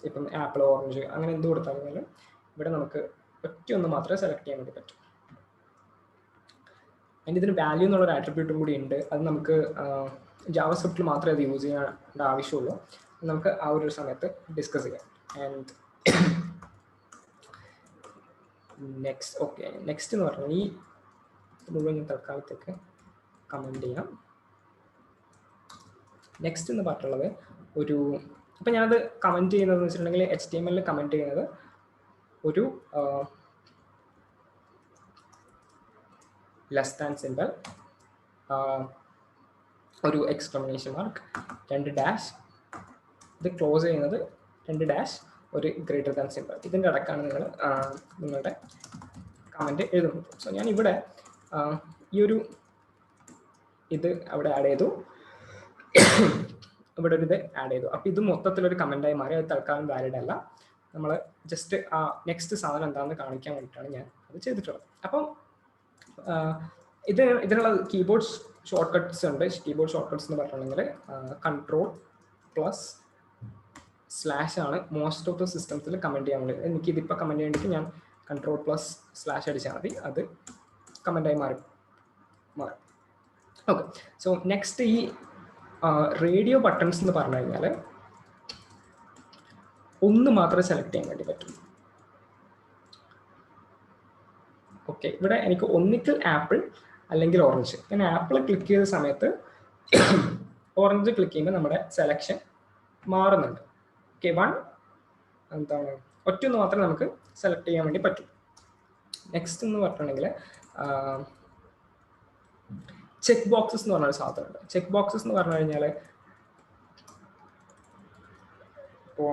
ഇപ്പം ആപ്പിൾ, ഓറഞ്ച് അങ്ങനെ എന്ത് കൊടുത്താലും ഇവിടെ നമുക്ക് ഒറ്റ ഒന്ന് മാത്രമേ സെലക്ട് ചെയ്യാൻ വേണ്ടി പറ്റൂ. ആൻഡ് ഇതിന് വാല്യൂ എന്നുള്ളൊരു ആട്രിബ്യൂട്ടും കൂടി ഉണ്ട്. അത് നമുക്ക് ജാവാസ്ക്രിപ്റ്റിൽ മാത്രമേ അത് യൂസ് ചെയ്യേണ്ട ആവശ്യമുള്ളൂ. നമുക്ക് ആ ഒരു സമയത്ത് ഡിസ്കസ് ചെയ്യാം. ആൻഡ് നെക്സ്റ്റ്, ഓക്കെ, നെക്സ്റ്റ് എന്ന് പറഞ്ഞാൽ ഈ മുഴുവൻ തൽക്കാലത്തേക്ക് കമൻറ്റ് ചെയ്യാം. നെക്സ്റ്റ് എന്ന് പറഞ്ഞിട്ടുള്ളത് ഒരു, ഇപ്പം ഞാനത് കമൻറ്റ് ചെയ്യുന്നതെന്ന് വെച്ചിട്ടുണ്ടെങ്കിൽ HTML കമൻറ്റ് ചെയ്യുന്നത് ഒരു ലെസ് ദാൻ സിമ്പിൾ, ഒരു എക്സ്ക്ലമേഷൻ മാർക്ക്, 2 ഡാഷ്, ഇത് ക്ലോസ് ചെയ്യുന്നത് 2 ഡാഷ്, ഒരു ഗ്രേറ്റർ ദാൻ സിമ്പിൾ. ഇതിൻ്റെ ഇടക്കാണ് നിങ്ങൾ നിങ്ങളുടെ കമൻറ്റ് എഴുതുന്നത്. സോ ഞാൻ ഇവിടെ ഈ ഒരു ഇത് അവിടെ ആഡ് ചെയ്തു, ഇവിടെ ഒരു ഇത് ആഡ് ചെയ്തു. അപ്പോൾ ഇത് മൊത്തത്തിലൊരു കമൻറ്റായി മാറി. അത് തൽക്കാലം വാലിഡ് അല്ല. നമ്മൾ ജസ്റ്റ് ആ നെക്സ്റ്റ് സാധനം എന്താണെന്ന് കാണിക്കാൻ വേണ്ടിയിട്ടാണ് ഞാൻ അത് ചെയ്തിട്ടുള്ളത്. അപ്പം ഇതിനുള്ള കീബോർഡ് ഷോർട്ട് കട്ട്സ് ഉണ്ട്. കീബോർഡ് ഷോർട്ട് കട്ട്സ് എന്ന് പറഞ്ഞിട്ടുണ്ടെങ്കിൽ Ctrl+/ ആണ് മോസ്റ്റ് ഓഫ് ദ സിസ്റ്റംസിൽ കമൻറ്റ് ചെയ്യാൻ വേണ്ടി. എനിക്കിതിപ്പോൾ കമൻറ്റ് ചെയ്യേണ്ടിയിട്ട് ഞാൻ Ctrl+/ അടിച്ചാൽ മതി, അത് കമൻറ്റായി മാറി. ഓക്കെ, സോ നെക്സ്റ്റ് ഈ റേഡിയോ ബട്ടൺസ് എന്ന് പറഞ്ഞു കഴിഞ്ഞാൽ ഒന്ന് മാത്രമേ സെലക്ട് ചെയ്യാൻ വേണ്ടി പറ്റും. ഓക്കെ, ഇവിടെ എനിക്ക് ഒന്നിക്കൽ ആപ്പിൾ അല്ലെങ്കിൽ ഓറഞ്ച്. ഞാൻ ആപ്പിൾ ക്ലിക്ക് ചെയ്ത സമയത്ത് ഓറഞ്ച് ക്ലിക്ക് ചെയ്യുമ്പോൾ നമ്മുടെ സെലക്ഷൻ മാറുന്നുണ്ട്. ഓക്കെ, എന്താണ് ഒറ്റൊന്ന് മാത്രമേ നമുക്ക് സെലക്ട് ചെയ്യാൻ വേണ്ടി പറ്റൂ. നെക്സ്റ്റ് എന്ന് പറഞ്ഞിട്ടുണ്ടെങ്കിൽ ചെക്ക് ബോക്സസ് എന്ന് പറഞ്ഞൊരു സാധനമുണ്ട്. ചെക്ക് ബോക്സസ് എന്ന് പറഞ്ഞു കഴിഞ്ഞാൽ ഇപ്പോൾ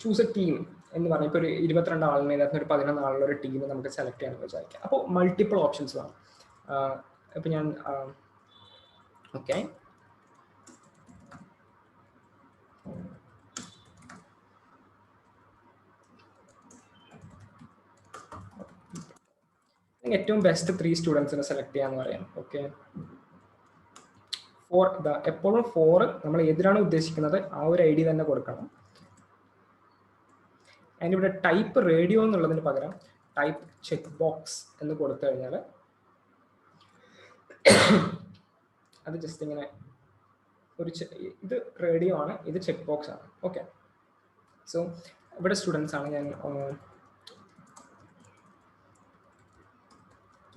ചൂസ് എ ടീം എന്ന് പറഞ്ഞാൽ ഇപ്പോൾ ഒരു 22 ആളിനെ ഇതിനകത്ത് ഒരു 11 ആളുള്ള ഒരു ടീം നമുക്ക് സെലക്ട് ചെയ്യാമെന്ന് വിചാരിക്കാം. അപ്പോൾ മൾട്ടിപ്പിൾ ഓപ്ഷൻസ് വേണം. ഇപ്പം ഞാൻ ഓക്കെ, ഏറ്റവും ബെസ്റ്റ് 3 സ്റ്റുഡൻസിനെ സെലക്ട് ചെയ്യാന്ന് പറയാം. ഓക്കെ, എപ്പോഴും 4 നമ്മൾ ഏതിനാണ് ഉദ്ദേശിക്കുന്നത് ആ ഒരു ഐഡി തന്നെ കൊടുക്കണം. അതിനിവിടെ ടൈപ്പ് റേഡിയോ എന്നുള്ളതിന് പകരം ടൈപ്പ് ചെക്ക് ബോക്സ് എന്ന് കൊടുത്തു കഴിഞ്ഞാൽ അത് ജസ്റ്റ് ഇങ്ങനെ ഒരു ഇത് റേഡിയോ ആണ്, ഇത് ചെക്ക് ബോക്സ് ആണ്. ഓക്കെ, സോ ഇവിടെ സ്റ്റുഡൻസ് ആണ്. ഞാൻ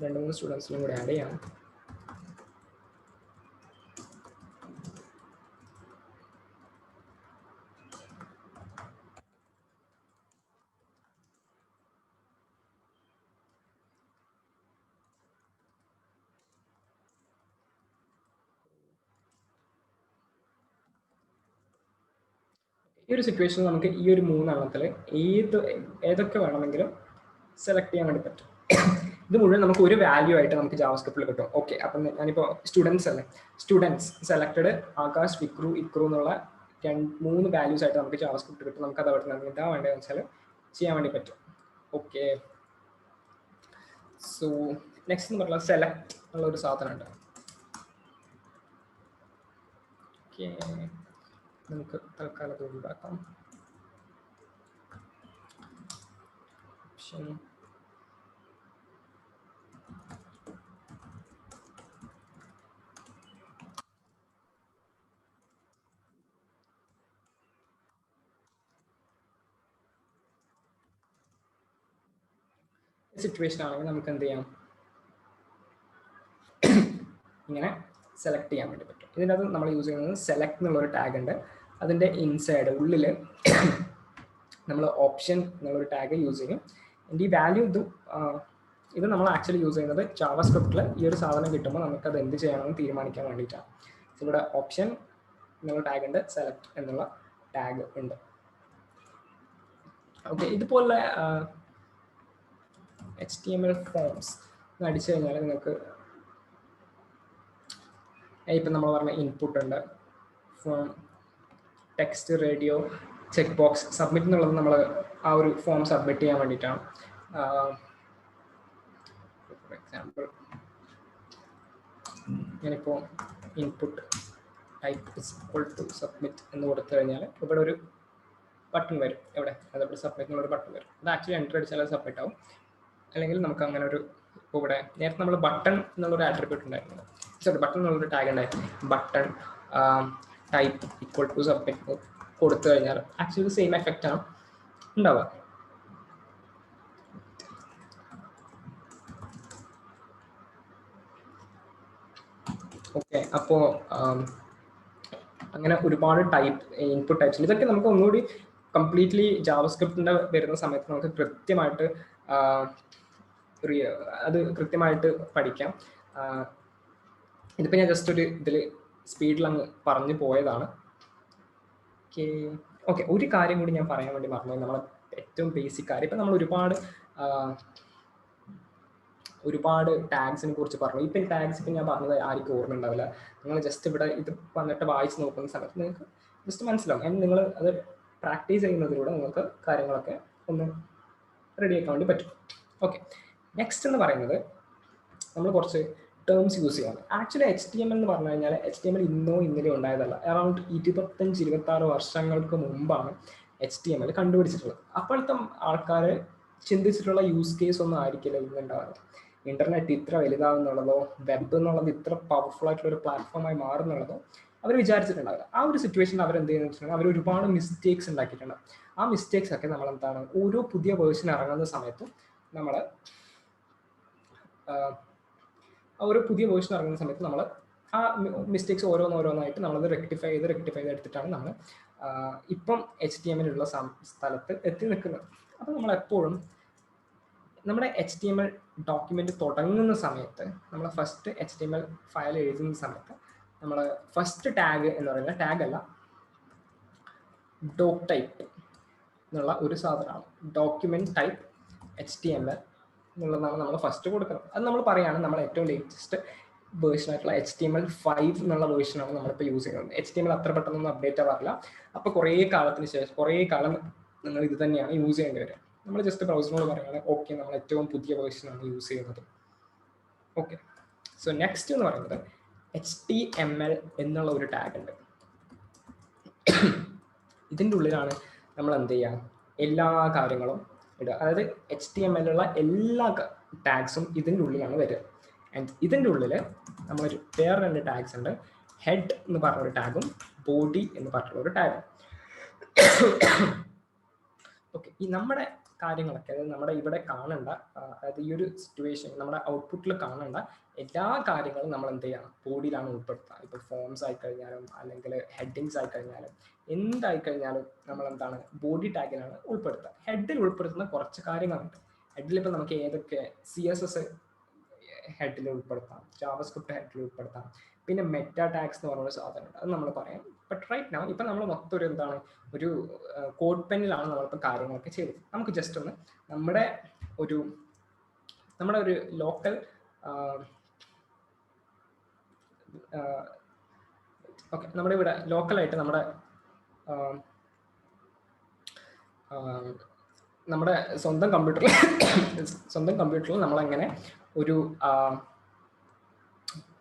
2-3 സ്റ്റുഡൻസിനും കൂടി ആഡ് ചെയ്യാം. ഈ ഒരു സിറ്റുവേഷനിൽ നമുക്ക് ഈ ഒരു 3 എണ്ണത്തിൽ ഏതൊക്കെ വേണമെങ്കിലും സെലക്ട് ചെയ്യാൻ വേണ്ടി പറ്റും. ഇത് മുഴുവൻ നമുക്ക് ഒരു വാല്യൂ ആയിട്ട് നമുക്ക് ജാവാസ്ക്രിപ്റ്റിൽ കിട്ടും. ഓക്കെ, അപ്പം ഞാനിപ്പോൾ സ്റ്റുഡൻസ് അല്ലേ, സ്റ്റുഡൻസ് സെലക്റ്റഡ് ആകാശ്, വിക്രു, ഇക്രു എന്നുള്ള 3 വാല്യൂസ് ആയിട്ട് നമുക്ക് ജാവാസ്ക്രിപ്റ്റ് കിട്ടും. നമുക്ക് അത് അവിടെ നിന്ന് എന്താ വേണ്ടതെന്ന് വെച്ചാൽ ചെയ്യാൻ വേണ്ടി പറ്റും. ഓക്കെ, സോ നെക്സ്റ്റ് എന്ന് പറഞ്ഞാൽ സെലക്ട് എന്നുള്ള ഒരു സാധനമുണ്ട്. ഓക്കെ, നമുക്ക് തൽക്കാലം അത് ഒഴിവാക്കാം. ഓപ്ഷൻ സിറ്റുവേഷൻ ആണെങ്കിൽ നമുക്ക് എന്ത് ചെയ്യാം, ഇങ്ങനെ സെലക്ട് ചെയ്യാൻ വേണ്ടി പറ്റും. ഇതിനകത്ത് നമ്മൾ യൂസ് ചെയ്യുന്നത് സെലക്ട് എന്നുള്ളൊരു ടാഗ് ഉണ്ട്. അതിൻ്റെ ഇൻസൈഡ് ഉള്ളിൽ നമ്മൾ ഓപ്ഷൻ എന്നുള്ളൊരു ടാഗ് യൂസ് ചെയ്യും. എൻ്റെ ഈ വാല്യൂ ഇത് നമ്മൾ ആക്ച്വലി യൂസ് ചെയ്യുന്നത് ജാവാസ്ക്രിപ്റ്റിൽ ഈ ഒരു സാധനം കിട്ടുമ്പോൾ നമുക്കത് എന്ത് ചെയ്യണമെന്ന് തീരുമാനിക്കാൻ വേണ്ടിയിട്ടാണ്. ഇവിടെ ഓപ്ഷൻ എന്നുള്ള ടാഗ് ഉണ്ട്, സെലക്ട് എന്നുള്ള ടാഗ് ഉണ്ട്. ഓക്കെ, ഇതുപോലെ HTML ഫോംസ് അടിച്ചു കഴിഞ്ഞാൽ നിങ്ങൾക്ക് ഇപ്പം നമ്മൾ പറഞ്ഞ ഇൻപുട്ട് ഉണ്ട്, form, text, radio, check box, submit എന്നുള്ളത് നമ്മൾ ആ ഒരു ഫോം സബ്മിറ്റ് ചെയ്യാൻ വേണ്ടിയിട്ടാണ്. ഫോർ എക്സാമ്പിൾ ഞാനിപ്പോൾ input type is equal to submit എന്ന് കൊടുത്തു കഴിഞ്ഞാൽ ഇവിടെ ഒരു ബട്ടൺ വരും. എവിടെ അതവിടെ സബ്മിറ്റ് എന്നുള്ളൊരു ബട്ടൺ വരും. അത് ആക്ച്വലി എൻ്റർ അടിച്ചാൽ അത് സബ്മിറ്റ് ആവും. അല്ലെങ്കിൽ നമുക്ക് അങ്ങനെ ഒരു, ഇപ്പോൾ ഇവിടെ നേരത്തെ നമ്മൾ ബട്ടൺ എന്നുള്ളൊരു ആട്രിബ്യൂട്ട് ഉണ്ടായിരുന്നു, സോറി ബട്ടൺ എന്നുള്ളൊരു ടാഗ് ഉണ്ടായിരുന്നു. Button type equal to submit കൊടുത്തു കഴിഞ്ഞാൽ ആക്ച്വലി സെയിം എഫക്റ്റ് ആണ് ഉണ്ടാവുക. ഓക്കെ, അപ്പോൾ അങ്ങനെ ഒരുപാട് ടൈപ്പ് ഇൻപുട്ട് ടൈപ്സ്. ഇതൊക്കെ നമുക്ക് ഒന്നുകൂടി കംപ്ലീറ്റ്ലി ജാവാസ്ക്രിപ്റ്റിൻ്റെ വരുന്ന സമയത്ത് നമുക്ക് കൃത്യമായിട്ട് അത് കൃത്യമായിട്ട് പഠിക്കാം. ഇതിപ്പോൾ ഞാൻ ജസ്റ്റ് ഒരു ഇതിൽ സ്പീഡിൽ അങ്ങ് പറഞ്ഞു പോയതാണ്. ഓക്കെ, ഒരു കാര്യം കൂടി ഞാൻ പറയാൻ വേണ്ടി മറന്നു. നമ്മളെ ഏറ്റവും ബേസിക് കാര്യം, ഇപ്പം നമ്മൾ ഒരുപാട് ടാഗ്സിനെ കുറിച്ച് പറഞ്ഞു. ഇപ്പം ടാഗ്സ് ഇപ്പം ഞാൻ പറഞ്ഞത് ആർക്കും ഓർമ്മ ഉണ്ടാവില്ല. നിങ്ങൾ ജസ്റ്റ് ഇവിടെ ഇത് വന്നിട്ട് വായിച്ച് നോക്കുന്ന സമയത്ത് നിങ്ങൾക്ക് ജസ്റ്റ് മനസ്സിലാവും. ആൻഡ് നിങ്ങൾ അത് പ്രാക്ടീസ് ചെയ്യുന്നതിലൂടെ നിങ്ങൾക്ക് കാര്യങ്ങളൊക്കെ ഒന്ന് റെഡിയാക്കാൻ വേണ്ടി പറ്റും. ഓക്കെ, നെക്സ്റ്റ് എന്ന് പറയുന്നത് നമ്മൾ കുറച്ച് ടേംസ് യൂസ് ചെയ്യാണ്. ആക്ച്വലി HTML എന്ന് പറഞ്ഞു കഴിഞ്ഞാൽ HTML ഇന്നോ ഇന്നലെയോ ഉണ്ടായതല്ല. അറൗണ്ട് 25-26 വർഷങ്ങൾക്ക് മുമ്പാണ് HTML കണ്ടുപിടിച്ചിട്ടുള്ളത്. അപ്പോഴത്തെ ആൾക്കാർ ചിന്തിച്ചിട്ടുള്ള യൂസ് കേസ് ഒന്നും ആയിരിക്കില്ല ഇന്നുണ്ടാവുന്നത്. ഇന്റർനെറ്റ് ഇത്ര വലുതാവുന്നുള്ളതോ വെബ് എന്നുള്ളത് ഇത്ര പവർഫുൾ ആയിട്ടുള്ള ഒരു പ്ലാറ്റ്ഫോമായി മാറുന്നുള്ളതോ അവർ വിചാരിച്ചിട്ടുണ്ടാവില്ല. ആ ഒരു സിറ്റുവേഷനിൽ അവരെന്ത് ചെയ്യുന്നത് വെച്ചിട്ടുണ്ടെങ്കിൽ അവർ ഒരുപാട് മിസ്റ്റേക്സ് ഉണ്ടാക്കിയിട്ടുണ്ട്. ആ മിസ്റ്റേക്സ് ഒക്കെ നമ്മൾ എന്താണ്, ഓരോ പുതിയ വേർഷൻ ഇറങ്ങുന്ന സമയത്തും നമ്മൾ ഒരു പുതിയ വേർഷൻ ഇറങ്ങുന്ന സമയത്ത് നമ്മൾ ആ മിസ്റ്റേക്സ് ഓരോന്നായിട്ട് നമ്മളത് റെക്ടിഫൈ ചെയ്ത് എടുത്തിട്ടാണ് നമ്മൾ ഇപ്പം HTML ഉള്ള സ്ഥലത്ത് എത്തി നിൽക്കുന്നത്. അപ്പോൾ നമ്മളെപ്പോഴും നമ്മുടെ HTML ഡോക്യുമെൻ്റ് തുടങ്ങുന്ന സമയത്ത് നമ്മൾ ഫസ്റ്റ് HTML ഫയൽ എഴുതുന്ന സമയത്ത് നമ്മൾ ഫസ്റ്റ് ടാഗ് എന്ന് പറയുന്നത് ടാഗ് അല്ല, ഡോക് ടൈപ്പ് എന്നുള്ള ഒരു സാധനമാണ്. ഡോക്യുമെൻറ്റ് ടൈപ്പ് HTML എന്നുള്ളതാണ് നമ്മൾ ഫസ്റ്റ് കൊടുക്കുന്നത്. അത് നമ്മൾ പറയുകയാണ് നമ്മൾ ഏറ്റവും ലേറ്റസ്റ്റ് വേർഷൻ ആയിട്ടുള്ള HTML5 എന്നുള്ള വേർഷനാണ് നമ്മളിപ്പോൾ യൂസ് ചെയ്യുന്നത്. HTML അത്ര പെട്ടെന്നൊന്നും അപ്ഡേറ്റ് ആവാറില്ല. അപ്പോൾ കുറേ കാലം നിങ്ങൾ ഇത് തന്നെയാണ് യൂസ് ചെയ്യേണ്ടി വരിക. നമ്മൾ ജസ്റ്റ് ബ്രൗസറിനോട് പറയുകയാണ് ഓക്കെ നമ്മൾ ഏറ്റവും പുതിയ വേർഷനാണ് യൂസ് ചെയ്യുന്നത്. ഓക്കെ, സോ നെക്സ്റ്റ് എന്ന് പറയുന്നത് HTML എന്നുള്ള ഒരു ടാഗ് ഉണ്ട്. ഇതിൻ്റെ ഉള്ളിലാണ് നമ്മൾ എന്ത് ചെയ്യുക, എല്ലാ കാര്യങ്ങളും ഇടുക. അതായത് HTML ഉള്ള എല്ലാ ടാഗ്സും ഇതിൻ്റെ ഉള്ളിലാണ് വരിക. ആൻഡ് ഇതിൻ്റെ ഉള്ളിൽ നമ്മളൊരു വേറെ 2 ടാഗ്സ് ഉണ്ട്. ഹെഡ് എന്ന് പറഞ്ഞൊരു ടാഗും ബോഡി എന്ന് പറഞ്ഞൊരു ടാഗും. ഓക്കെ, ഈ നമ്മുടെ കാര്യങ്ങളൊക്കെ, അതായത് നമ്മുടെ ഇവിടെ കാണേണ്ട, അതായത് ഈ ഒരു സിറ്റുവേഷൻ നമ്മുടെ ഔട്ട്പുട്ടിൽ കാണേണ്ട എല്ലാ കാര്യങ്ങളും നമ്മൾ എന്ത് ചെയ്യണം, ബോഡിയിലാണ് ഉൾപ്പെടുത്തുക. ഇപ്പോൾ ഫോംസ് ആയിക്കഴിഞ്ഞാലും അല്ലെങ്കിൽ ഹെഡിങ്സ് ആയിക്കഴിഞ്ഞാലും എന്തായിക്കഴിഞ്ഞാലും നമ്മൾ എന്താണ് ബോഡി ടാഗിലാണ് ഉൾപ്പെടുത്തുക. ഹെഡിൽ ഉൾപ്പെടുത്തുന്ന കുറച്ച് കാര്യങ്ങളുണ്ട്. ഹെഡിലിപ്പോൾ നമുക്ക് ഏതൊക്കെ CSS ഹെഡിൽ ഉൾപ്പെടുത്താം, ജാവാസ്ക്രിപ്റ്റ് ഹെഡിൽ ഉൾപ്പെടുത്താം, പിന്നെ മെറ്റാ ടാഗ്സ് എന്ന് പറഞ്ഞൊരു സാധനമുണ്ട്, അത് നമ്മൾ പറയാം. ബട്ട് റൈറ്റ് നൗ ഇപ്പം നമ്മൾ മൊത്തം ഒരു എന്താണ് ഒരു കോഡ് പെന്നിലാണ് നമ്മളിപ്പോൾ കാര്യങ്ങളൊക്കെ ചെയ്തത്. നമുക്ക് ജസ്റ്റ് ഒന്ന് നമ്മുടെ ഒരു ലോക്കൽ ഓക്കെ, നമ്മുടെ ഇവിടെ ലോക്കലായിട്ട് നമ്മുടെ നമ്മുടെ സ്വന്തം കമ്പ്യൂട്ടറിൽ നമ്മളെങ്ങനെ ഒരു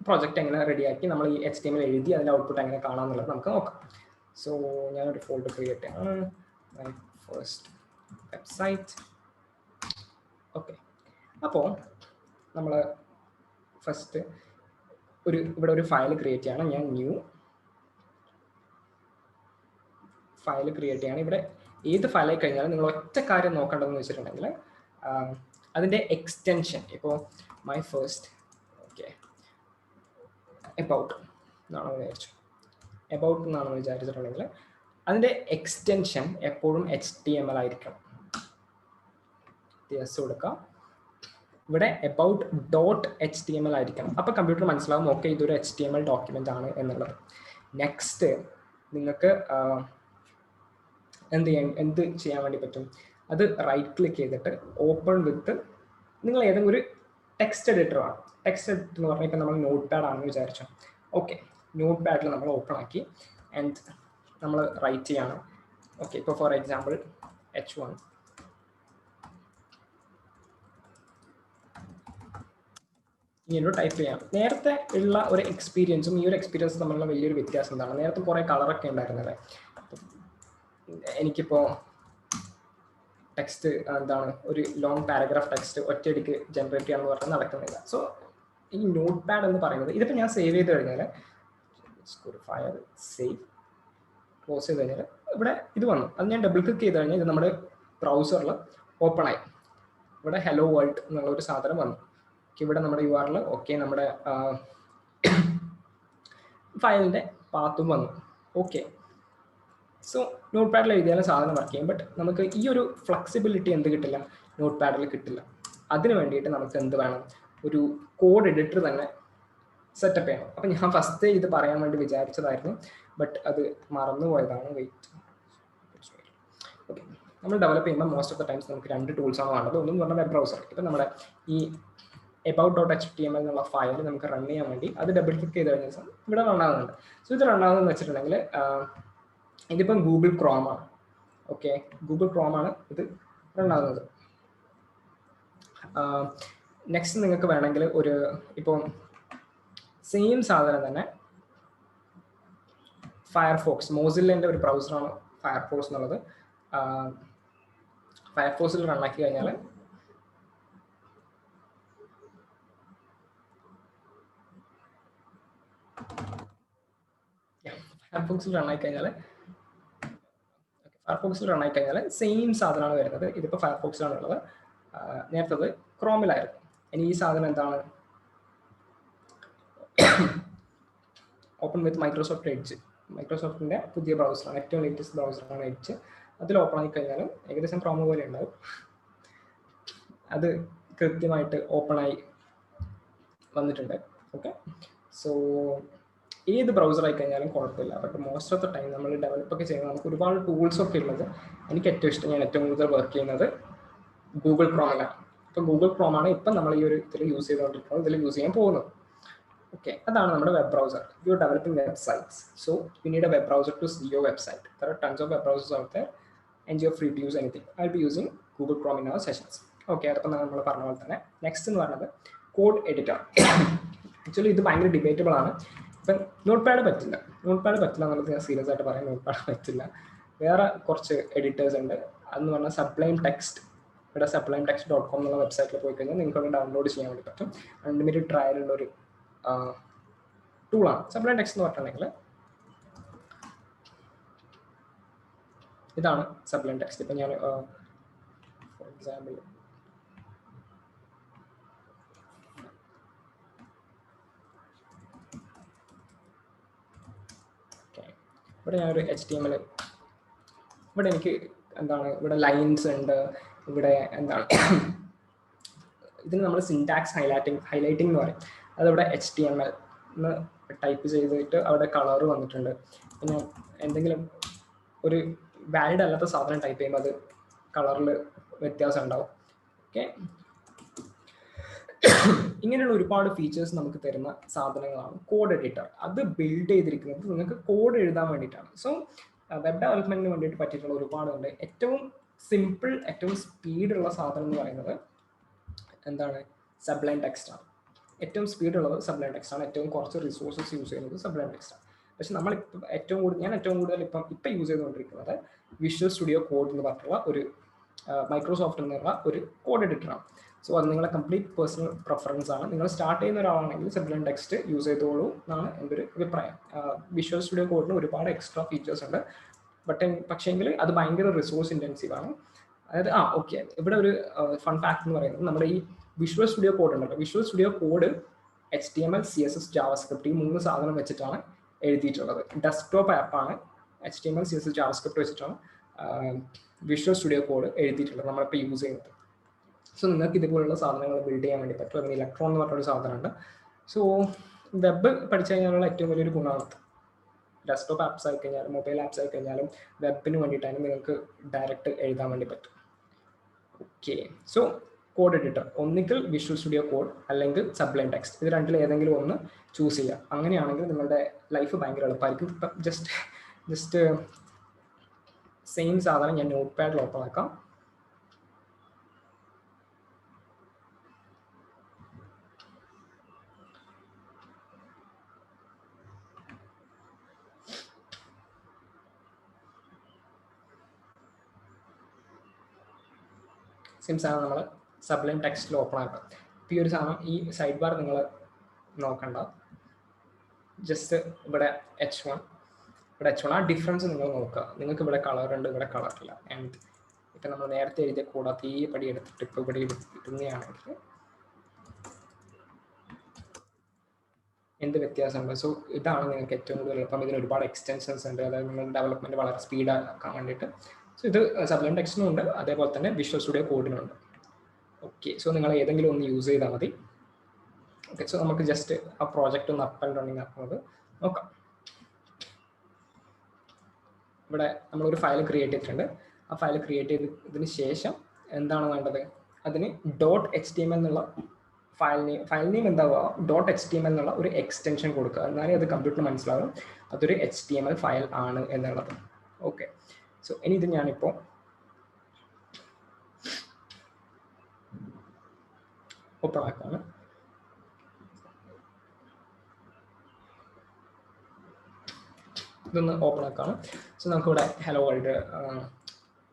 പ്രോജക്റ്റ് എങ്ങനെ റെഡിയാക്കി നമ്മൾ ഈ HTML എഴുതി അതിൻ്റെ ഔട്ട്പുട്ട് എങ്ങനെ കാണാമെന്നുള്ളത് നമുക്ക് നോക്കാം. സോ ഞാനൊരു ഫോൾഡർ ക്രിയേറ്റ് ചെയ്യാണ്, മൈ ഫസ്റ്റ് വെബ്സൈറ്റ്. ഓക്കെ, അപ്പോൾ നമ്മൾ ഫസ്റ്റ് ഇവിടെ ഒരു ഫയൽ ക്രിയേറ്റ് ചെയ്യണം. ഞാൻ ന്യൂ ഫയൽ ക്രിയേറ്റ് ചെയ്യണം. ഇവിടെ ഏത് ഫയലായി കഴിഞ്ഞാലും നിങ്ങൾ ഒറ്റ കാര്യം നോക്കേണ്ടതെന്ന് വെച്ചിട്ടുണ്ടെങ്കിൽ അതിൻ്റെ എക്സ്റ്റൻഷൻ. ഇപ്പോൾ മൈ ഫസ്റ്റ് എബൌട്ട് എന്നാണെന്ന് വിചാരിച്ചിട്ടുണ്ടെങ്കിൽ അതിൻ്റെ എക്സ്റ്റൻഷൻ എപ്പോഴും HTML ആയിരിക്കണം. യെസ് കൊടുക്കാം. ഇവിടെ about .html ആയിരിക്കണം. അപ്പോൾ കമ്പ്യൂട്ടർ മനസ്സിലാവും ഓക്കെ ഇതൊരു HTML ഡോക്യുമെൻ്റ് ആണ് എന്നുള്ളത്. നെക്സ്റ്റ് നിങ്ങൾക്ക് എന്ത് ചെയ്യാൻ വേണ്ടി പറ്റും, അത് റൈറ്റ് ക്ലിക്ക് ചെയ്തിട്ട് ഓപ്പൺ വിത്ത് നിങ്ങൾ ഏതെങ്കിലും ഒരു ടെക്സ്റ്റ് എഡിറ്റർ ആണ്. ടെക്സ്റ്റ് എഡിറ്റർ എന്ന് പറഞ്ഞാൽ ഇപ്പം നമ്മൾ നോട്ട് പാഡ് ആണെന്ന് വിചാരിച്ചു. ഓക്കെ, നോട്ട് പാഡിൽ നമ്മൾ ഓപ്പൺ ആക്കി ആൻഡ് നമ്മൾ റൈറ്റ് ചെയ്യാണ്. ഓക്കെ, ഇപ്പോൾ ഫോർ എക്സാമ്പിൾ H1 ഇങ്ങനൊരു ടൈപ്പ് ചെയ്യാം. നേരത്തെ ഉള്ള ഒരു എക്സ്പീരിയൻസും ഈ ഒരു എക്സ്പീരിയൻസും തമ്മിലുള്ള വലിയൊരു വ്യത്യാസം എന്താണ്, നേരത്തെ കുറേ കളറൊക്കെ ഉണ്ടായിരുന്നത്. എനിക്കിപ്പോൾ ടെക്സ്റ്റ് എന്താണ് ഒരു ലോങ് പാരഗ്രാഫ് ടെക്സ്റ്റ് ഒറ്റയടിക്ക് ജനറേറ്റ് ചെയ്യാമെന്ന് പറഞ്ഞാൽ നടക്കുന്നില്ല. സോ ഈ നോട്ട് പാഡ് എന്ന് പറയുന്നത് ഇതിപ്പോൾ ഞാൻ സേവ് ചെയ്ത് കഴിഞ്ഞാൽ ഫയൽ സേവ് ക്ലോസ് ചെയ്ത് കഴിഞ്ഞാൽ ഇവിടെ ഇത് വന്നു. അത് ഞാൻ ഡബിൾ ക്ലിക്ക് ചെയ്ത് കഴിഞ്ഞാൽ ഇത് നമ്മുടെ ബ്രൗസറിൽ ഓപ്പൺ ആയി. ഇവിടെ ഹലോ വേൾഡ് എന്നുള്ള ഒരു സാധനം വന്നു. ഇവിടെ നമ്മുടെ URL ഓക്കെ, നമ്മുടെ ഫയലിൻ്റെ പാത്തും വന്നു. ഓക്കെ, സോ നോട്ട് പാഡിൽ എഴുതിയാലും സാധനം വർക്ക് ചെയ്യും. ബട്ട് നമുക്ക് ഈ ഒരു ഫ്ലെക്സിബിലിറ്റി എന്ത് കിട്ടില്ല, നോട്ട് പാഡിൽ കിട്ടില്ല. അതിന് വേണ്ടിയിട്ട് നമുക്ക് എന്ത് വേണം, ഒരു കോഡ് എഡിറ്റർ തന്നെ സെറ്റപ്പ് ചെയ്യണം. അപ്പം ഞാൻ ഫസ്റ്റ് ഇത് പറയാൻ വേണ്ടി വിചാരിച്ചതായിരുന്നു, ബട്ട് അത് മറന്നുപോയതാണ്. വെയിറ്റ്. ഓക്കെ, നമ്മൾ ഡെവലപ്പ് ചെയ്യുമ്പോൾ മോസ്റ്റ് ഓഫ് ദ ടൈംസ് നമുക്ക് 2 ടൂൾസാണ് വേണ്ടത്. ഒന്നും പറഞ്ഞാൽ വെബ് ബ്രൗസർ. ഇപ്പം നമ്മുടെ ഈ about.html എന്നുള്ള ഫയൽ നമുക്ക് റൺ ചെയ്യാൻ വേണ്ടി അത് ഡബിൾ ക്ലിക്ക് ചെയ്ത് കഴിഞ്ഞാൽ ഇവിടെ റൺ ആകുന്നുണ്ട്. സോ ഇത് റൺ ആകുന്നതെന്ന് വെച്ചിട്ടുണ്ടെങ്കിൽ ഇതിപ്പം ഗൂഗിൾ ക്രോമാണ്. ഓക്കെ, ഗൂഗിൾ ക്രോമാണ് ഇത് റൺ ആകുന്നത്. നെക്സ്റ്റ് നിങ്ങൾക്ക് വേണമെങ്കിൽ ഒരു ഇപ്പോൾ സെയിം സാധനം തന്നെ ഫയർഫോക്സ്, മോസില്ലിൻ്റെ ഒരു ബ്രൗസറാണ് ഫയർഫോക്സ് എന്നുള്ളത്. ഫയർഫോക്സിൽ റണ്ണാക്കി കഴിഞ്ഞാൽ ഫയർഫോക്സിൽ റണ്ണായി കഴിഞ്ഞാൽ സെയിം സാധനമാണ് വരുന്നത്. ഇതിപ്പോൾ ഫയർഫോക്സിലാണ് ഉള്ളത്, നേരത്തത് ക്രോമിലായിരുന്നു. ഇനി ഈ സാധനം എന്താണ്, ഓപ്പൺ വിത്ത് മൈക്രോസോഫ്റ്റ് എഡ്ജ്. മൈക്രോസോഫ്റ്റിൻ്റെ പുതിയ ബ്രൗസറാണ്, ഏറ്റവും ലേറ്റസ്റ്റ് ബ്രൗസറാണ് എഡ്ജ്. അതിൽ ഓപ്പൺ ആയി കഴിഞ്ഞാലും ഏകദേശം ക്രോം പോലെ ഉണ്ടാവും. അത് കൃത്യമായിട്ട് ഓപ്പണായി വന്നിട്ടുണ്ട്. ഓക്കെ, സോ ഏത് ബ്രൗസർ ആയി കഴിഞ്ഞാലും കുഴപ്പമില്ല. But most of the time നമ്മൾ ഡെവലപ്പൊക്കെ ചെയ്യുന്നത് നമുക്ക് ഒരുപാട് ടൂൾസൊക്കെ ഉള്ളത്. എനിക്ക് ഏറ്റവും ഇഷ്ടം, ഞാൻ ഏറ്റവും കൂടുതൽ വർക്ക് ചെയ്യുന്നത് ഗൂഗിൾ ക്രോമിലാണ്. ഇപ്പോൾ ഗൂഗിൾ ക്രോമാണ് ഇപ്പം നമ്മൾ ഈ ഒരു ഇതിൽ യൂസ് ചെയ്തുകൊണ്ടിരിക്കുന്നത്, ഇതിൽ യൂസ് ചെയ്യാൻ പോകുന്നത്. ഓക്കെ, അതാണ് നമ്മുടെ web browser. You are developing websites, so you need a web browser to see your website. There are tons of web browsers out there and you are free to use anything. I will be using Google Chrome in our sessions. Okay, അതിപ്പോൾ നമ്മൾ പറഞ്ഞ പോലെ തന്നെ നെക്സ്റ്റ് എന്ന് പറയുന്നത് കോഡ് എഡിറ്റർ. ആക്ച്വലി ഇത് ഭയങ്കര ഡിബേറ്റബിൾ ആണ്. ഇപ്പം നോട്ട് പാഡ് പറ്റില്ല എന്നുള്ളത് ഞാൻ സീരിയസ് ആയിട്ട് പറയാം. നോട്ട് പാഡ് പറ്റില്ല. വേറെ കുറച്ച് എഡിറ്റേഴ്സ് ഉണ്ട്. അതെന്ന് പറഞ്ഞാൽ സബ്ലൈം ടെക്സ്റ്റ്. ഇവിടെ sublimetext.com എന്നുള്ള വെബ്സൈറ്റിൽ പോയി കഴിഞ്ഞാൽ നിങ്ങൾക്ക് ഡൗൺലോഡ് ചെയ്യാൻ വേണ്ടി പറ്റും. അൺലിമിറ്റഡ് ട്രയലുള്ള ഒരു ടൂളാണ് സബ്ലൈം ടെക്സ്റ്റ് എന്ന് പറഞ്ഞിട്ടുണ്ടെങ്കിൽ. ഇതാണ് സബ്ലൈം ടെക്സ്റ്റ്. ഇപ്പം ഞാൻ ഫോർ എക്സാമ്പിൾ ഇവിടെ ഞാനൊരു HTML, ഇവിടെ എനിക്ക് എന്താണ്, ഇവിടെ ലൈൻസ് ഉണ്ട്, ഇവിടെ എന്താണ് ഇതിന് നമ്മൾ സിൻടാക്സ് ഹൈലൈറ്റിംഗ് എന്ന് പറയും. അതിവിടെ HTML എന്ന് ടൈപ്പ് ചെയ്തിട്ട് അവിടെ കളർ വന്നിട്ടുണ്ട്. പിന്നെ എന്തെങ്കിലും ഒരു വാലിഡ് അല്ലാത്ത സാധനം ടൈപ്പ് ചെയ്യുമ്പോൾ അത് കളറിൽ വ്യത്യാസം ഉണ്ടാവും. ഓക്കെ, ഇങ്ങനെയുള്ള ഒരുപാട് ഫീച്ചേഴ്സ് നമുക്ക് തരുന്ന സാധനങ്ങളാണ് കോഡ് എഡിറ്റർ. അത് ബിൽഡ് ചെയ്തിരിക്കുന്നത് നിങ്ങൾക്ക് കോഡ് എഴുതാൻ വേണ്ടിയിട്ടാണ്. സോ വെബ് ഡെവലപ്മെന്റിന് വേണ്ടിയിട്ട് പറ്റിയിട്ടുള്ള ഒരുപാടുണ്ട്. ഏറ്റവും സിമ്പിൾ ഏറ്റവും സ്പീഡുള്ള സാധനം എന്ന് പറയുന്നത് എന്താണ്? സബ്ലൈം ടെക്സ്റ്റ് ആണ്. ഏറ്റവും സ്പീഡുള്ളത് സബ്ലൈം ടെക്സ്റ്റ് ആണ്. ഏറ്റവും കുറച്ച് റിസോഴ്സസ് യൂസ് ചെയ്യുന്നത് സബ്ലൈം ടെക്സ്റ്റ് ആണ്. പക്ഷെ നമ്മളിപ്പോൾ ഞാൻ ഏറ്റവും കൂടുതൽ ഇപ്പം യൂസ് ചെയ്തുകൊണ്ടിരിക്കുന്നത് വിഷ്വൽ സ്റ്റുഡിയോ കോഡ് എന്ന് പറഞ്ഞിട്ടുള്ള ഒരു മൈക്രോസോഫ്റ്റിൽ നിന്നുള്ള ഒരു കോഡ് എഡിറ്ററാണ്. സോ അത് നിങ്ങളുടെ കംപ്ലീറ്റ് പേഴ്സണൽ പ്രിഫറൻസ് ആണ്. നിങ്ങൾ സ്റ്റാർട്ട് ചെയ്യുന്ന ഒരാളാണെങ്കിൽ സബ്ലൈം ടെക്സ്റ്റ് യൂസ് ചെയ്തോളൂ എന്നാണ് എൻ്റെ ഒരു അഭിപ്രായം. വിഷ്വൽ സ്റ്റുഡിയോ കോഡിന് ഒരുപാട് എക്സ്ട്രാ ഫീച്ചേഴ്സ് ഉണ്ട്. പക്ഷേങ്കിൽ അത് ഭയങ്കര റിസോഴ്സ് ഇൻറ്റൻസീവ് ആണ്. അതായത് ഓക്കെ, ഇവിടെ ഒരു ഫൺ ഫാക്ട് എന്ന് പറയുന്നത് നമ്മുടെ ഈ വിഷ്വൽ സ്റ്റുഡിയോ കോഡ് ഉണ്ടല്ലോ, visual studio code HTML, CSS, JavaScript ഈ 3 സാധനം വെച്ചിട്ടാണ് എഴുതിയിട്ടുള്ളത്. ഡെസ്ക്ടോപ്പ് ആപ്പാണ് HTML, CSS, JavaScript വെച്ചിട്ടാണ് വിഷ്വൽ സ്റ്റുഡിയോ കോഡ് എഴുതിയിട്ടുള്ളത് നമ്മളിപ്പോൾ യൂസ് ചെയ്യുന്നത്. സോ നിങ്ങൾക്ക് ഇതുപോലുള്ള സാധനങ്ങൾ ബിൽഡ് ചെയ്യാൻ വേണ്ടി പറ്റും. അതിന് ഇലക്ട്രോൺ എന്ന് പറഞ്ഞൊരു സാധനമുണ്ട്. സോ വെബ് പഠിച്ചു കഴിഞ്ഞാലുള്ള ഏറ്റവും വലിയൊരു ഗുണമാണ് ഡെസ്ക്ടോപ്പ് ആപ്സ് ആയി കഴിഞ്ഞാലും മൊബൈൽ ആപ്സ് ആയി കഴിഞ്ഞാലും വെബിന് വേണ്ടിയിട്ടാണ് നിങ്ങൾക്ക് ഡയറക്റ്റ് എഴുതാൻ വേണ്ടി പറ്റും. ഓക്കെ, സോ കോഡ് എഡിറ്റർ ഒന്നുകിൽ വിഷ്വൽ സ്റ്റുഡിയോ കോഡ് അല്ലെങ്കിൽ സബ്ലൈം ടെക്സ്റ്റ്, ഇത് രണ്ടിൽ ഏതെങ്കിലും ഒന്ന് ചൂസ് ചെയ്യുക. അങ്ങനെയാണെങ്കിൽ നിങ്ങളുടെ ലൈഫ് ഭയങ്കര എളുപ്പമായിരിക്കും. ഇപ്പം ജസ്റ്റ് സെയിം സാധനം ഞാൻ നോട്ട് പാഡിൽ ഓപ്പൺ ആക്കാം. സെയിം സാധനം നമ്മൾ സബ്ലൈം ടെക്സ്റ്റിൽ ഓപ്പൺ ആക്കാം. ഇപ്പോൾ ഈ ഒരു സാധനം ഈ സൈഡ് ബാർ നിങ്ങൾ നോക്കണ്ട, ജസ്റ്റ് ഇവിടെ H1 ആ ഡിഫറൻസ് നിങ്ങൾ നോക്കുക. നിങ്ങൾക്ക് ഇവിടെ കളർ ഉണ്ട്, ഇവിടെ കളറില്ല. ആൻഡ് ഇപ്പം നമ്മൾ നേരത്തെ എഴുതിയ കൂടെ അതേ പടി എടുത്തിട്ട് ഇപ്പോൾ ഇവിടെ ഇടുന്നതാണെങ്കിൽ എന്ത് വ്യത്യാസമുണ്ട്? സോ ഇതാണ് നിങ്ങൾക്ക് ഏറ്റവും കൂടുതൽ എളുപ്പം. ഇതിന് ഒരുപാട് എക്സ്റ്റൻഷൻസ് ഉണ്ട്, അതായത് നിങ്ങളുടെ ഡെവലപ്മെൻറ്റ് വളരെ സ്പീഡാക്കാൻ വേണ്ടിയിട്ട്. സോ ഇത് സബ്ലൈം ടെക്സ്റ്റിനും ഉണ്ട്, അതേപോലെ തന്നെ വിഷ്വൽ സ്റ്റുഡിയോ കോഡിനുണ്ട്. ഓക്കെ, സോ നിങ്ങൾ ഏതെങ്കിലും ഒന്ന് യൂസ് ചെയ്താൽ മതി. ഓക്കെ, സോ നമുക്ക് ജസ്റ്റ് ആ പ്രോജക്റ്റ് ഒന്ന് അപ്പ് ആൻഡ് റണ്ണിങ് ആക്കുന്നത് നോക്കാം. ഇവിടെ നമ്മളൊരു ഫയൽ ക്രിയേറ്റ് ചെയ്തിട്ടുണ്ട്. ആ ഫയൽ ക്രിയേറ്റ് ചെയ്തതിന് ശേഷം എന്താണ് വേണ്ടത്? അതിന് .html എന്നുള്ള ഫയൽ നെയിം എന്താവുക? .html എന്നുള്ള ഒരു എക്സ്റ്റൻഷൻ കൊടുക്കുക. എന്നാലേ അത് കമ്പ്യൂട്ടറിന് മനസ്സിലാവും അതൊരു HTML ഫയൽ ആണ് എന്നുള്ളത്. ഓക്കെ, സോ ഇനി ഇത് ഞാനിപ്പോൾ ഓപ്പൺ ആക്കാണ്. ഇതൊന്ന് ഓപ്പൺ ആക്കാണ്. സോ നമുക്കിവിടെ ഹലോ വേൾഡ്.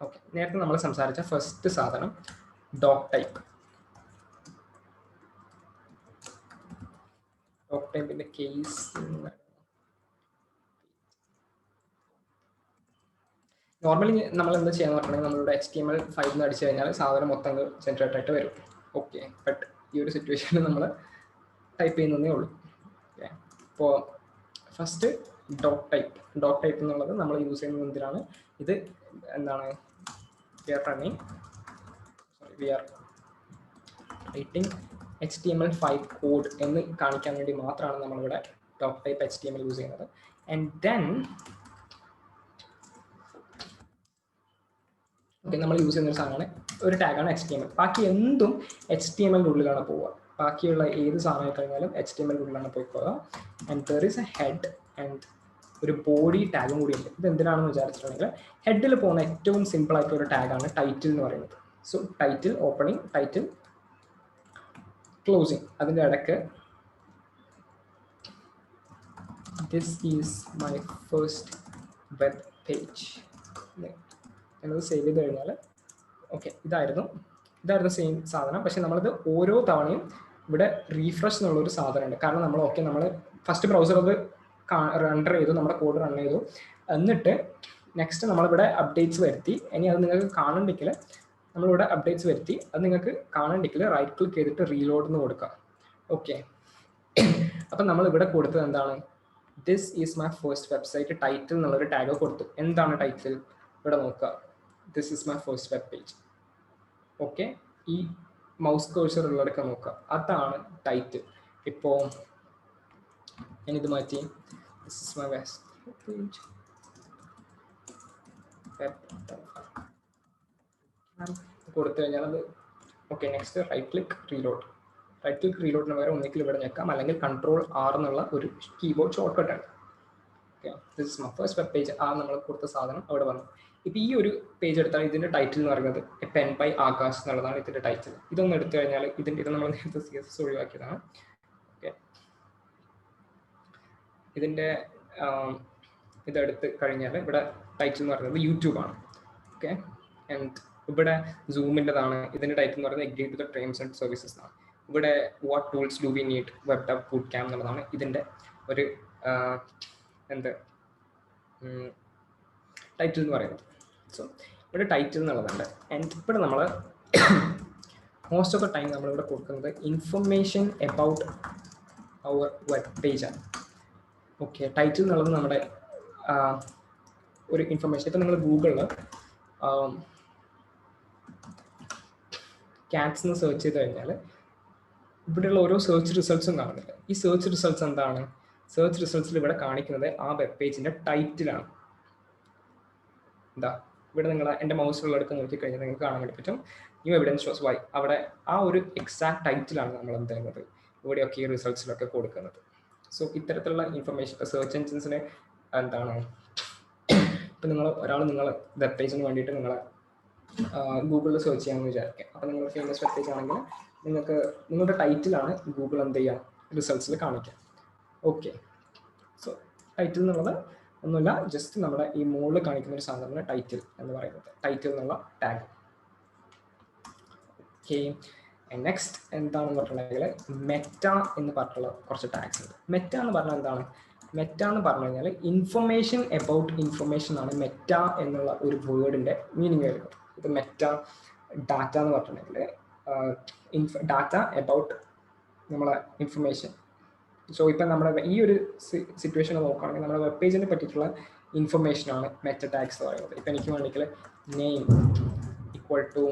ഓക്കെ, നേരത്തെ നമ്മൾ സംസാരിച്ച ഫസ്റ്റ് സാധനം ഡോക് ടൈപ്പിൻ്റെ കേസ് നോർമലി നമ്മൾ എന്താ ചെയ്യാന്ന് പറഞ്ഞിട്ടുണ്ടെങ്കിൽ നമ്മളുടെ HTML ഫയലിൽ നിന്ന് അടിച്ചു കഴിഞ്ഞാൽ സാധനം മൊത്തം ജനറേറ്റ് ആയിട്ട് വരും. ഓക്കെ, ബട്ട് ഈ ഒരു സിറ്റുവേഷനിൽ നമ്മൾ ടൈപ്പ് ചെയ്യുന്നതേ ഉള്ളൂ. ഓക്കെ, ഇപ്പോൾ ഫസ്റ്റ് ഡോക് ടൈപ്പ് എന്നുള്ളത് നമ്മൾ യൂസ് ചെയ്യുന്നത് എന്തിനാണ്? ഇത് എന്താണ്? V are writing HTML5 code എന്ന് കാണിക്കാൻ വേണ്ടി മാത്രമാണ് നമ്മളിവിടെ ഡോക് ടൈപ്പ് HTML യൂസ് ചെയ്യുന്നത്. ആൻഡ് ദെൻ ഓക്കെ, നമ്മൾ യൂസ് ചെയ്യുന്ന ഒരു സാധനമാണ് ഒരു ടാഗാണ് HTML. ബാക്കി എന്തും HTML ഉള്ളിലാണ് പോവുക. ബാക്കിയുള്ള ഏത് സാധനം കഴിഞ്ഞാലും HTML ഉള്ളിലാണ് പോയിപ്പോവുക. And there is a head and ഒരു ബോഡി ടാഗും കൂടി ഉണ്ട്. ഇത് എന്തിനാണെന്ന് വിചാരിച്ചിട്ടുണ്ടെങ്കിൽ ഹെഡിൽ പോകുന്ന ഏറ്റവും സിമ്പിൾ ആയിട്ടുള്ള ഒരു ടാഗാണ് ടൈറ്റിൽ എന്ന് പറയുന്നത്. So title opening, title closing, അതിൻ്റെ ഇടയ്ക്ക് this is my first web page എന്നത് സേവ് ചെയ്ത് കഴിഞ്ഞാൽ ഓക്കെ, ഇതായിരുന്നു സെയിം സാധനം. പക്ഷെ നമ്മളിത് ഓരോ തവണയും ഇവിടെ റീഫ്രഷ് എന്നുള്ളൊരു സാധനമുണ്ട്. കാരണം നമ്മൾ ഫസ്റ്റ് ബ്രൗസർ അത് റണ്ടർ ചെയ്തു, നമ്മുടെ കോഡ് റൺ ചെയ്തു, എന്നിട്ട് നെക്സ്റ്റ് നമ്മളിവിടെ അപ്ഡേറ്റ്സ് വരുത്തി. ഇനി അത് നിങ്ങൾക്ക് കാണണ്ടെങ്കിൽ നമ്മളിവിടെ അപ്ഡേറ്റ്സ് വരുത്തി, അത് നിങ്ങൾക്ക് കാണണ്ടെങ്കിൽ റൈറ്റ് ക്ലിക്ക് ചെയ്തിട്ട് റീലോഡ് എന്ന് കൊടുക്കുക. ഓക്കെ, അപ്പം നമ്മളിവിടെ കൊടുത്തത് എന്താണ്? This is my first website title എന്നുള്ളൊരു ടാഗ് കൊടുത്തു. എന്താണ് ടൈറ്റിൽ? ഇവിടെ നോക്കുക, this is my first web page. Okay, ഈ മൗസ് കേഴ്സർ ഉള്ളടക്ക നോക്കുക, അതാണ് ടൈറ്റിൽ. ഇപ്പോൾ ഞാനിത് മാറ്റി this is my web page കൊടുത്തു കഴിഞ്ഞാൽ അത് ഓക്കെ. നെക്സ്റ്റ് റൈറ്റ് ക്ലിക്ക് റീലോഡിന് പകരം ഒന്നിക്കിൽ ഇവിടെ ഞെക്കാം, അല്ലെങ്കിൽ Ctrl+R എന്നുള്ള ഒരു keyboard short കട്ടാണ്. Okay, this is my first web page. ആ നമ്മൾ കൊടുത്ത സാധനം അവിടെ വന്നു. ഇപ്പം ഈ ഒരു പേജ് എടുത്താൽ ഇതിൻ്റെ ടൈറ്റിൽ എന്ന് പറയുന്നത് എ പെൻ ബൈ ആകാശ് എന്നുള്ളതാണ് ഇതിൻ്റെ ടൈറ്റിൽ. ഇതൊന്ന് എടുത്തു കഴിഞ്ഞാൽ ഇത് നമ്മൾ നേരത്തെ CSS ഒഴിവാക്കിയതാണ്. ഓക്കെ, ഇതിൻ്റെ ഇതെടുത്ത് കഴിഞ്ഞാൽ ഇവിടെ ടൈറ്റിൽ എന്ന് പറയുന്നത് യൂട്യൂബാണ്. ഓക്കെ, ആൻഡ് ഇവിടെ സൂമിൻ്റെതാണ്. ഇതിൻ്റെ ടൈറ്റിൽ എന്ന് പറയുന്നത് agree to the terms and services ആണ്. ഇവിടെ what tools do we need web dev boot camp എന്നുള്ളതാണ് ഇതിൻ്റെ ഒരു ടൈറ്റിൽ എന്ന് പറയുന്നത്. സോ ഇവിടെ ടൈറ്റിൽ എന്നുള്ളതുണ്ട്. ആൻഡ് ഇവിടെ നമ്മൾ മോസ്റ്റ് ഓഫ് ദ ടൈം നമ്മളിവിടെ കൊടുക്കുന്നത് ഇൻഫർമേഷൻ എബൌട്ട് അവർ വെബ് പേജാണ്. ഓക്കെ, ടൈറ്റിൽ എന്നുള്ളത് നമ്മുടെ ഒരു ഇൻഫർമേഷൻ. ഇപ്പം നിങ്ങൾ ഗൂഗിളിൽ ക്യാറ്റ്സ് എന്ന് സെർച്ച് ചെയ്ത് കഴിഞ്ഞാൽ ഇവിടെയുള്ള ഓരോ സെർച്ച് റിസൾട്ട്സും കാണുന്നില്ല. ഈ സെർച്ച് റിസൾട്ട്സ് എന്താണ്? സെർച്ച് റിസൾട്ട്സിൽ ഇവിടെ കാണിക്കുന്നത് ആ വെബ് പേജിൻ്റെ ടൈറ്റിലാണ്. എന്താ ഇവിടെ നിങ്ങൾ എൻ്റെ മൗസിലുള്ള എടുത്ത് നോക്കിക്കഴിഞ്ഞാൽ നിങ്ങൾക്ക് കാണാൻ വേണ്ടി പറ്റും ന്യൂ എവിഡൻസ് ഷോസ് വൈ. അവിടെ ആ ഒരു എക്സാക്ട് ടൈറ്റിലാണ് നമ്മൾ എന്ത് ചെയ്യുന്നത് ഇവിടെയൊക്കെ ഈ റിസൾട്ട്സിലൊക്കെ കൊടുക്കുന്നത്. സോ ഇത്തരത്തിലുള്ള ഇൻഫർമേഷൻ സെർച്ച് എൻജിൻസിന് എന്താണ്, ഇപ്പം ഒരാൾ നിങ്ങൾ വെബ് പേജിന് വേണ്ടിയിട്ട് നിങ്ങൾ ഗൂഗിളിൽ സെർച്ച് ചെയ്യാമെന്ന് വിചാരിക്കുക. അപ്പോൾ നിങ്ങൾ ഫേമസ് വെബ് പേജ് ആണെങ്കിൽ നിങ്ങൾക്ക് നിങ്ങളുടെ ടൈറ്റിലാണ് ഗൂഗിൾ എന്ത് ചെയ്യുക റിസൾട്ട്സിൽ കാണിക്കുക. ഓക്കെ, സോ ടൈറ്റിൽ എന്നുള്ളത് ഒന്നുമില്ല, ജസ്റ്റ് നമ്മുടെ ഈ മുകളിൽ കാണിക്കുന്ന ഒരു സാധനമാണ് ടൈറ്റിൽ എന്ന് പറയുന്നത്, ടൈറ്റിൽ എന്നുള്ള ടാഗ്. ഓക്കെ, നെക്സ്റ്റ് എന്താണെന്ന് പറഞ്ഞിട്ടുണ്ടെങ്കിൽ മെറ്റ എന്ന് പറഞ്ഞിട്ടുള്ള കുറച്ച് ടാഗ്സ് ഉണ്ട്. മെറ്റ എന്ന് പറഞ്ഞാൽ എന്താണ്? മെറ്റ എന്ന് പറഞ്ഞു കഴിഞ്ഞാൽ ഇൻഫർമേഷൻ എബൌട്ട് ഇൻഫർമേഷൻ ആണ് മെറ്റ എന്നുള്ള ഒരു വേർഡിൻ്റെ മീനിങ് വരുന്നത്. ഇത് മെറ്റ ഡാറ്റ എന്ന് പറഞ്ഞിട്ടുണ്ടെങ്കിൽ ഡാറ്റ എബൌട്ട് നമ്മളെ ഇൻഫർമേഷൻ. സോ ഇപ്പം നമ്മുടെ ഈ ഒരു സിറ്റുവേഷൻ നോക്കുകയാണെങ്കിൽ നമ്മുടെ വെബ് പേജിനെ പറ്റിയിട്ടുള്ള ഇൻഫർമേഷനാണ് മെറ്റ ടാഗ്സ് എന്ന് പറയുന്നത്. ഇപ്പം എനിക്ക് വേണമെങ്കിൽ name equal to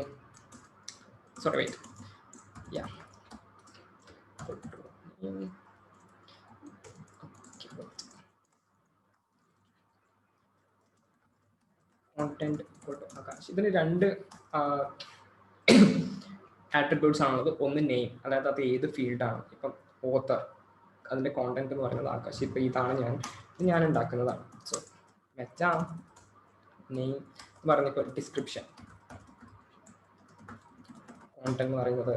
content Akash. ഇതിന് രണ്ട് ആട്രിബ്യൂട്ട്സ് ആണുള്ളത്. ഒന്ന് നെയിം, അതായത് അത് ഏത് ഫീൽഡാണ്. ഇപ്പം ഓത്തർ, അതിൻ്റെ കോണ്ടന്റ് എന്ന് പറയുന്നത് ആകാശ്. ഇപ്പം ഇതാണ് ഞാൻ ഉണ്ടാക്കുന്നതാണ്. സോ മെറ്റ നെയിം എന്ന് പറയുന്നത് ഡിസ്ക്രിപ്ഷൻ, കോണ്ടന്റ് എന്ന് പറയുന്നത്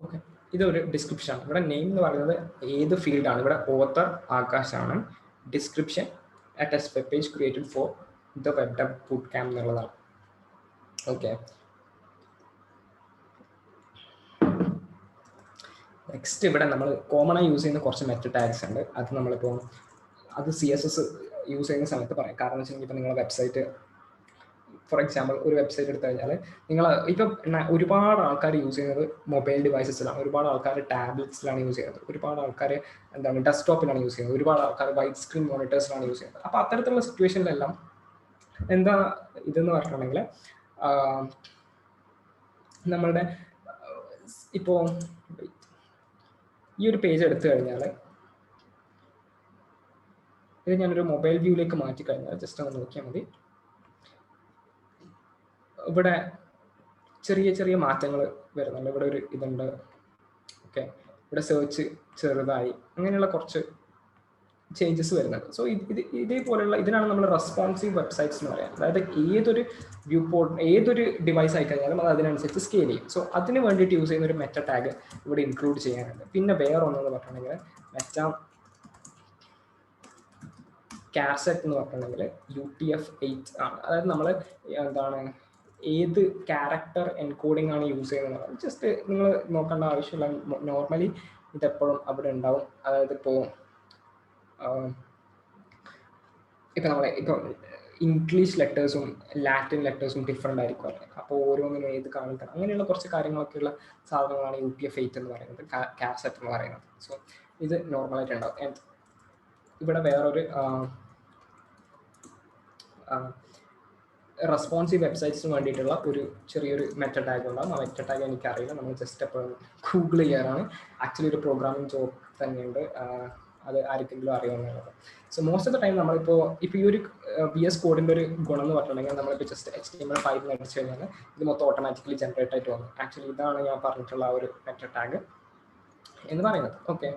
ഓക്കെ, ഇതൊരു ഡിസ്ക്രിപ്ഷനാണ്. ഇവിടെ നെയിം എന്ന് പറയുന്നത് ഏത് ഫീൽഡാണ്. ഇവിടെ ഓത്തർ ആകാശാണ്. Description a test web page created for the web dev bootcamp എന്നുള്ളതാണ്. ഓക്കെ, നെക്സ്റ്റ് ഇവിടെ നമ്മൾ കോമണായി യൂസ് ചെയ്യുന്ന കുറച്ച് മെറ്റ ടാഗ്സ് ഉണ്ട്. അത് നമ്മളിപ്പോൾ അത് CSS യൂസ് ചെയ്യുന്ന സമയത്ത് പറയാം. കാരണം എന്ന് വെച്ചിട്ടുണ്ടെങ്കിൽ ഇപ്പം നിങ്ങളുടെ വെബ്സൈറ്റ്, ഫോർ എക്സാമ്പിൾ ഒരു വെബ്സൈറ്റ് എടുത്തു കഴിഞ്ഞാൽ നിങ്ങൾ ഇപ്പം ഒരുപാട് ആൾക്കാർ യൂസ് ചെയ്യുന്നത് മൊബൈൽ ഡിവൈസസിലാണ്, ഒരുപാട് ആൾക്കാർ ടാബ്ലറ്റ്സിലാണ് യൂസ് ചെയ്യുന്നത്, ഒരുപാട് ആൾക്കാർ ഡെസ്ക്ടോപ്പിലാണ് യൂസ് ചെയ്യുന്നത്, ഒരുപാട് ആൾക്കാർ വൈറ്റ് സ്ക്രീൻ മോണിറ്റേഴ്സിലാണ് യൂസ് ചെയ്യുന്നത്. അപ്പോൾ അത്തരത്തിലുള്ള സിറ്റുവേഷനിലെല്ലാം എന്താ ഇതെന്ന് പറഞ്ഞിട്ടുണ്ടെങ്കിൽ നമ്മളുടെ ഇപ്പോൾ ഈ ഒരു പേജ് എടുത്തു കഴിഞ്ഞാൽ ഇത് ഞാനൊരു മൊബൈൽ വ്യൂയിലേക്ക് മാറ്റി കഴിഞ്ഞാൽ ജസ്റ്റ് ഒന്ന് നോക്കിയാൽ മതി. ഇവിടെ ചെറിയ ചെറിയ മാറ്റങ്ങൾ വരുന്നുണ്ട്. ഇവിടെ ഒരു ഇതുണ്ട്. ഓക്കെ, ഇവിടെ സെർച്ച് ചെറുതായി, അങ്ങനെയുള്ള കുറച്ച് ചേഞ്ചസ് വരുന്നുണ്ട്. സോ ഇതേപോലെയുള്ള ഇതിനാണ് നമ്മൾ റെസ്പോൺസീവ് വെബ്സൈറ്റ്സ് എന്ന് പറയുന്നത്. അതായത് ഏതൊരു വ്യൂ പോർട്ട്, ഏതൊരു ഡിവൈസ് ആയി കഴിഞ്ഞാലും അത് അതിനനുസരിച്ച് സ്കെയിൽ ചെയ്യും. സോ അതിന് വേണ്ടിയിട്ട് യൂസ് ചെയ്യുന്ന ഒരു മെറ്റ ടാഗ് ഇവിടെ ഇൻക്ലൂഡ് ചെയ്യാനുണ്ട്. പിന്നെ വേറെ ഒന്നെന്ന് പറഞ്ഞിട്ടുണ്ടെങ്കിൽ മെറ്റ കാസെറ്റ് എന്ന് പറഞ്ഞിട്ടുണ്ടെങ്കിൽ UTF-8 ആണ്. അതായത് നമ്മൾ എന്താണ് ഏത് ക്യാരക്ടർ എൻകോഡിംഗ് ആണ് യൂസ് ചെയ്യുന്നത്. ജസ്റ്റ് നിങ്ങൾ നോക്കേണ്ട ആവശ്യമില്ല, നോർമലി ഇതെപ്പോഴും അവിടെ ഉണ്ടാവും. അതായത് ഇപ്പോൾ ഇംഗ്ലീഷ് ലെറ്റേഴ്സും ലാറ്റിൻ ലെറ്റേഴ്സും ഡിഫറെൻ്റ് ആയിരിക്കും അല്ലേ. അപ്പോൾ ഓരോന്നിനും ഏത് കാണിക്കണം, അങ്ങനെയുള്ള കുറച്ച് കാര്യങ്ങളൊക്കെയുള്ള സാധനങ്ങളാണ് UTF-8 എന്ന് പറയുന്നത്, കാസെറ്റ് എന്ന് പറയുന്നത്. സോ ഇത് നോർമലായിട്ട് ഉണ്ടാവും. ആൻഡ് ഇവിടെ വേറൊരു റെസ്പോൺസീവ് വെബ്സൈറ്റ്സിന് വേണ്ടിയിട്ടുള്ള ഒരു ചെറിയൊരു മെറ്റ ടാഗ് ഉണ്ടാകും. ആ മെറ്റ ടാഗ് എനിക്കറിയില്ല, നമ്മൾ ജസ്റ്റ് എപ്പോഴും ഗൂഗിൾ ചെയ്യാനാണ്. ആക്ച്വലി ഒരു പ്രോഗ്രാമിംഗ് ജോബ് തന്നെയുണ്ട്. അത് ആർക്കെങ്കിലും അറിയുമെന്നുള്ളത്. So most of the time നമ്മളിപ്പോൾ ഈ ഒരു VS കോഡിൻ്റെ ഒരു ഗുണം എന്ന് പറഞ്ഞിട്ടുണ്ടെങ്കിൽ നമ്മളിപ്പോൾ ജസ്റ്റ് HTML5 അടിച്ചു കഴിഞ്ഞാൽ ഇത് മൊത്തം ഓട്ടോമാറ്റിക്കലി ജനറേറ്റ് ആയിട്ട് വന്നു. ആക്ച്വലി ഇതാണ് ഞാൻ പറഞ്ഞിട്ടുള്ള ആ ഒരു മെറ്റ ടാഗ് എന്ന് പറയുന്നത്. ഓക്കെ,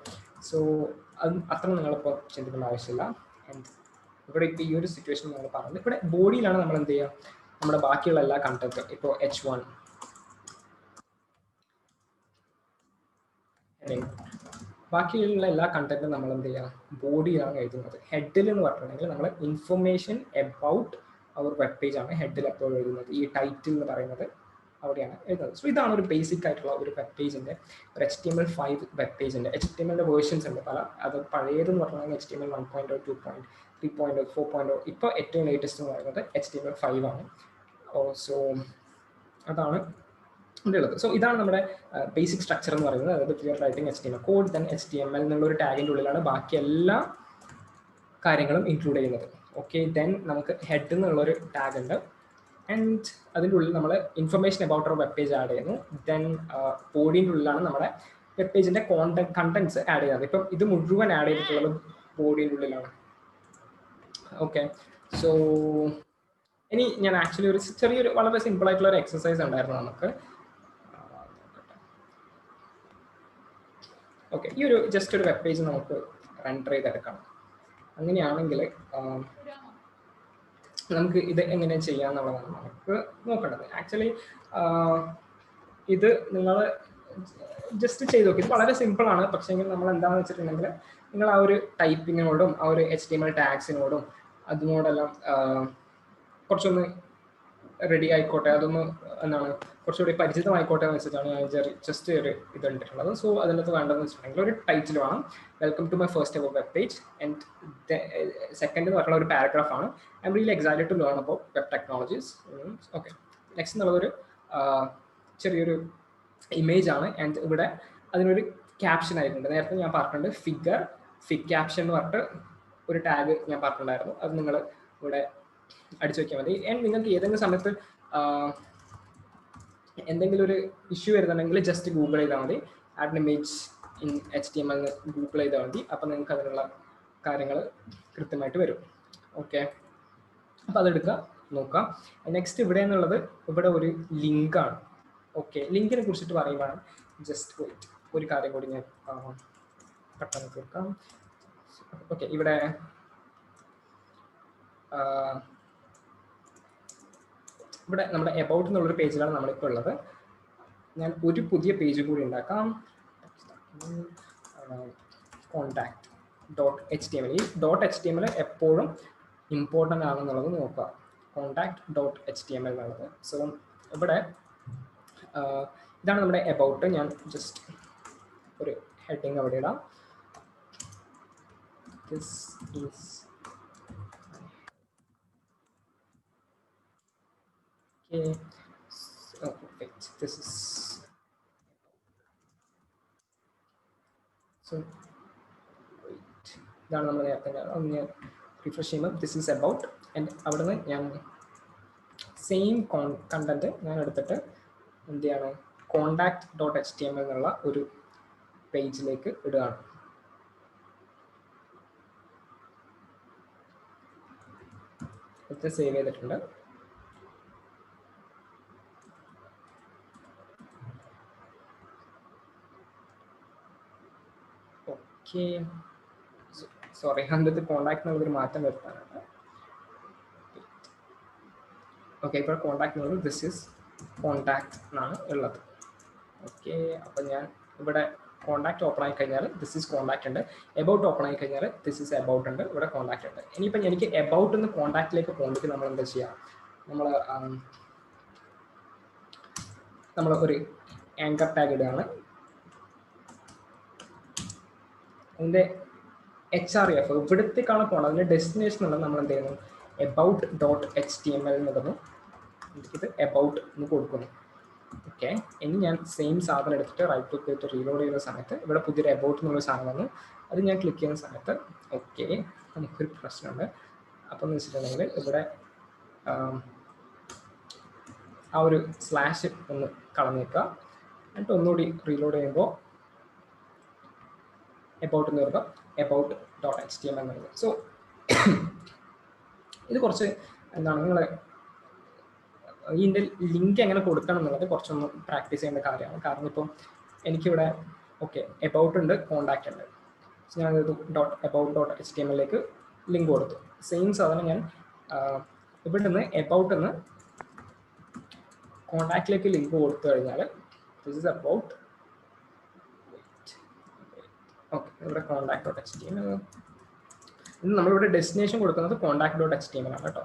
സോ അത് അത്ര നിങ്ങളിപ്പോൾ ചിന്തിക്കേണ്ട ആവശ്യമില്ല. ആൻഡ് ഇവിടെ ഇപ്പോൾ ഈ ഒരു സിറ്റുവേഷൻ നമ്മൾ പറഞ്ഞത് ഇവിടെ ബോഡിയിലാണ് നമ്മൾ എന്ത് ചെയ്യുക, നമ്മുടെ ബാക്കിയുള്ള എല്ലാ കണ്ടന്റും ഇപ്പോൾ H1 ബാക്കിയുള്ള എല്ലാ കണ്ടന്റും നമ്മൾ എന്ത് ചെയ്യുക, ബോഡിയാണ് എഴുതുന്നത്. ഹെഡിൽ എന്ന് പറഞ്ഞിട്ടുണ്ടെങ്കിൽ നമ്മൾ information about our web page ആണ് ഹെഡിൽ എപ്പോഴും എഴുതുന്നത്. ഈ ടൈറ്റിൽ എന്ന് പറയുന്നത് അവിടെയാണ് എഴുതുന്നത്. സോ ഇതാണ് ഒരു ബേസിക് ആയിട്ടുള്ള ഒരു വെബ് പേജിൻ്റെ ഒരു HTML5 വെബ് പേജിൻ്റെ. HTML വേർഷൻസ് ഉണ്ട് പല. അത് പഴയതെന്ന് പറഞ്ഞാൽ HTML 1.0, 2.0, 3.0, 4.0. ഇപ്പോൾ ഏറ്റവും ലേറ്റസ്റ്റ് എന്ന് പറയുന്നത് HTML5 ആണ്. സോ അതാണ് ഉള്ളത്. സോ ഇതാണ് നമ്മുടെ ബേസിക് സ്ട്രക്ചർ എന്ന് പറയുന്നത്. അതായത് we are writing HTML code, then HTML എന്നുള്ളൊരു ടാഗിൻ്റെ ഉള്ളിലാണ് ബാക്കി എല്ലാ കാര്യങ്ങളും ഇൻക്ലൂഡ് ചെയ്യുന്നത്. ഓക്കെ, ദെൻ നമുക്ക് ഹെഡ് എന്നുള്ളൊരു ടാഗ് ഉണ്ട്. ആൻഡ് അതിൻ്റെ ഉള്ളിൽ നമ്മൾ information about our web page add ചെയ്യുന്നു. ദെൻ ബോഡിൻ്റെ ഉള്ളിലാണ് നമ്മുടെ വെബ് പേജിൻ്റെ കണ്ടന്റ്സ് ആഡ് ചെയ്യുന്നത്. ഇപ്പം ഇത് മുഴുവൻ ആഡ് ചെയ്തിട്ടുള്ളത് ബോഡിൻ്റെ ഉള്ളിലാണ്. ഓക്കെ, സോ ഇനി ഞാൻ ആക്ച്വലി ഒരു ചെറിയൊരു വളരെ സിമ്പിൾ ആയിട്ടുള്ള ഒരു എക്സസൈസ് ഉണ്ടായിരുന്നു നമുക്ക്. ഓക്കെ, ഈ ഒരു ജസ്റ്റ് ഒരു വെബ് പേജ് നമുക്ക് റെൻഡർ ചെയ്തെടുക്കണം. അങ്ങനെയാണെങ്കിൽ നമുക്ക് ഇത് എങ്ങനെ ചെയ്യാമെന്നുള്ളതാണ് നമുക്ക് നോക്കേണ്ടത്. ആക്ച്വലി ഇത് നിങ്ങൾ ജസ്റ്റ് ചെയ്ത് നോക്കി. ഇത് വളരെ സിമ്പിളാണ്. പക്ഷേ നമ്മൾ എന്താണെന്ന് വെച്ചിട്ടുണ്ടെങ്കിൽ നിങ്ങൾ ആ ഒരു ടൈപ്പിങ്ങിനോടും ആ ഒരു HTML ടാഗ്സിനോടും അതിനോടെല്ലാം കുറച്ചൊന്ന് റെഡി ആയിക്കോട്ടെ, അതൊന്ന് എന്താണ് കുറച്ചുകൂടി പരിചിതമായിക്കോട്ടെ എന്ന് വെച്ചിട്ടാണ് ഞാൻ ജസ്റ്റ് ഒരു ഇത് ഇട്ടിട്ടുള്ളത്. സോ അതിനകത്ത് വേണ്ടതെന്ന് വെച്ചിട്ടുണ്ടെങ്കിൽ ഒരു ടൈറ്റിൽ വേണം, welcome to my first ever web page. And second എന്ന് പറഞ്ഞുള്ള ഒരു പാരഗ്രാഫാണ്, I am really excited to learn about web technologies. Okay, next എന്നുള്ളതൊരു ചെറിയൊരു ഇമേജ് ആണ്. ആൻഡ് ഇവിടെ അതിനൊരു ക്യാപ്ഷൻ ആയിട്ടുണ്ട്. നേരത്തെ ഞാൻ പറഞ്ഞിട്ടുണ്ട് ഫിഗ് ക്യാപ്ഷൻ എന്ന് പറഞ്ഞിട്ട് ഒരു ടാഗ് ഞാൻ പറഞ്ഞിട്ടുണ്ടായിരുന്നു. അത് നിങ്ങൾ ഇവിടെ അടിച്ചു വയ്ക്കാൻ മതി. ആൻഡ് നിങ്ങൾക്ക് ഏതെങ്കിലും സമയത്ത് എന്തെങ്കിലും ഒരു ഇഷ്യൂ വരുന്നുണ്ടെങ്കിൽ ജസ്റ്റ് ഗൂഗിൾ ചെയ്താൽ മതി. Add an image in HTML Google ചെയ്താൽ മതി. അപ്പം നിങ്ങൾക്ക് അതിനുള്ള കാര്യങ്ങൾ കൃത്യമായിട്ട് വരും. ഓക്കെ, അപ്പോൾ അതെടുക്കുക, നോക്കാം. നെക്സ്റ്റ് ഇവിടെ എന്നുള്ളത് ഇവിടെ ഒരു ലിങ്കാണ്. ഓക്കെ, ലിങ്കിനെ കുറിച്ചിട്ട് പറയുമ്പോഴാണ് ജസ്റ്റ് ഒരു കാര്യം കൂടി ഞാൻ പെട്ടെന്ന് തീർക്കാം. ഓക്കെ, ഇവിടെ നമ്മുടെ എബൌട്ട് എന്നുള്ളൊരു പേജിലാണ് നമ്മളിപ്പോൾ ഉള്ളത്. ഞാൻ ഒരു പുതിയ പേജ് കൂടി ഉണ്ടാക്കാം. contact.html. ഈ .html എപ്പോഴും ഇമ്പോർട്ടൻ്റ് ആണെന്നുള്ളത് നോക്കുക. contact.html എന്നുള്ളത്. സോ ഇവിടെ ഇതാണ് നമ്മുടെ എബൌട്ട്. ഞാൻ ജസ്റ്റ് ഒരു ഹെഡിങ് അവിടെ ഇടാം. This is okay. So wait, this is so wait. ഇതാണ് നമ്മൾ നേരത്തെ ഒന്ന് റിഫ്രഷ് ചെയ്യുമ്പോൾ ദിസ് ഈസ് അബൌട്ട്. ആൻഡ് അവിടെ നിന്ന് ഞാൻ സെയിം കണ്ടന്റ് ഞാൻ എടുത്തിട്ട് എന്ത് ചെയ്യാണ്, contact.html എന്നുള്ള ഒരു പേജിലേക്ക് ഇടുകയാണ്. ഇത് സേവ് ചെയ്തിട്ടുണ്ട്. ഓക്കെ, സോറി, അതിൻ്റെ കോണ്ടാക്ട് എന്നുള്ളൊരു മാറ്റം വരുത്താനാണ്. ഓക്കെ, ഇപ്പോൾ കോണ്ടാക്ട് എന്നുള്ളത് ദിസ് ഈസ് കോണ്ടാക്ട് എന്നാണ് ഉള്ളത്. ഓക്കെ, അപ്പം ഞാൻ ഇവിടെ കോണ്ടാക്ട് ഓപ്പൺ ആയി കഴിഞ്ഞാൽ ദിസ് ഈസ് കോണ്ടാക്ട് ഉണ്ട്. എബൌട്ട് ഓപ്പൺ ആയി കഴിഞ്ഞാൽ ദിസ് ഈസ് എബൌട്ട് ഉണ്ട്. ഇവിടെ കോണ്ടാക്ട് ഉണ്ട്. ഇനിയിപ്പം എനിക്ക് എബൌട്ട് നിന്ന് കോണ്ടാക്റ്റിലേക്ക് പോകണമെങ്കിൽ നമ്മൾ എന്താ ചെയ്യുക, നമ്മൾ ഒരു ആങ്കർ ടാഗ് ഇടുകയാണ്. അതിൻ്റെ HRF ഇവിടത്തേക്കാണ് പോകണം. അതിൻ്റെ ഡെസ്റ്റിനേഷൻ ഉള്ളത് നമ്മൾ എന്ത് ചെയ്യുന്നു, about.html എന്നിടുന്നു. ഇത് എബൌട്ട് എന്ന് കൊടുക്കുന്നു. ഓക്കെ, ഇനി ഞാൻ സെയിം സാധനം എടുത്തിട്ട് റൈറ്റ് ക്ലിക്ക് ചെയ്തിട്ട് റീലോഡ് ചെയ്യുന്ന സമയത്ത് ഇവിടെ പുതിയൊരു എബൌട്ട് എന്നുള്ള സാധനം വന്നു. അത് ഞാൻ ക്ലിക്ക് ചെയ്യുന്ന സമയത്ത് ഓക്കെ, നമുക്കൊരു പ്രശ്നമുണ്ട്. അപ്പം എന്ന് വെച്ചിട്ടുണ്ടെങ്കിൽ ഇവിടെ ആ ഒരു സ്ലാഷ് ഒന്ന് കളഞ്ഞേക്കുക. എന്നിട്ട് ഒന്നുകൂടി റീലോഡ് ചെയ്യുമ്പോൾ എബൌട്ട് എന്ന് വരുമ്പോൾ about.html എന്നുള്ളത്. സോ ഇത് കുറച്ച് എന്താണ് നിങ്ങൾ ഇതിൻ്റെ ലിങ്ക് എങ്ങനെ കൊടുക്കണം എന്നുള്ളത് കുറച്ചൊന്ന് പ്രാക്ടീസ് ചെയ്യേണ്ട കാര്യമാണ്. കാരണം ഇപ്പം എനിക്കിവിടെ ഓക്കെ എബൌട്ട് ഉണ്ട്, കോണ്ടാക്റ്റ് ഉണ്ട്. സോ ഞാനൊരു about.html ലിങ്ക് കൊടുത്തു. സെയിം സാധനം ഞാൻ ഇവിടെ നിന്ന് എബൌട്ട് നിന്ന് കോണ്ടാക്റ്റിലേക്ക് ലിങ്ക് കൊടുത്തു കഴിഞ്ഞാൽ ദിസ് ഇസ് അബൌട്ട് ഓക്കെ ഇവിടെ contact.html. ഇത് നമ്മളിവിടെ ഡെസ്റ്റിനേഷൻ കൊടുക്കുന്നത് contact.html ആണ് കേട്ടോ.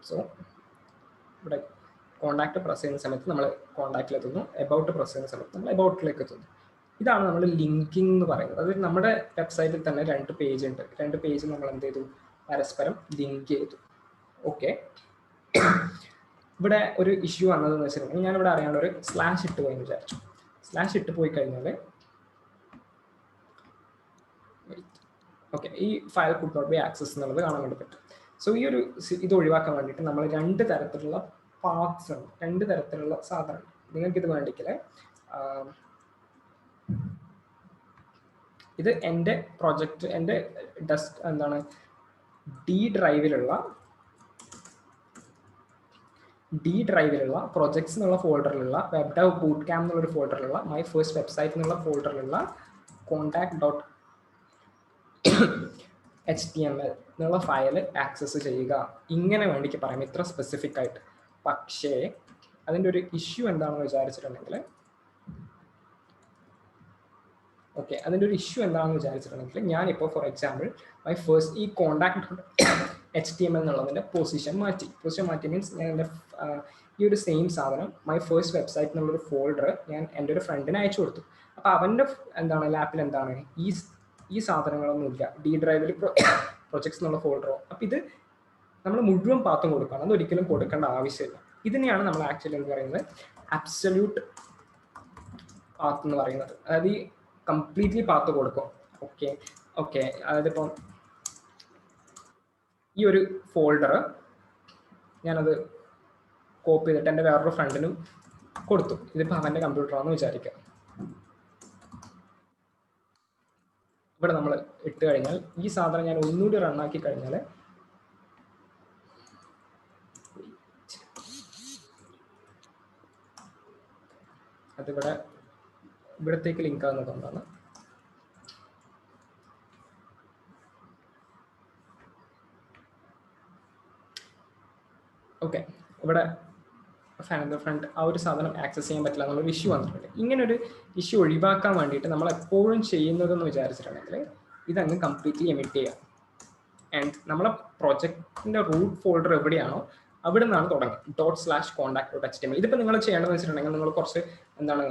സോ ഇവിടെ കോണ്ടാക്ട് പ്രസ് ചെയ്യുന്ന സമയത്ത് നമ്മൾ കോണ്ടാക്റ്റിലെത്തുന്നു, എബൌട്ട് പ്രസ് ചെയ്യുന്ന സമയത്ത് നമ്മൾ എബൌട്ടിലേക്ക് എത്തുന്നു. ഇതാണ് നമ്മൾ ലിങ്കിങ് എന്ന് പറയുന്നത്. അത് നമ്മുടെ വെബ്സൈറ്റിൽ തന്നെ 2 പേജ് ഉണ്ട്. 2 പേജ് നമ്മൾ എന്ത് ചെയ്തു, പരസ്പരം ലിങ്ക് ചെയ്തു. ഓക്കെ, ഇവിടെ ഒരു ഇഷ്യൂ വന്നതെന്ന് വെച്ചിട്ടുണ്ടെങ്കിൽ ഞാനിവിടെ അറിയാണ്ട് ഒരു സ്ലാഷ് ഇട്ട് പോയി വിചാരിച്ചു. സ്ലാഷ് ഇട്ട് പോയി കഴിഞ്ഞാൽ ഓക്കെ ഈ file could not be access എന്നുള്ളത് കാണാൻ വേണ്ടി പറ്റും. സോ ഈ ഒരു ഇത് ഒഴിവാക്കാൻ വേണ്ടിയിട്ട് നമ്മൾ 2 തരത്തിലുള്ള പാത്സ് ഉണ്ട്, 2 തരത്തിലുള്ള സാധനം. നിങ്ങൾക്കിത് വേണ്ടിക്കില്ല, ഇത് എൻ്റെ പ്രൊജക്റ്റ് എൻ്റെ എന്താണ് ഡി ഡ്രൈവിലുള്ള പ്രൊജക്ട്സ് എന്നുള്ള ഫോൾഡറിലുള്ള വെബ് ഡെവ് ബൂട്ട് ക്യാമ്പ് എന്നുള്ളൊരു ഫോൾഡറിലുള്ള മൈ ഫസ്റ്റ് വെബ്സൈറ്റ് എന്നുള്ള ഫോൾഡറിലുള്ള contact.html എന്നുള്ള ഫയൽ ആക്സസ് ചെയ്യുക. ഇങ്ങനെ വേണ്ടിക്ക് പറയാം, ഇത്ര സ്പെസിഫിക് ആയിട്ട്. പക്ഷേ അതിൻ്റെ ഒരു ഇഷ്യൂ എന്താണെന്ന് വിചാരിച്ചിട്ടുണ്ടെങ്കിൽ ഞാനിപ്പോൾ ഫോർ എക്സാമ്പിൾ മൈ ഫസ്റ്റ് ഈ contact.html എന്നുള്ളതിൻ്റെ പൊസിഷൻ മാറ്റി മീൻസ് ഞാൻ എൻ്റെ ഈ ഒരു സെയിം സാധനം മൈ ഫസ്റ്റ് വെബ്സൈറ്റ് എന്നുള്ളൊരു ഫോൾഡർ ഞാൻ എൻ്റെ ഒരു ഫ്രണ്ടിന് അയച്ചു കൊടുത്തു. അപ്പോൾ അവൻ്റെ ലാപ്പിൽ എന്താണ് ഈ സാധനങ്ങളൊന്നുമില്ല, ഡി ഡ്രൈവിൽ പ്രൊജക്ട്സ് എന്നുള്ള ഫോൾഡറോ. അപ്പോൾ ഇത് നമ്മൾ മുഴുവൻ പാത്തും കൊടുക്കണം, അതൊരിക്കലും കൊടുക്കേണ്ട ആവശ്യമില്ല. ഇതിനെയാണ് നമ്മൾ ആക്ച്വലി എന്ന് പറയുന്നത് അബ്സല്യൂട്ട് പാത്ത് എന്ന് പറയുന്നത്. അതായത് ഈ കംപ്ലീറ്റ്ലി പാത്ത് കൊടുക്കും. ഓക്കെ അതായത് ഇപ്പം ഈ ഒരു ഫോൾഡർ ഞാനത് കോപ്പി ചെയ്തിട്ട് എൻ്റെ വേറൊരു ഫ്രണ്ടിനും കൊടുത്തു. ഇതിപ്പോൾ അവൻ്റെ കമ്പ്യൂട്ടറാണെന്ന് വിചാരിക്കുക. ഇവിടെ നമ്മൾ ഇട്ട് കഴിഞ്ഞാൽ ഈ സാധനം ഞാൻ ഒന്നുകൂടി റണ്ണാക്കി കഴിഞ്ഞാൽ അതിവിടെ ഇവിടത്തേക്ക് ലിങ്ക് ആകുന്നതുകൊണ്ടാണ്. ഓക്കെ, ഇവിടെ ഫ്രണ്ട് ആ ഒരു സാധനം ആക്സസ് ചെയ്യാൻ പറ്റില്ല എന്നുള്ളൊരു ഇഷ്യൂ വന്നിട്ടുണ്ട്. ഇങ്ങനൊരു ഇഷ്യൂ ഒഴിവാക്കാൻ വേണ്ടിയിട്ട് നമ്മൾ എപ്പോഴും ചെയ്യുന്നതെന്ന് വിചാരിച്ചിട്ടുണ്ടെങ്കിൽ ഇതങ്ങ് കംപ്ലീറ്റ്ലി എമിറ്റ് ചെയ്യാം. ആൻഡ് നമ്മളെ പ്രൊജക്റ്റിൻ്റെ റൂട്ട് ഫോൾഡർ എവിടെയാണോ അവിടെ നിന്നാണ് തുടങ്ങി ./contact.html. ഇതിപ്പോൾ നിങ്ങൾ ചെയ്യേണ്ടതെന്ന് വെച്ചിട്ടുണ്ടെങ്കിൽ നിങ്ങൾ കുറച്ച് എന്താണ്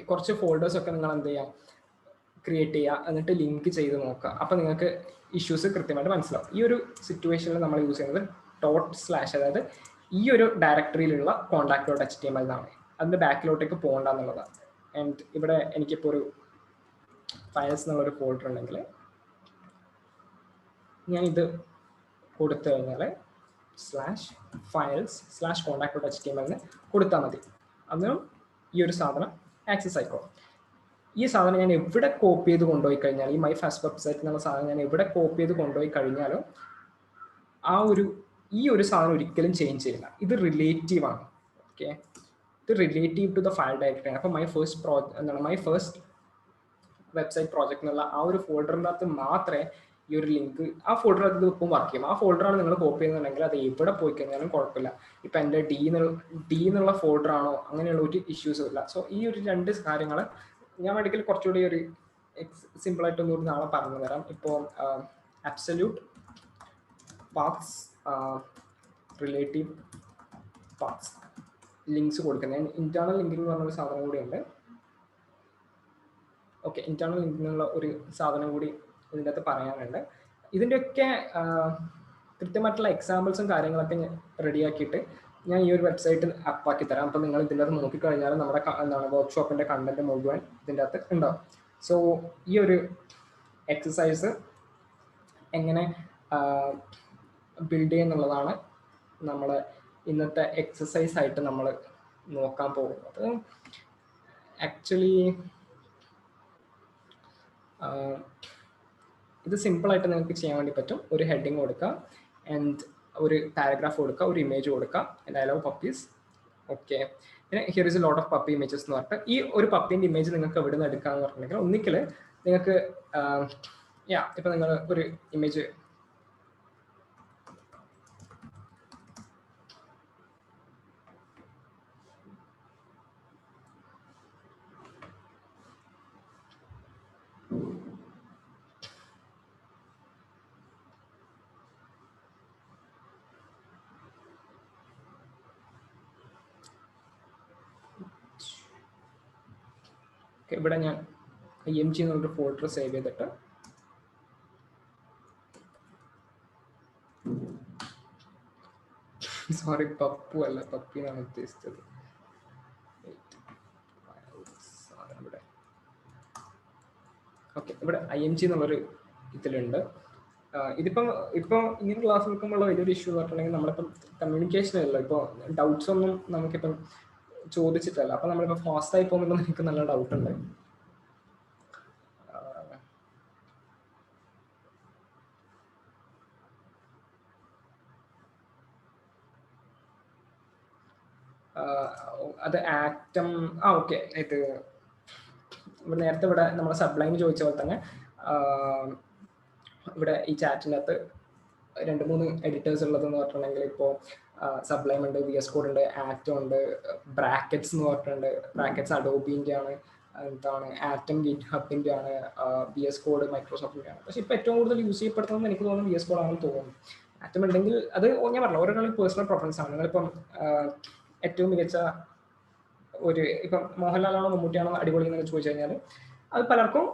കുറച്ച് ഫോൾഡേഴ്സ് ഒക്കെ നിങ്ങൾ എന്ത് ചെയ്യാം, ക്രിയേറ്റ് ചെയ്യുക, എന്നിട്ട് ലിങ്ക് ചെയ്ത് നോക്കുക. അപ്പോൾ നിങ്ങൾക്ക് ഇഷ്യൂസ് കൃത്യമായിട്ട് മനസ്സിലാവും. ഈ ഒരു സിറ്റുവേഷനിൽ നമ്മൾ യൂസ് ചെയ്യുന്നത് ./ അതായത് ഈ ഒരു ഡയറക്ടറിയിലുള്ള contact.html എന്നാണ്. അതിൻ്റെ ബാക്കിലോട്ടേക്ക് പോകണ്ട എന്നുള്ളതാണ്. ആൻഡ് ഇവിടെ എനിക്കിപ്പോൾ ഒരു ഫയൽസ് എന്നുള്ളൊരു ഫോൾഡർ ഉണ്ടെങ്കിൽ ഞാൻ ഇത് കൊടുത്തു കഴിഞ്ഞാൽ /files/contact.html എന്ന് കൊടുത്താൽ മതി. അന്നേരം ഈ ഒരു സാധനം ആക്സസ് ആയിക്കോളും. ഈ സാധനം ഞാൻ എവിടെ കോപ്പി ചെയ്ത് കൊണ്ടുപോയി കഴിഞ്ഞാൽ, ഈ മൈ ഫസ്റ്റ് വെബ്സൈറ്റ് എന്നുള്ള സാധനം ഞാൻ എവിടെ കോപ്പി ചെയ്ത് കൊണ്ടുപോയി കഴിഞ്ഞാലും ഈ ഒരു സാധനം ഒരിക്കലും ചേഞ്ച് ചെയ്യില്ല. ഇത് റിലേറ്റീവ് ആണ്. ഓക്കെ, ഇത് relative to the file directory. അപ്പോൾ മൈ ഫസ്റ്റ് വെബ്സൈറ്റ് പ്രോജക്റ്റ് എന്നുള്ള ആ ഒരു ഫോൾഡറിൻ്റെ അകത്ത് മാത്രമേ ഈ ഒരു ലിങ്ക്, ആ ഫോൾഡർ അത് ഇപ്പം വർക്ക് ചെയ്യും. ആ ഫോൾഡറാണ് നിങ്ങൾ കോപ്പി ചെയ്യുന്നുണ്ടെങ്കിൽ അത് എവിടെ പോയി കഴിഞ്ഞാലും കുഴപ്പമില്ല. ഇപ്പം എൻ്റെ ഡി എന്നുള്ള ഫോൾഡറാണോ അങ്ങനെയുള്ള ഒരു ഇഷ്യൂസും ഇല്ല. സോ ഈ ഒരു 2 കാര്യങ്ങൾ ഞാൻ വേണമെങ്കിൽ കുറച്ചുകൂടി ഒരു സിമ്പിളായിട്ടൊന്നും നാളെ പറഞ്ഞു തരാം. ഇപ്പോൾ absolute paths, relative paths, links കൊടുക്കുന്നത്. ഇന്റേണൽ ലിങ്കിങ് എന്ന് പറഞ്ഞൊരു സാധനം കൂടിയുണ്ട്. ഓക്കെ, ഇന്റേണൽ ലിങ്കിങ്ങിനുള്ള ഒരു സാധനം കൂടി ഇതിൻ്റെ അകത്ത് പറയാനുണ്ട്. ഇതിൻ്റെയൊക്കെ കൃത്യമായിട്ടുള്ള എക്സാമ്പിൾസും കാര്യങ്ങളൊക്കെ റെഡിയാക്കിയിട്ട് ഞാൻ ഈ ഒരു വെബ്സൈറ്റ് അപ്പാക്കി തരാം. അപ്പോൾ നിങ്ങൾ ഇതിൻ്റെ അകത്ത് നോക്കിക്കഴിഞ്ഞാൽ നമ്മുടെ വർക്ക്ഷോപ്പിൻ്റെ കണ്ടന്റ് മുഴുവൻ ഇതിൻ്റെ അകത്ത് ഉണ്ടാവും. സോ ഈ ഒരു എക്സസൈസ് എങ്ങനെ ബിൽഡ് ചെയ്യുന്നുള്ളതാണ് നമ്മൾ ഇന്നത്തെ എക്സസൈസ് ആയിട്ട് നമ്മൾ നോക്കാൻ പോകുന്നത്. ആക്ച്വലി ഇത് സിമ്പിളായിട്ട് നിങ്ങൾക്ക് ചെയ്യാൻ വേണ്ടി പറ്റും. ഒരു ഹെഡിങ് കൊടുക്കുക ആൻഡ് ഒരു പാരഗ്രാഫ് കൊടുക്കുക, ഒരു ഇമേജ് കൊടുക്കുക, and I love puppies. Okay, പിന്നെ here is a lot of puppy images എന്ന് പറഞ്ഞിട്ട് ഈ ഒരു പപ്പീൻ്റെ ഇമേജ് നിങ്ങൾക്ക് എവിടെ നിന്ന് എടുക്കാമെന്ന് പറഞ്ഞിട്ടുണ്ടെങ്കിൽ ഒന്നിക്കൽ നിങ്ങൾക്ക് ഇപ്പം നിങ്ങൾ ഒരു ഇമേജ് ഇവിടെ ഞാൻ IMG എന്നൊരു ഫോൾഡർ സേവ് ചെയ്തിട്ട് സോറി പപ്പു അല്ല, പപ്പി എന്നാണ് ഉദ്ദേശിച്ചത്. ഓക്കെ, ഇവിടെ IMG എന്നുള്ളൊരു ഇതിലുണ്ട്. ഇതിപ്പം ഇങ്ങനെ ക്ലാസ് എടുക്കുമ്പോൾ വലിയൊരു ഇഷ്യൂ എന്ന് പറഞ്ഞിട്ടുണ്ടെങ്കിൽ നമ്മളിപ്പം കമ്മ്യൂണിക്കേഷൻ അല്ല, ഇപ്പോൾ ഡൗട്ട്സ് ഒന്നും നമുക്കിപ്പം ചോദിച്ചിട്ടല്ല. അപ്പം നമ്മളിപ്പോൾ ഫാസ്റ്റായി പോകുമ്പോൾ എനിക്ക് നല്ല ഡൗട്ട് ഉണ്ട്. അത് ആക്റ്റം ഓക്കെ. ഇത് ഇവിടെ നേരത്തെ ഇവിടെ നമ്മൾ സബ്ലൈം ചോദിച്ച പോലെ തന്നെ ഇവിടെ ഈ ചാറ്റിൻ്റെ അകത്ത് 2-3 എഡിറ്റേഴ്സ് ഉള്ളതെന്ന് പറഞ്ഞിട്ടുണ്ടെങ്കിൽ ഇപ്പോൾ സബ്ലൈം ഉണ്ട്, VS Code ഉണ്ട്, ആറ്റം ഉണ്ട്, ബ്രാക്കറ്റ്സ് എന്ന് പറഞ്ഞിട്ടുണ്ട്. ബ്രാക്കറ്റ്സ് അഡോബിൻ്റെ ആണ്, എന്താണ് ആറ്റം ഗിറ്റ്ഹബിൻ്റെ ആണ്, VS Code മൈക്രോസോഫ്റ്റിൻ്റെ ആണ്. പക്ഷേ ഇപ്പോൾ ഏറ്റവും കൂടുതൽ യൂസ് ചെയ്യപ്പെടുന്നത് എനിക്ക് തോന്നുന്നു VS Code ആണെന്ന് തോന്നുന്നു. ആറ്റം ഉണ്ടെങ്കിൽ അത് ഞാൻ പറഞ്ഞു ഓരോരാളും പേഴ്സണൽ പ്രിഫറൻസ് ആണ്. നിങ്ങളിപ്പം ഏറ്റവും മികച്ച ഒരു ഇപ്പം മോഹൻലാലാണോ മമ്മൂട്ടിയാണോ അടിപൊളി എന്ന് ചോദിച്ചു കഴിഞ്ഞാൽ അത് പലർക്കും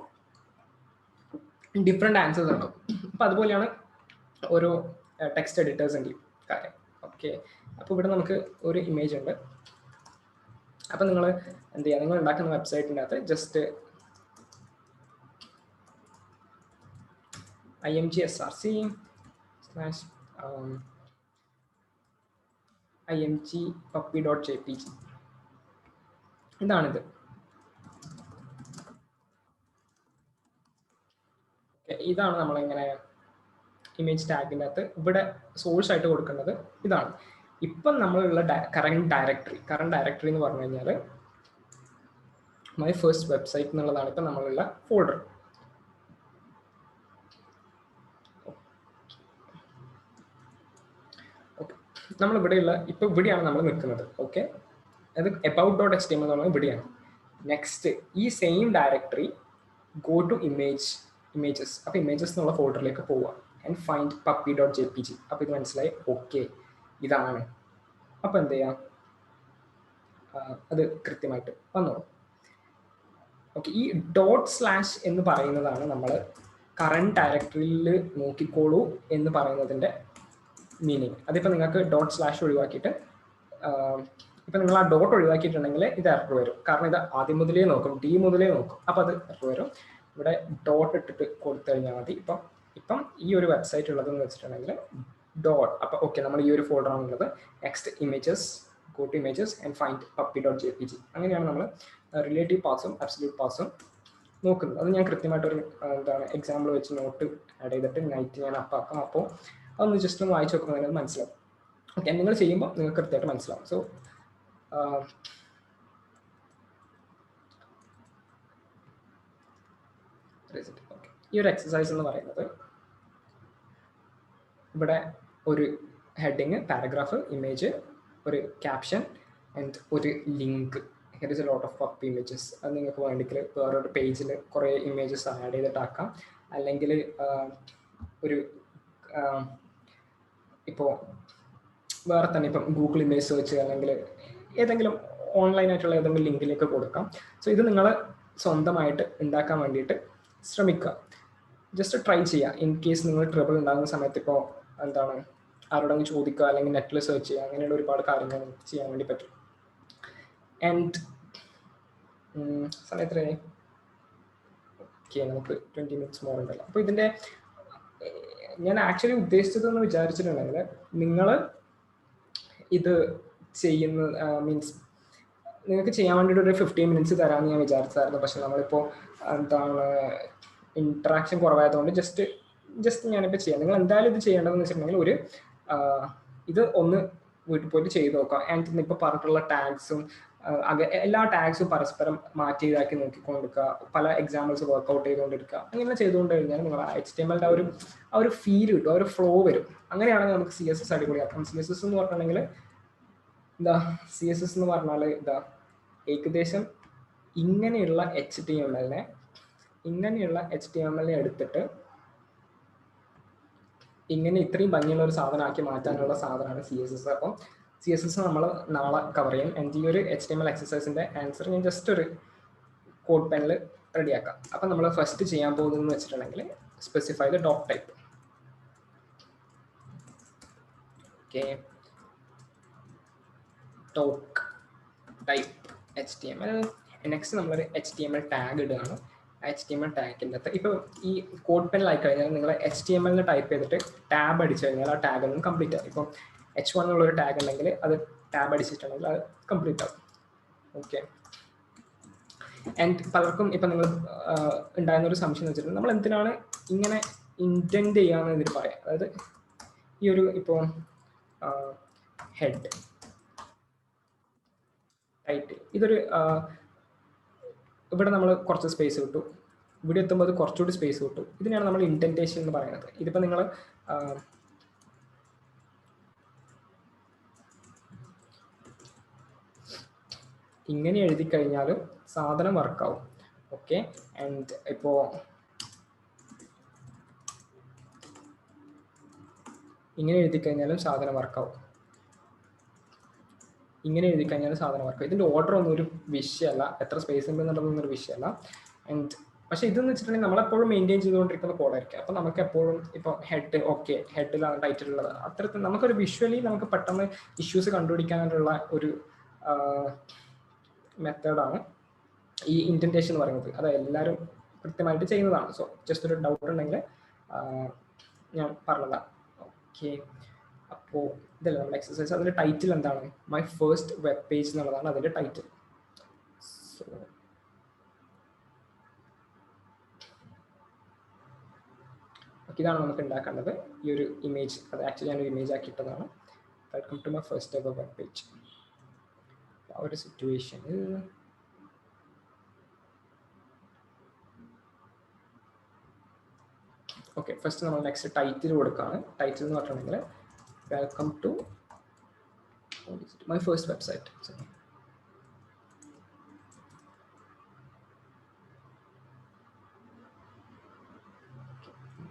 ഡിഫറെൻ്റ് ആൻസേഴ്സ് ഉണ്ടാവും. അപ്പം അതുപോലെയാണ് ഓരോ ടെക്സ്റ്റ് എഡിറ്റേഴ്സിൻ്റെയും കാര്യം. ഓക്കെ, അപ്പോൾ ഇവിടെ നമുക്ക് ഒരു ഇമേജ് ഉണ്ട്. അപ്പം നിങ്ങൾ എന്ത് ചെയ്യുക, നിങ്ങൾ ഉണ്ടാക്കുന്ന വെബ്സൈറ്റിൻ്റെ അകത്ത് ജസ്റ്റ് imgsrc/imgpuppy.jpg ഇതാണിത്. ഇതാണ് നമ്മളിങ്ങനെ ഇമേജ് ടാഗിൻ്റെ അകത്ത് ഇവിടെ സോഴ്സ് ആയിട്ട് കൊടുക്കേണ്ടത് ഇതാണ്. ഇപ്പം നമ്മളുള്ള കറണ്ട് ഡയറക്ടറി എന്ന് പറഞ്ഞു കഴിഞ്ഞാൽ മൈ ഫസ്റ്റ് വെബ്സൈറ്റ് എന്നുള്ളതാണ് ഇപ്പം നമ്മളുള്ള ഫോൾഡർ. ഓക്കെ, നമ്മളിവിടെയുള്ള ഇപ്പം ഇവിടെയാണ് നമ്മൾ നിൽക്കുന്നത്. ഓക്കെ, അത് about.html എന്ന് പറഞ്ഞാൽ ഇവിടെയാണ്. നെക്സ്റ്റ് ഈ same directory go to images. അപ്പോൾ ഇമേജസ് എന്നുള്ള ഫോൾഡറിലേക്ക് പോവുക ആൻഡ് ഫൈൻഡ് puppy.jpg. അപ്പോൾ ഇത് മനസ്സിലായി. ഓക്കെ, ഇതാണ്. അപ്പോൾ എന്ത് ചെയ്യാം, അത് കൃത്യമായിട്ട് വന്നോളൂ. ഓക്കെ, ഈ ./ എന്ന് പറയുന്നതാണ് നമ്മൾ കറണ്ട് ഡയറക്ടറിയിൽ നോക്കിക്കോളൂ എന്ന് പറയുന്നതിൻ്റെ മീനിങ്. അതിപ്പോൾ നിങ്ങൾക്ക് ./ ഒഴിവാക്കിയിട്ട് ഇപ്പം നിങ്ങൾ ആ ഡോട്ട് ഒഴിവാക്കിയിട്ടുണ്ടെങ്കിൽ ഇത് എറർ വരും. കാരണം ഇത് ആദ്യം മുതലേ നോക്കും, D മുതലേ നോക്കും. അപ്പോൾ അത് എറർ വരും. ഇവിടെ ഡോട്ട് ഇട്ടിട്ട് കൊടുത്തു കഴിഞ്ഞാൽ മതി. ഇപ്പം ഈ ഒരു വെബ്സൈറ്റ് ഉള്ളതെന്ന് വെച്ചിട്ടുണ്ടെങ്കിൽ ഡോട്ട്. അപ്പോൾ ഓക്കെ, നമ്മൾ ഈ ഒരു ഫോൾഡറാണുള്ളത്. Next images, go to images and find puppy.jpg. അങ്ങനെയാണ് നമ്മൾ റിലേറ്റീവ് പാസും അബ്സല്യൂട്ട് പാസും നോക്കുന്നത്. അത് ഞാൻ കൃത്യമായിട്ടൊരു എക്സാമ്പിൾ വെച്ച് നോട്ട് ആഡ് ചെയ്തിട്ട് നൈറ്റ് ഞാൻ അപ്പാക്കാം. അപ്പോൾ അതൊന്ന് ജസ്റ്റ് ഒന്ന് വായിച്ച് നോക്കുമ്പോൾ അതിനത് മനസ്സിലാവും. ഓക്കെ, നിങ്ങൾ ചെയ്യുമ്പോൾ നിങ്ങൾക്ക് കൃത്യമായിട്ട് മനസ്സിലാവും. സോ ഈ ഒരു എക്സസൈസ് എന്ന് പറയുന്നത് ഇവിടെ ഒരു ഹെഡിങ്, പാരഗ്രാഫ്, ഇമേജ്, ഒരു ക്യാപ്ഷൻ ആൻഡ് ഒരു link. Here is a lot of puppy images. അത് നിങ്ങൾക്ക് വേണമെങ്കിൽ വേറൊരു പേജിൽ കുറേ ഇമേജസ് ആഡ് ചെയ്തിട്ടാക്കാം. അല്ലെങ്കിൽ ഒരു ഇപ്പോൾ വേറെ തന്നെ ഇപ്പം ഗൂഗിൾ ഇമേജ് സെർച്ച് അല്ലെങ്കിൽ ഏതെങ്കിലും ഓൺലൈനായിട്ടുള്ള ഏതെങ്കിലും ലിങ്കിലേക്ക് കൊടുക്കാം. സോ ഇത് നിങ്ങൾ സ്വന്തമായിട്ട് ഉണ്ടാക്കാൻ വേണ്ടിയിട്ട് ശ്രമിക്കുക. ജസ്റ്റ് ട്രൈ ചെയ്യുക. ഇൻ കേസ് നിങ്ങൾ ട്രബിൾ ഉണ്ടാകുന്ന സമയത്ത് ഇപ്പോൾ ആരോടെങ്കിലും ചോദിക്കുക അല്ലെങ്കിൽ നെറ്റിൽ സെർച്ച് ചെയ്യുക, അങ്ങനെയുള്ള ഒരുപാട് കാര്യങ്ങൾ നമുക്ക് ചെയ്യാൻ വേണ്ടി പറ്റും. ആൻഡ് സമയത്ത് ഓക്കെ, നമുക്ക് 20 minutes മോർ ഉണ്ടല്ലോ. അപ്പോൾ ഇതിൻ്റെ ഞാൻ ആക്ച്വലി ഉദ്ദേശിച്ചതെന്ന് വിചാരിച്ചിട്ടുണ്ടെങ്കിൽ നിങ്ങൾ ഇത് ചെയ്യുന്ന മീൻസ് നിങ്ങൾക്ക് ചെയ്യാൻ വേണ്ടിയിട്ട് ഒരു 15 മിനിറ്റ്സ് തരാമെന്ന് ഞാൻ വിചാരിച്ചായിരുന്നു. പക്ഷെ നമ്മളിപ്പോൾ എന്താണ് ഇൻട്രാക്ഷൻ കുറവായതുകൊണ്ട് ജസ്റ്റ് ഞാനിപ്പോൾ ചെയ്യാം. നിങ്ങൾ എന്തായാലും ഇത് ചെയ്യേണ്ടതെന്ന് വെച്ചിട്ടുണ്ടെങ്കിൽ ഇത് ഒന്ന് വീട്ടിൽ പോയിട്ട് ചെയ്ത് നോക്കാം. ആൻഡ് ഇപ്പോൾ പറഞ്ഞിട്ടുള്ള ടാഗ്സും എല്ലാ ടാഗ്സും പരസ്പരം മാറ്റി ഇതാക്കി നോക്കിക്കൊണ്ടിരിക്കുക, പല എക്സാമ്പിൾസ് വർക്ക്ഔട്ട് ചെയ്തുകൊണ്ടിരിക്കുക. അങ്ങനെ ചെയ്തുകൊണ്ട് കഴിഞ്ഞാൽ നിങ്ങൾ HTML ആ ഒരു ഫീൽ കിട്ടും, ആ ഒരു ഫ്ലോ വരും. അങ്ങനെയാണെങ്കിൽ നമുക്ക് CSS അടിപൊളിയാക്കാം. CSS എന്ന് പറഞ്ഞിട്ടുണ്ടെങ്കിൽ CSS എന്ന് പറഞ്ഞാൽ ഏകദേശം ഇങ്ങനെയുള്ള HTML എടുത്തിട്ട് ഇങ്ങനെ ഇത്രയും ഭംഗിയുള്ള ഒരു സാധനമാക്കി മാറ്റാനുള്ള സാധനമാണ് CSS. അപ്പം CSS നമ്മൾ നാളെ കവർ ചെയ്യും. എൻ്റെ ഈ ഒരു HTML എക്സസൈസിൻ്റെ ആൻസർ ഞാൻ ജസ്റ്റ് ഒരു കോഡ് പെനിൽ റെഡിയാക്കാം. അപ്പം നമ്മൾ ഫസ്റ്റ് ചെയ്യാൻ പോകുന്നതെന്ന് വെച്ചിട്ടുണ്ടെങ്കിൽ specify the dot type. Okay, dot type HTML. Next നമ്മളൊരു HTML ടാഗ് ഇടുകയാണ്. HTML ടാഗിൻ്റെ അകത്ത് ഇപ്പോൾ ഈ കോഡ് പെനിലായി കഴിഞ്ഞാൽ നിങ്ങൾ HTML ടൈപ്പ് ചെയ്തിട്ട് ടാബ് അടിച്ചു കഴിഞ്ഞാൽ ആ ടാഗ് ഒന്നും കംപ്ലീറ്റ് ആകും. ഇപ്പം H1 എന്നുള്ളൊരു ടാഗ് ഉണ്ടെങ്കിൽ അത് ടാബ് അടിച്ചിട്ടുണ്ടെങ്കിൽ അത് കംപ്ലീറ്റ് ആകും. ഓക്കെ, ആൻഡ് പലർക്കും ഇപ്പം നിങ്ങൾ ഉണ്ടായിരുന്നൊരു സംശയം എന്ന് വെച്ചിട്ടുണ്ടെങ്കിൽ നമ്മൾ എന്തിനാണ് ഇങ്ങനെ ഇൻറ്റൻറ്റ് ചെയ്യാമെന്ന് ഇതിൽ പറയാം. അതായത് ഈ ഒരു ഇപ്പോൾ ഹെഡ് ടൈറ്റിൽ ഇതൊരു ഇവിടെ നമ്മൾ കുറച്ച് സ്പേസ് കിട്ടും, ഇവിടെ എത്തുമ്പോൾ അത് കുറച്ചുകൂടി സ്പേസ് കിട്ടും. ഇതിനാണ് നമ്മൾ ഇൻറ്റൻറ്റേഷൻ എന്ന് പറയുന്നത്. ഇതിപ്പോൾ നിങ്ങൾ ഇങ്ങനെ എഴുതി കഴിഞ്ഞാലും സാധനം വർക്കാവും. ഓക്കെ, ആൻഡ് ഇപ്പോൾ ഇങ്ങനെ എഴുതി കഴിഞ്ഞാലും സാധനം വർക്കാവും, ഇങ്ങനെ എഴുതി കഴിഞ്ഞാലും സാധനം വർക്കാവും. ഇതിൻ്റെ ഓർഡർ ഒന്നും ഒരു വിഷയമല്ല, എത്ര സ്പേസ് ഉണ്ട് എന്നുള്ളതൊന്നും ഒരു വിഷയമല്ല. ആൻഡ് പക്ഷേ ഇതെന്ന് വെച്ചിട്ടുണ്ടെങ്കിൽ നമ്മളെപ്പോഴും മെയിൻറ്റെയിൻ ചെയ്തുകൊണ്ടിരിക്കുന്ന കോഡായിരിക്കും. അപ്പോൾ നമുക്ക് എപ്പോഴും ഇപ്പോൾ ഹെഡിലാണ് ടൈറ്റിൽ ഉള്ളത്. അത്തരത്തിൽ നമുക്കൊരു വിഷ്വലി നമുക്ക് പെട്ടെന്ന് ഇഷ്യൂസ് കണ്ടുപിടിക്കാനുള്ള ഒരു മെത്തേഡാണ് ഈ ഇൻറ്റൻറ്റേഷൻ എന്ന് പറയുന്നത്. അത് എല്ലാവരും കൃത്യമായിട്ട് ചെയ്യുന്നതാണ്. സോ ജസ്റ്റ് ഒരു ഡൗട്ട് ഉണ്ടെങ്കിൽ ഞാൻ പറഞ്ഞതാണ്. ഓക്കെ, അപ്പോൾ ഇതല്ല നമ്മുടെ എക്സസൈസ്. അതിൻ്റെ ടൈറ്റിൽ എന്താണ്? മൈ ഫസ്റ്റ് വെബ് പേജ് എന്നുള്ളതാണ് അതിൻ്റെ ടൈറ്റിൽ. സോ ഇതാണ് നമുക്ക് ഉണ്ടാക്കേണ്ടത്. ഈ ഒരു ഇമേജ്, അത് ആക്ച്വലി ഞാനൊരു ഇമേജ് ആക്കിയിട്ടതാണ്. Welcome to my first ever web page. ആ ഒരു സിറ്റുവേഷനിൽ ഓക്കെ, ഫസ്റ്റ് നമ്മൾ നെക്സ്റ്റ് ടൈറ്റിൽ കൊടുക്കുകയാണ്. ടൈറ്റിൽ എന്ന് പറഞ്ഞിട്ടുണ്ടെങ്കിൽ welcome to my first website.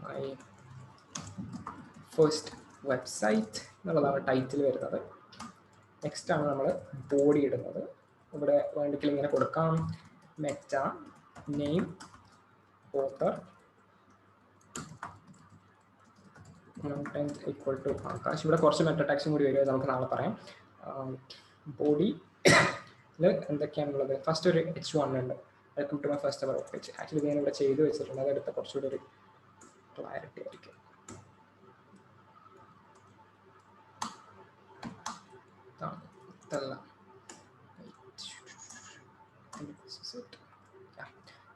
My first website എന്നുള്ളതാണ് ടൈറ്റിൽ വരുന്നത്. നെക്സ്റ്റ് ആണ് നമ്മൾ ബോഡി ഇടുന്നത്. ഇവിടെ വേണമെങ്കിൽ ഇങ്ങനെ കൊടുക്കാം, meta name author equal to Akash. ഇവിടെ കുറച്ച് മെറ്റ ടാക്സും കൂടി വരും, നമുക്ക് നാളെ പറയാം. ബോഡിയിൽ എന്തൊക്കെയാണുള്ളത്? ഫസ്റ്റ് ഒരു H1 ഉണ്ട്, welcome to my first ever web page. Actually ഞാൻ ഇവിടെ ചെയ്ത് വെച്ചിട്ടുണ്ട്, അതെടുത്ത കുറച്ചുകൂടി ഒരു ക്ലാരിറ്റി ആയിരിക്കും.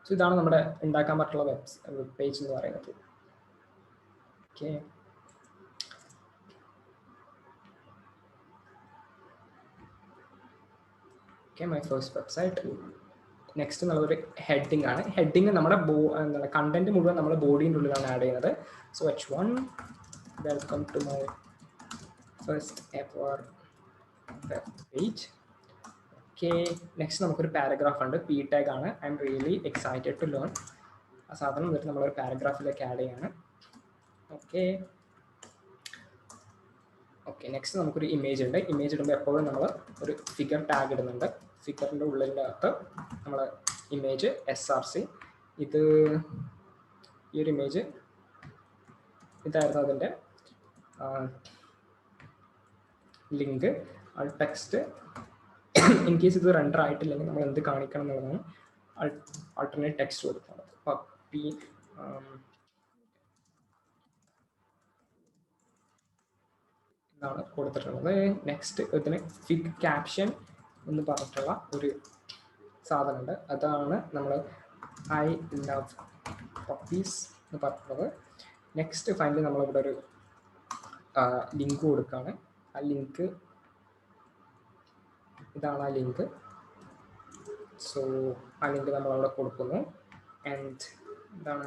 സോ ഇതാണ് നമ്മുടെ ഉണ്ടാക്കാൻ പറ്റുള്ള വെബ് പേജ് എന്ന് പറയുന്നത്. Okay, my first website. Next എന്നുള്ളൊരു ഹെഡിങ് ആണ്. ഹെഡിങ് നമ്മുടെ എന്താണ് കണ്ടന്റ് മുഴുവൻ നമ്മൾ ബോഡീൻ്റെ ഉള്ളിലാണ് ആഡ് ചെയ്യുന്നത്. So H1 welcome to my first ever web page. Okay, next നമുക്കൊരു പാരഗ്രാഫ് ഉണ്ട്, P ടാഗ് ആണ്. I am really excited to learn. ആ സാധനം എന്നിട്ട് നമ്മളൊരു പാരഗ്രാഫിലേക്ക് ആഡ് ചെയ്യാണ്. ഓക്കെ, നെക്സ്റ്റ് നമുക്കൊരു ഇമേജ് ഉണ്ട്. ഇമേജ് ഇടുമ്പോൾ എപ്പോഴും നമ്മൾ ഒരു ഫിഗർ ടാഗ് ഇടുന്നുണ്ട്. ഫിഗറിൻ്റെ ഉള്ളിൻ്റെ അകത്ത് നമ്മൾ ഇമേജ് SRC. ഇത് ഈ ഒരു ഇമേജ് ഇതായിരുന്നു അതിൻ്റെ ലിങ്ക്. ടെക്സ്റ്റ് ഇൻ കേസ് ഇത് റെൻഡർ ആയിട്ടില്ലെങ്കിൽ നമ്മൾ എന്ത് കാണിക്കണം എന്നുള്ളതാണ് ആൾട്ടർനേറ്റ് ടെക്സ്റ്റ് കൊടുക്കുന്നത്. പപ്പി ഇതാണ് കൊടുത്തിട്ടുള്ളത്. നെക്സ്റ്റ് ഇതിന് ഫിഗ് ക്യാപ്ഷൻ എന്ന് പറഞ്ഞിട്ടുള്ള ഒരു സാധനമുണ്ട്. അതാണ് നമ്മൾ ഐ ലവ് പപ്പീസ് എന്ന് പറഞ്ഞിട്ടുള്ളത്. നെക്സ്റ്റ് ഫൈനലി നമ്മളിവിടെ ഒരു ലിങ്ക് കൊടുക്കുകയാണ്. ആ ലിങ്ക് ഇതാണ് ആ ലിങ്ക്. സോ ആ ലിങ്ക് നമ്മളവിടെ കൊടുക്കുന്നു. ആൻഡ് എന്താണ്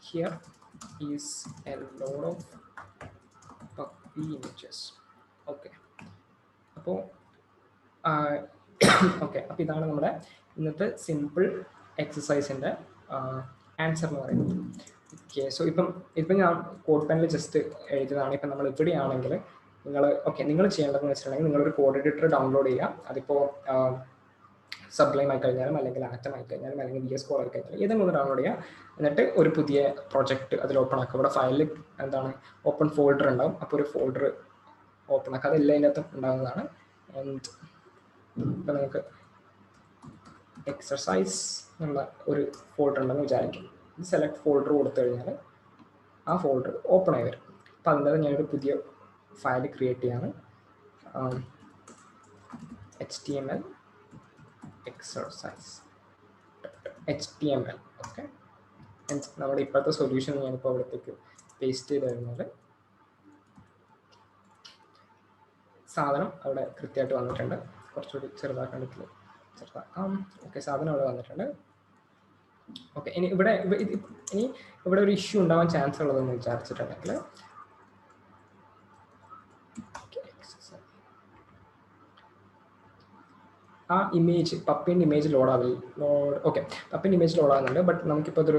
here is A load of puppy images. Okay, അപ്പോൾ ഓക്കെ, അപ്പോൾ ഇതാണ് നമ്മുടെ ഇന്നത്തെ സിമ്പിൾ എക്സസൈസിൻ്റെ ആൻസർ എന്ന് പറയുന്നത്. ഓക്കെ, സോ ഇപ്പം ഞാൻ കോഡ് പെനിൽ ജസ്റ്റ് എഴുതിയതാണ്. ഇപ്പം നമ്മൾ ഇവിടെയാണെങ്കിൽ നിങ്ങൾ ചെയ്യേണ്ടതെന്ന് വെച്ചിട്ടുണ്ടെങ്കിൽ നിങ്ങളൊരു കോഡ് എഡിറ്റർ ഡൗൺലോഡ് ചെയ്യുക. അതിപ്പോൾ സബ്ലൈം ആയി കഴിഞ്ഞാലും അല്ലെങ്കിൽ ആറ്റം ആയി കഴിഞ്ഞാലും അല്ലെങ്കിൽ VS Code ആയി കഴിഞ്ഞാലും ഏതെങ്കിലും ഒന്ന് ഡൗൺലോഡ് ചെയ്യുക. എന്നിട്ട് ഒരു പുതിയ പ്രൊജക്റ്റ് അതിൽ ഓപ്പൺ ആക്കുക. ഇവിടെ ഫയലിൽ എന്താണ് ഓപ്പൺ ഫോൾഡർ ഉണ്ടാവും. അപ്പോൾ ഒരു ഫോൾഡർ ഓപ്പൺ ആക്കുക. അതെല്ലാം അതിനകത്തും ഉണ്ടാകുന്നതാണ്. ആൻഡ് ഇപ്പം നിങ്ങൾക്ക് എക്സർസൈസ് എന്നുള്ള ഒരു ഫോൾഡർ ഉണ്ടെന്ന് വിചാരിക്കും. സെലക്ട് ഫോൾഡർ കൊടുത്തു കഴിഞ്ഞാൽ ആ ഫോൾഡർ ഓപ്പൺ ആയി വരും. അപ്പം അതിൻ്റെ ഞാനൊരു പുതിയ ഫയൽ ക്രിയേറ്റ് ചെയ്യാണ്. HTML exercise HTML. ഓക്കെ, നമ്മുടെ ഇപ്പോഴത്തെ സൊല്യൂഷൻ ഞാനിപ്പോൾ അവിടത്തേക്ക് പേസ്റ്റ് ചെയ്ത് കഴിഞ്ഞാൽ സാധനം അവിടെ കൃത്യമായിട്ട് വന്നിട്ടുണ്ട്. കുറച്ചുകൂടി ചെറുതാക്കാൻ ചെറുതാക്കാം. ഓക്കെ, സാധനം അവിടെ വന്നിട്ടുണ്ട്. ഓക്കെ, ഇനി ഇവിടെ ഒരു ഇഷ്യൂ ഉണ്ടാവാൻ ചാൻസ് ഉള്ളതെന്ന് വിചാരിച്ചിട്ടുണ്ടെങ്കിൽ ആ ഇമേജ് പപ്പിൻ്റെ ഇമേജ് ഓക്കെ, പപ്പിൻ്റെ ഇമേജ് ലോഡ് ആകുന്നുണ്ട്. ബട്ട് നമുക്കിപ്പോൾ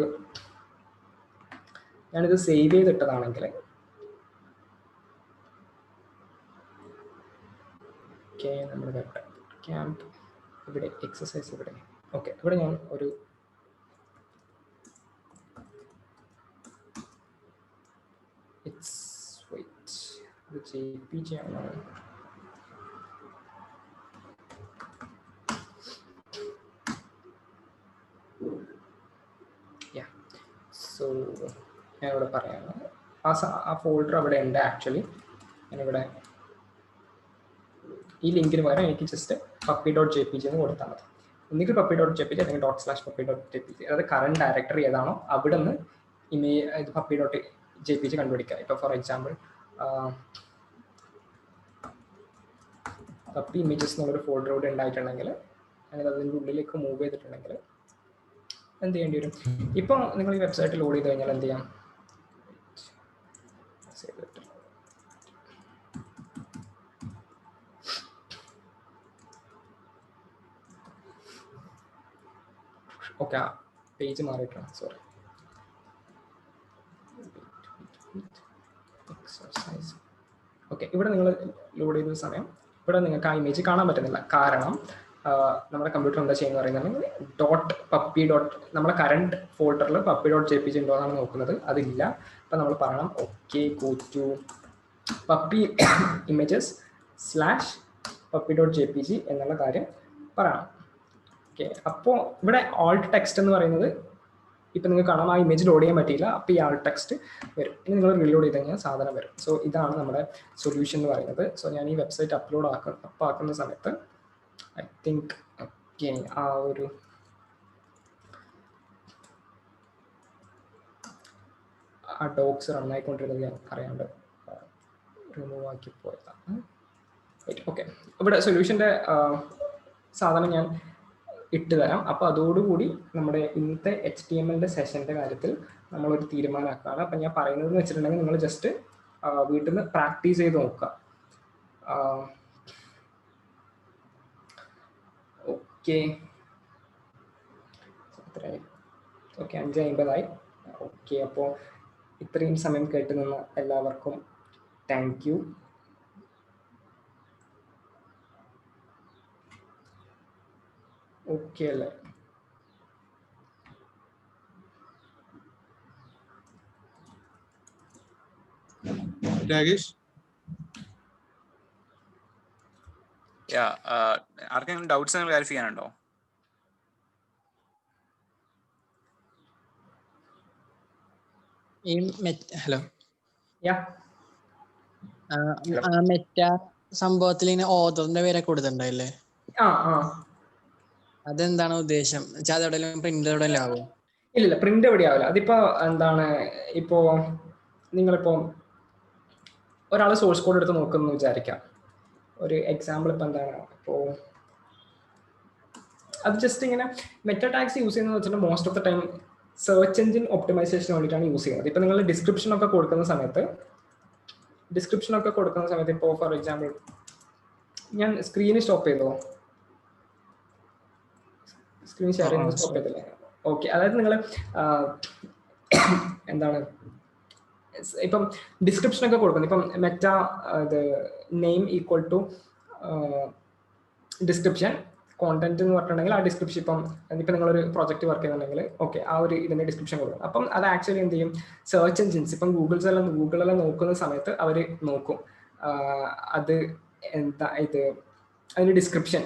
ഞാനിത് സേവ് ചെയ്തിട്ടതാണെങ്കിൽ ഓക്കെ, നമ്മുടെ വെബ് ക്യാമ്പ് ഇവിടെ എക്സസൈസ് ഇവിടെ. ഓക്കെ, ഇവിടെ ഞാൻ ഒരു ഇത് JPG ആണ്. സോ ഞാനിവിടെ പറയാണ് ആ ഫോൾഡർ അവിടെ ഉണ്ട്. ആക്ച്വലി ഞാനിവിടെ ഈ ലിങ്കിന് പകരം എനിക്ക് ജസ്റ്റ് puppy.jpg എന്ന് കൊടുത്താൽ മതി. ഒന്നുകിൽ puppy.jpg അല്ലെങ്കിൽ ./puppy.jpg, അതായത് കറണ്ട് ഡയറക്ടറി ഏതാണോ അവിടെ നിന്ന് ഇത് puppy.jpg കണ്ടുപിടിക്കുക. ഇപ്പോൾ ഫോർ എക്സാമ്പിൾ പപ്പി ഇമേജസ് എന്നുള്ളൊരു ഫോൾഡർ ഇവിടെ ഉണ്ടായിട്ടുണ്ടെങ്കിൽ അങ്ങനെ അതിൻ്റെ ഉള്ളിലേക്ക് മൂവ് ചെയ്തിട്ടുണ്ടെങ്കിൽ എന്ത് ചെയ്യേണ്ടി വരും? ഇപ്പോൾ നിങ്ങൾ ഈ വെബ്സൈറ്റ് ലോഡ് ചെയ്ത് കഴിഞ്ഞാൽ എന്ത് ചെയ്യാം? ഓക്കെ, ആ പേജ് മാറിയിട്ടാണ്, സോറി. എക്സർസൈസ്. ഓക്കെ, ഇവിടെ നിങ്ങൾ ലോഡ് ചെയ്ത സമയം ഇവിടെ നിങ്ങൾക്ക് ആ ഇമേജ് കാണാൻ പറ്റുന്നില്ല. കാരണം നമ്മുടെ കമ്പ്യൂട്ടർ എന്താ ചെയ്യുന്നത് പറയുന്നത് നമ്മുടെ കറണ്ട് ഫോൾഡറിൽ puppy.jpg ഉണ്ടോ എന്നാണ് നോക്കുന്നത്. അതില്ല. അപ്പം നമ്മൾ പറയണം okay go to puppy images /puppy.jpg എന്നുള്ള കാര്യം പറയണം. ഓക്കെ, അപ്പോൾ ഇവിടെ alt text എന്ന് പറയുന്നത് ഇപ്പം നിങ്ങൾക്ക് കാണാം ആ ഇമേജ് ലോഡ് ചെയ്യാൻ പറ്റിയില്ല. അപ്പോൾ ഈ alt text വരും. ഇനി നിങ്ങൾ റീലോഡ് ചെയ്ത് കഴിഞ്ഞാൽ സാധനം വരും. സോ ഇതാണ് നമ്മുടെ സൊല്യൂഷൻ എന്ന് പറയുന്നത്. സോ ഞാൻ ഈ വെബ്സൈറ്റ് ആക്കുന്ന സമയത്ത് ഐ തിങ്ക് ഓക്കെ ആ ഒരു ഡോക്സ് റണ്ണായിക്കൊണ്ടിരുന്നത് ഞാൻ അറിയാണ്ട് റിമൂവ് ആക്കി പോയതാണ്. ഓക്കെ, ഇവിടെ സൊല്യൂഷൻ്റെ സാധനം ഞാൻ ഇട്ട് തരാം. അപ്പോൾ അതോടുകൂടി നമ്മുടെ ഇന്നത്തെ HTML സെഷൻ്റെ കാര്യത്തിൽ നമ്മളൊരു തീരുമാനമാക്കുകയാണ്. അപ്പം ഞാൻ പറയുന്നതെന്ന് വെച്ചിട്ടുണ്ടെങ്കിൽ നിങ്ങൾ ജസ്റ്റ് വീട്ടിൽ നിന്ന് പ്രാക്ടീസ് ചെയ്ത് നോക്കുക. ഓക്കെ, 5:50 ഓക്കെ, അപ്പോൾ ഇത്രയും സമയം കേട്ട് നിന്ന എല്ലാവർക്കും താങ്ക് യു. ഓക്കെ അല്ലേ? രാകേഷ്, ആർക്കെങ്കിലും ഡൗട്ട്സ് ക്ലാരിഫൈ ചെയ്യാനുണ്ടോ? ഹലോ, മെറ്റ സംഭവത്തിൽ ഇങ്ങനെ ഓതറിന്റെ പേരൊക്കെ കൊടുത്തിട്ടുണ്ടായില്ലേ? ആ ആ അതെന്താണ് ഉദ്ദേശം? അത് എവിടെയെങ്കിലും പ്രിന്റ് എവിടെയെങ്കിലും ആവും? ഇല്ല പ്രിന്റ് എവിടെ ആവില്ല. അതിപ്പോ എന്താണ്, ഇപ്പോ നിങ്ങളിപ്പോ ഒരാൾ സോഴ്സ് കോഡ് എടുത്ത് നോക്കുന്നു വിചാരിക്കാം. ഒരു എക്സാമ്പിൾ ഇപ്പൊ എന്താണ്, ഇപ്പോ അത് ജസ്റ്റ് ഇങ്ങനെ മെറ്റ ടാഗ്സ് യൂസ് ചെയ്യുന്നത് വെച്ചിട്ട് most of the time search engine ഒപ്റ്റിമൈസേഷന് വേണ്ടിയിട്ടാണ് യൂസ് ചെയ്യുന്നത്. ഇപ്പൊ നിങ്ങൾ ഡിസ്ക്രിപ്ഷൻ ഒക്കെ കൊടുക്കുന്ന സമയത്ത് ഇപ്പോൾ ഫോർ എക്സാമ്പിൾ ഞാൻ സ്ക്രീന് സ്റ്റോപ്പ് ചെയ്തോ, സ്ക്രീൻ ഷെയർ ചെയ്യുന്നത് സ്റ്റോപ്പ് ചെയ്തില്ലേ? ഓക്കെ, അതായത് നിങ്ങൾ എന്താണ് ഇപ്പം ഡിസ്ക്രിപ്ഷൻ ഒക്കെ കൊടുക്കുന്നത്, ഇപ്പം മെറ്റ ഇത് name equal to description content എന്ന് പറഞ്ഞിട്ടുണ്ടെങ്കിൽ ആ ഡിസ്ക്രിപ്ഷൻ ഇപ്പം നിങ്ങളൊരു പ്രോജക്റ്റ് വർക്ക് ചെയ്യുന്നുണ്ടെങ്കിൽ ഓക്കെ ആ ഒരു ഇതിന്റെ ഡിസ്ക്രിപ്ഷൻ കൊടുക്കും. അപ്പം അത് ആക്ച്വലി എന്ത് ചെയ്യും, സെർച്ച് എഞ്ചിൻസ് ഇപ്പം ഗൂഗിളെല്ലാം നോക്കുന്ന സമയത്ത് അവർ നോക്കും അത് എന്താ ഇത് അതിന്റെ ഡിസ്ക്രിപ്ഷൻ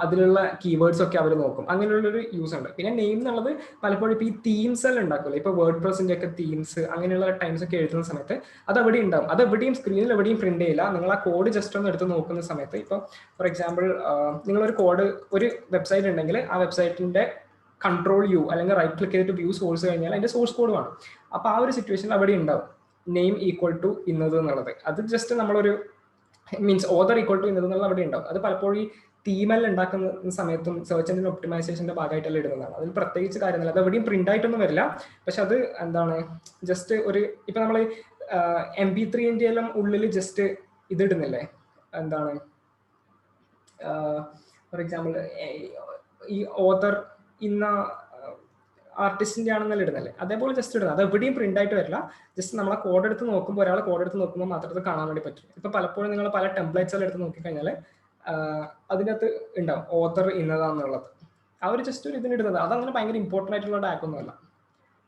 അതിലുള്ള കീവേഡ്സ് ഒക്കെ അവർ നോക്കും. അങ്ങനെയുള്ളൊരു യൂസ് ഉണ്ട്. പിന്നെ നെയിം എന്നുള്ളത് പലപ്പോഴും ഇപ്പോൾ ഈ തീംസ് എല്ലാം ഉണ്ടാക്കുമല്ലോ, ഇപ്പോൾ വേർഡ് പ്രസിന്റെ ഒക്കെ തീംസ് അങ്ങനെയുള്ള ടൈംസ് ഒക്കെ എഴുതുന്ന സമയത്ത് അത് അവിടെ ഉണ്ടാവും. അത് എവിടെയും സ്ക്രീനിൽ എവിടെയും പ്രിന്റ് ചെയ്യില്ല. നിങ്ങൾ ആ കോഡ് ജസ്റ്റ് ഒന്ന് എടുത്ത് നോക്കുന്ന സമയത്ത് ഇപ്പോൾ ഫോർ എക്സാമ്പിൾ നിങ്ങളൊരു കോഡ് ഒരു വെബ്സൈറ്റ് ഉണ്ടെങ്കിൽ ആ വെബ്സൈറ്റിന്റെ കൺട്രോൾ യു അല്ലെങ്കിൽ റൈറ്റ് ക്ലിക്ക് ചെയ്തിട്ട് വ്യൂ സോഴ്സ് കഴിഞ്ഞാൽ അതിന്റെ സോഴ്സ് കോഡ് വേണം. അപ്പോൾ ആ ഒരു സിറ്റുവേഷനിൽ അവിടെ ഉണ്ടാവും നെയിം ഈക്വൽ ടു ഇന്നത് എന്നുള്ളത്. അത് ജസ്റ്റ് നമ്മളൊരു മീൻസ് ഓതർ ഈക്വൽ ടു ഇന്നത് എന്നുള്ള അവിടെ ഉണ്ടാവും. അത് പലപ്പോഴും ഈ തീമെല്ലാം ഉണ്ടാക്കുന്ന സമയത്തും സെർച്ച് എഞ്ചിൻ ഒപ്റ്റിമൈസേഷന്റെ ഭാഗമായിട്ടെല്ലാം ഇടുന്നതാണ്. അതിൽ പ്രത്യേകിച്ച് കാര്യമൊന്നുമില്ല. അത് എവിടെയും പ്രിന്റ് ആയിട്ടൊന്നും വരില്ല. പക്ഷെ അത് എന്താണ് ജസ്റ്റ് ഒരു ഇപ്പൊ നമ്മൾ MP3 എല്ലാം ഉള്ളിൽ ജസ്റ്റ് ഇതിടുന്നില്ലേ, എന്താണ് ഫോർ എക്സാമ്പിൾ ഈ ഓതർ ഇന്ന ആർട്ടിസ്റ്റിന്റെ ആണെന്നല്ല ഇടുന്നല്ലേ, അതേപോലെ ജസ്റ്റ് ഇടുന്നത്. അത് എവിടെയും പ്രിന്റ് ആയിട്ട് വരില്ല. ജസ്റ്റ് നമ്മളെ കോഡ് എടുത്ത് നോക്കുമ്പോൾ ഒരാൾ കോഡ് എടുത്ത് നോക്കുമ്പോൾ മാത്രമേ കാണാൻ വേണ്ടി പറ്റും. ഇപ്പൊ പലപ്പോഴും നിങ്ങൾ പല ടെംപ്ലേറ്റ്സ് എല്ലാം എടുത്ത് നോക്കിക്കഴിഞ്ഞാൽ അതിനകത്ത് ഉണ്ടാവും ഓതർ ഇന്നതാന്നുള്ളത്. ആ ഒരു ജസ്റ്റ് ഒരു ഇതിനിടുന്നത് അതങ്ങനെ ഭയങ്കര ഇമ്പോർട്ടൻ്റ് ആയിട്ടുള്ള ടാഗ് ഒന്നുമല്ല,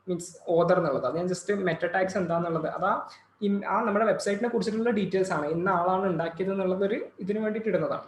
മീൻസ് ഓതർ എന്നുള്ളത്. അത് ഞാൻ ജസ്റ്റ് മെറ്റ ടാഗ്സ് എന്താന്നുള്ളത് അതാ ആ നമ്മുടെ വെബ്സൈറ്റിനെ കുറിച്ചിട്ടുള്ള ഡീറ്റെയിൽസ് ആണ്, ഇന്ന ആളാണ് ഉണ്ടാക്കിയത് എന്നുള്ളത് ഒരു ഇതിന് വേണ്ടിയിട്ട് ഇടുന്നതാണ്.